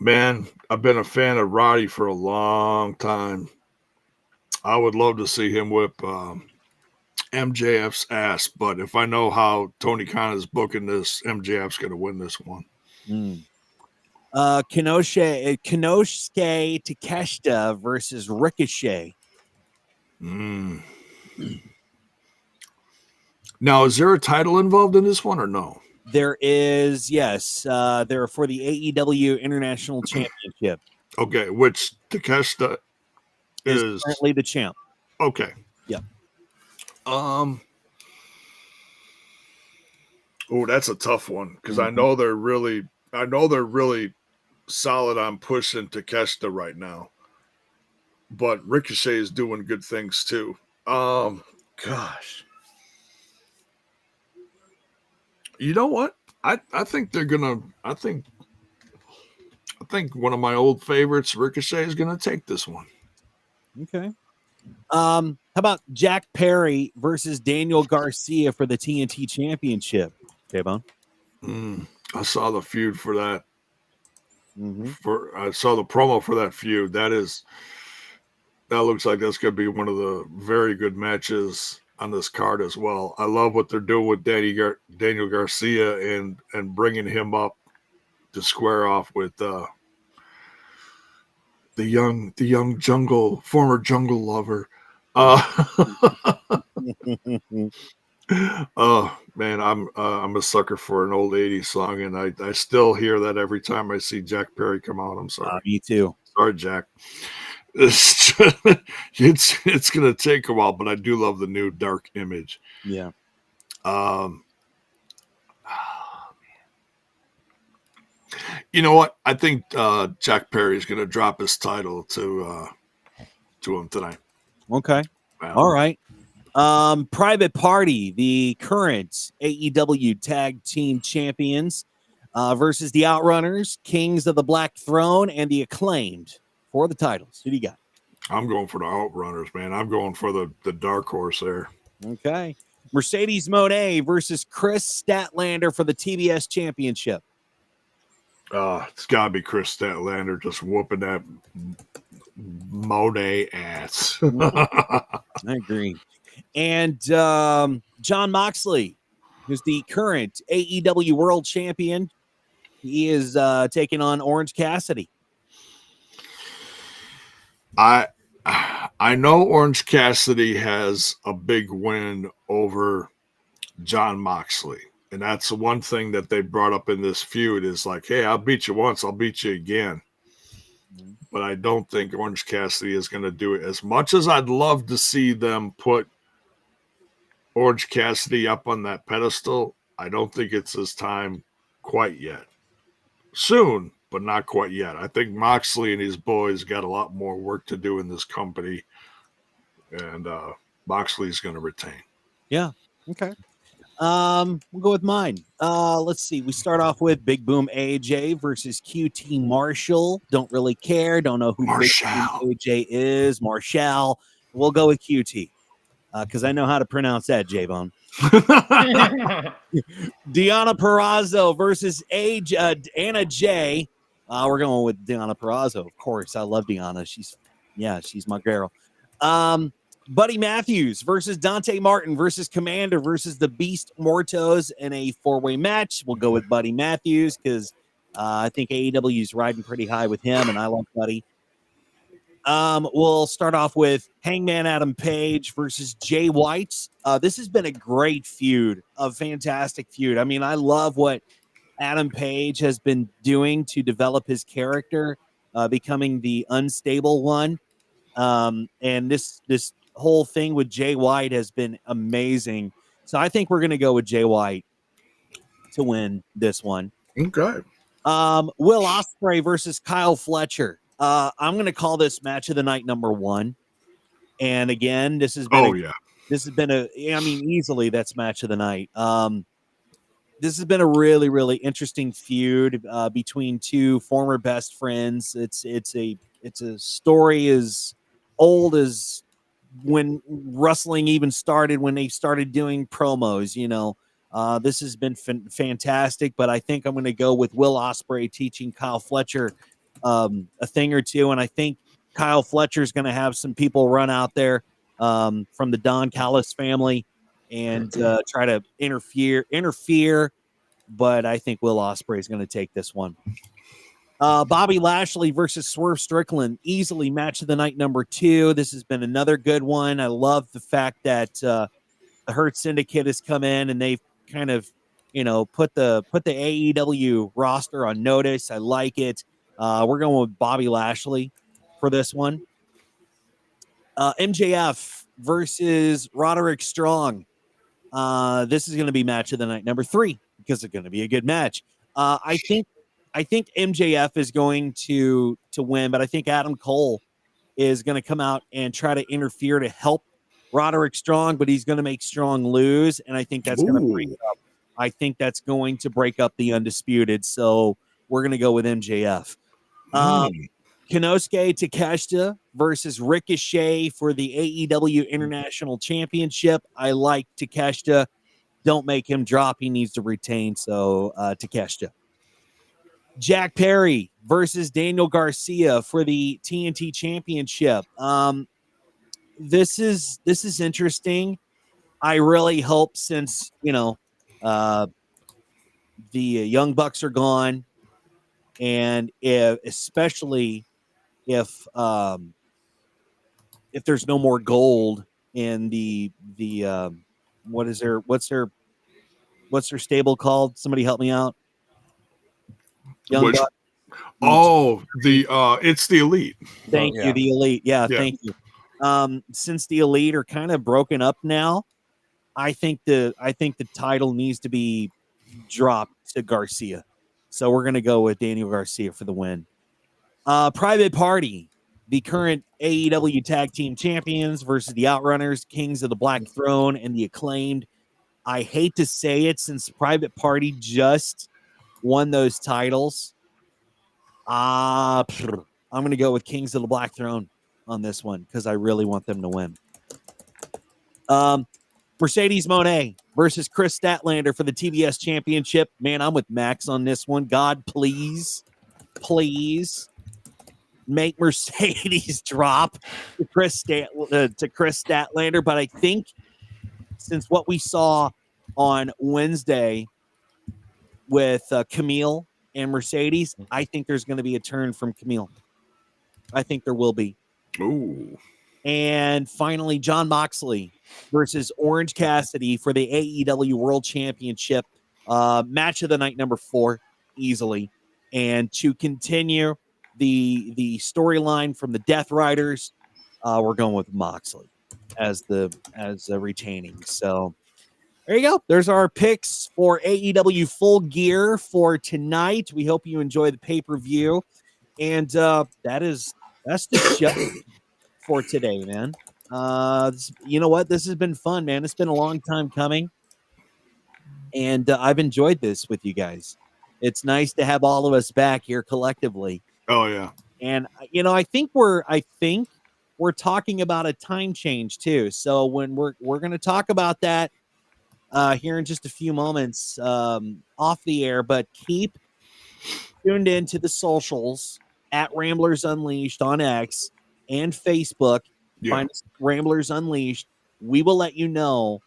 Man, I've been a fan of Roddy for a long time. I would love to see him whip MJF's ass, but if I know how Tony Khan is booking this, MJF's going to win this one. Konosuke Takeshita versus Ricochet. Now, is there a title involved in this one or no? There is, yes. They're for the AEW International Championship. Okay, which Takeshita is currently the champ. Okay. Yeah. Oh, that's a tough one because I know they're really solid on pushing Takeshita right now. But Ricochet is doing good things too. Gosh. You know what? I think they're gonna. I think one of my old favorites, Ricochet, is gonna take this one. Okay. How about Jack Perry versus Daniel Garcia for the TNT Championship? J-Bone. I saw the feud for that. I saw the promo for that feud. That looks like that's going to be one of the very good matches on this card as well. I love what they're doing with Daniel Garcia and bringing him up to square off with the young former jungle lover. Oh man, I'm a sucker for an old 80s song, and I still hear that every time I see Jack Perry come out. I'm sorry. Me too. Sorry, Jack. It's gonna take a while, but I do love the new dark image. Yeah. You know what? I think Jack Perry is gonna drop his title to him tonight. Okay. All right. Private Party, the current AEW Tag Team Champions, versus the Outrunners, Kings of the Black Throne, and the Acclaimed for the titles. Who do you got? I'm going for the Outrunners, man. I'm going for the dark horse there. Okay. Mercedes Mone versus Kris Statlander for the TBS Championship. It's got to be Kris Statlander just whooping that Mone ass. I agree. And John Moxley, who's the current AEW World Champion, he is taking on Orange Cassidy. I know Orange Cassidy has a big win over John Moxley. And that's the one thing that they brought up in this feud is like, hey, I'll beat you once, I'll beat you again. But I don't think Orange Cassidy is going to do it. As much as I'd love to see them put Orange Cassidy up on that pedestal, I don't think it's his time quite yet. Soon, but not quite yet. I think Moxley and his boys got a lot more work to do in this company, and Moxley's going to retain. Yeah. Okay. We'll go with mine. Let's see. We start off with Big Boom AJ versus QT Marshall. Don't really care. Don't know who Big Boom AJ is. Marshall. We'll go with QT because I know how to pronounce that, J-Bone. Deonna Purrazzo versus Anna Jay. We're going with Deonna Purrazzo, of course. I love Deonna. She's my girl. Buddy Matthews versus Dante Martin versus Komander versus the Beast Mortos in a four-way match. We'll go with Buddy Matthews because I think AEW is riding pretty high with him, and I love Buddy. We'll start off with Hangman Adam Page versus Jay White. This has been a great feud, a fantastic feud. I mean, I love what Adam Page has been doing to develop his character, becoming the unstable one. And this whole thing with Jay White has been amazing. So I think we're going to go with Jay White to win this one. Okay. Will Ospreay versus Kyle Fletcher. I'm going to call this match of the night number 1. And again, this has been easily that's match of the night. This has been a really, really interesting feud between two former best friends. It's a story as old as when wrestling even started, when they started doing promos. This has been fantastic. But I think I'm going to go with Will Ospreay teaching Kyle Fletcher a thing or two, and I think Kyle Fletcher is going to have some people run out there from the Don Callis family and try to interfere, but I think Will Ospreay is going to take this one. Bobby Lashley versus Swerve Strickland, easily match of the night number 2. This has been another good one. I love the fact that the Hurt Syndicate has come in and they've kind of, put the AEW roster on notice. I like it. We're going with Bobby Lashley for this one. MJF versus Roderick Strong. This is going to be match of the night number 3 because it's going to be a good match. I think MJF is going to win, but I think Adam Cole is going to come out and try to interfere to help Roderick Strong, but he's going to make Strong lose, and I think that's going to break up. I think that's going to break up the Undisputed, so we're going to go with MJF. Konosuke Takeshita versus Ricochet for the AEW International Championship. I like Takeshita. Don't make him drop. He needs to retain, so Takeshita. Jack Perry versus Daniel Garcia for the TNT Championship. This is interesting. I really hope, since the Young Bucks are gone, and especially if there's no more gold in the what's their stable called? Somebody help me out. Bucks. It's the Elite. Thank you, the Elite. Yeah, thank you. Since the Elite are kind of broken up now, I think the title needs to be dropped to Garcia. So we're going to go with Daniel Garcia for the win. Private Party, the current AEW Tag Team Champions versus the Outrunners, Kings of the Black Throne, and the Acclaimed. I hate to say it, since Private Party just won those titles. I'm going to go with Kings of the Black Throne on this one because I really want them to win. Mercedes Mone versus Kris Statlander for the TBS Championship. Man, I'm with Max on this one. God, please make Mercedes drop to Kris Statlander. But I think, since what we saw on Wednesday with Camille and Mercedes, I think there's going to be a turn from Camille. I think there will be. Ooh. And finally, Jon Moxley versus Orange Cassidy for the AEW World Championship. Match of the night number 4, easily. And to continue the storyline from the Death Riders, we're going with Moxley as retaining. So there you go. There's our picks for AEW Full Gear for tonight. We hope you enjoy the pay-per-view. And that's the show for today, man. You know what? This has been fun, man. It's been a long time coming. And I've enjoyed this with you guys. It's nice to have all of us back here collectively. Oh, yeah. And, I think we're talking about a time change too. So when we're going to talk about that here in just a few moments off the air, but keep tuned into the socials at Ramblers Unleashed on X and Facebook. Find us, Ramblers Unleashed. We will let you know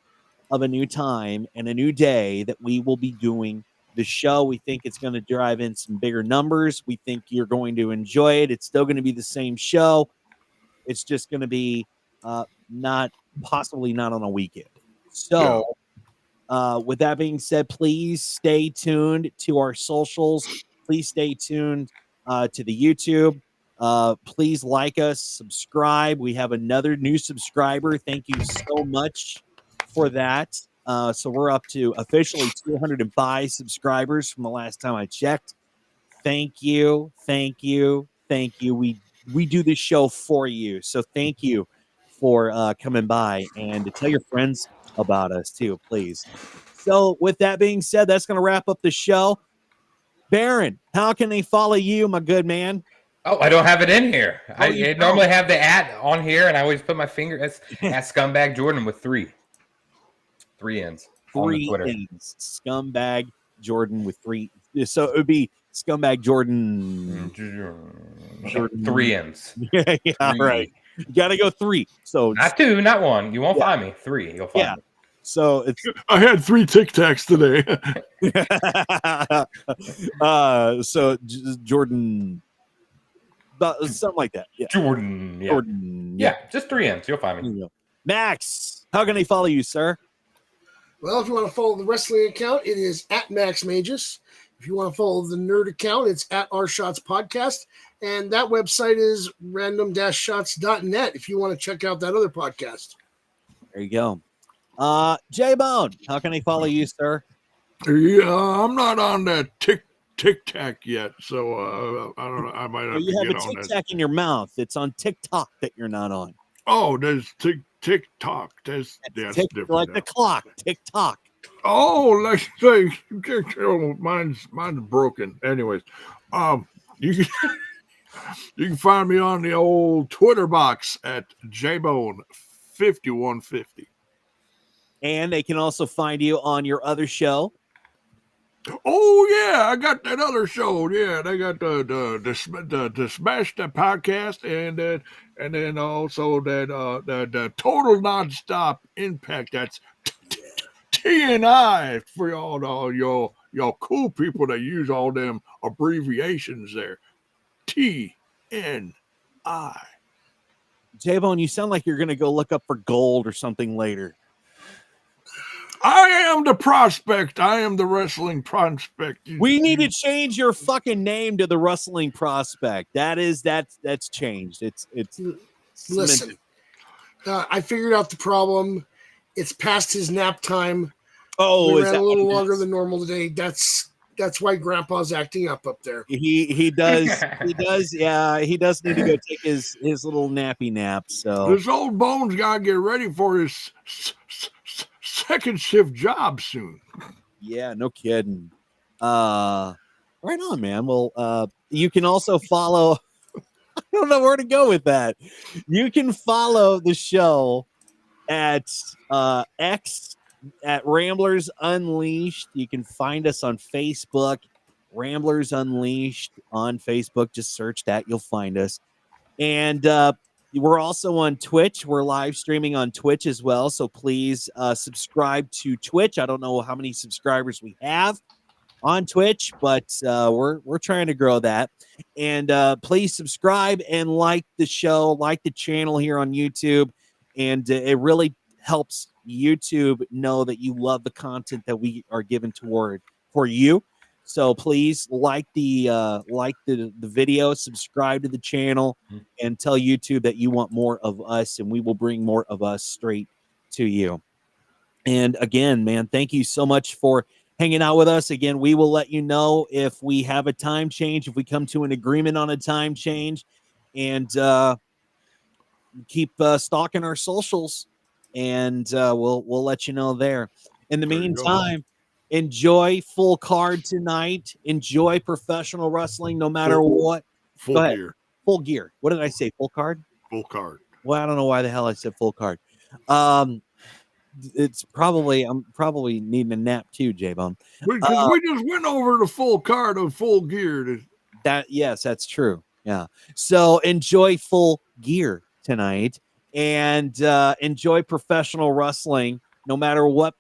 of a new time and a new day that we will be doing the show. We think it's going to drive in some bigger numbers. We think you're going to enjoy it. It's still going to be the same show. It's just going to be possibly not on a weekend. So With that being said, please stay tuned to our socials. Please stay tuned to the YouTube. Please like us, subscribe. We have another new subscriber. Thank you so much for that. So we're up to officially 205 subscribers from the last time I checked. Thank you. We do this show for you. So thank you for coming by, and to tell your friends about us too, please. So with that being said, that's going to wrap up the show. Baron, how can they follow you, my good man? Oh, I don't have it in here. You I don't? normally have the on here, and I always put my finger at Scumbag Jordan with three ends. Three ends. Scumbag Jordan with three. So it would be Scumbag Jordan. Three ends. Yeah, three. Right. You got to go three. So not two, not one. You won't find me. Three. You'll find me. So it's. I had 3 Tic Tacs today. So Jordan. Something like that. Yeah. Jordan. Yeah. Jordan. Yeah. Just 3 ends. You'll find me. Max, how can they follow you, sir? Well, if you want to follow the wrestling account, it is at Max Magus. If you want to follow the nerd account, it's at Our Shots Podcast. And that website is random-shots.net if you want to check out that other podcast. There you go. J-Bone, how can I follow you, sir? Yeah, I'm not on that Tic Tac yet, so I don't know. I might have you to have get a on Tic that. Tac in your mouth. It's on TikTok that you're not on. Oh, there's TikTok. That's different. Like now. the clock, TikTok. Oh, let's say mine's broken. Anyways, you can find me on the old Twitter box at jbone5150. And they can also find you on your other show. Oh yeah, I got that other show. Yeah, they got the Smash That podcast, and then also that the Total Nonstop Impact. That's TNI for all y'all cool people that use all them abbreviations there. TNI. J-Bone, you sound like you're going to go look up for gold or something later. I am the prospect. I am the wrestling prospect. We need to change your fucking name to the wrestling prospect. That's changed. It's Listen, I figured out the problem. It's past his nap time. Oh, we is ran that a little what it longer is? than normal today. That's why Grandpa's acting up there. He does. Yeah, he does need to go take his little nappy nap. So this old Bones gotta get ready for his second shift job soon. Yeah, no kidding. Right on, man. Well, you can also follow. I don't know where to go with that. You can follow the show at X at Ramblers Unleashed. You can find us on Facebook, Ramblers Unleashed on Facebook. Just search that, you'll find us. And we're also on Twitch. We're live streaming on Twitch as well. So please subscribe to Twitch. I don't know how many subscribers we have on Twitch, but we're trying to grow that. And please subscribe and like the show, like the channel here on YouTube. And it really helps YouTube know that you love the content that we are giving toward for you. So please like the video, subscribe to the channel, and tell YouTube that you want more of us, and we will bring more of us straight to you. And again, man, thank you so much for hanging out with us. Again, we will let you know if we have a time change, if we come to an agreement on a time change, and keep stalking our socials, and we'll let you know there. In the meantime, enjoy Full Card tonight. Enjoy professional wrestling, no matter what. Full Go ahead. gear. Full gear. What did I say? Full card? Full card. Well, I don't know why the hell I said full card. It's probably I'm probably needing a nap too, J-Bone. Because we just went over the full card of Full Gear. Yes, that's true. Yeah. So enjoy Full Gear tonight, and enjoy professional wrestling, no matter what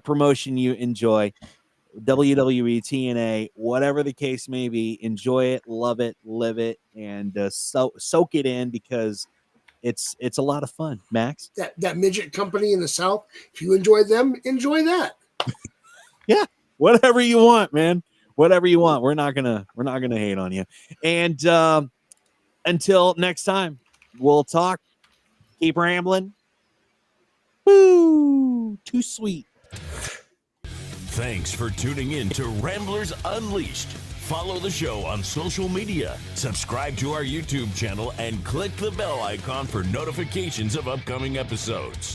promotion you enjoy. WWE, TNA, whatever the case may be, enjoy it, love it, live it, and soak it in, because it's a lot of fun. Max, that midget company in the South. If you enjoy them, enjoy that. yeah, whatever you want, man. Whatever you want. We're not gonna hate on you. And until next time, we'll talk. Keep rambling. Woo! Too sweet. Thanks for tuning in to Ramblers Unleashed. Follow the show on social media, subscribe to our YouTube channel, and click the bell icon for notifications of upcoming episodes.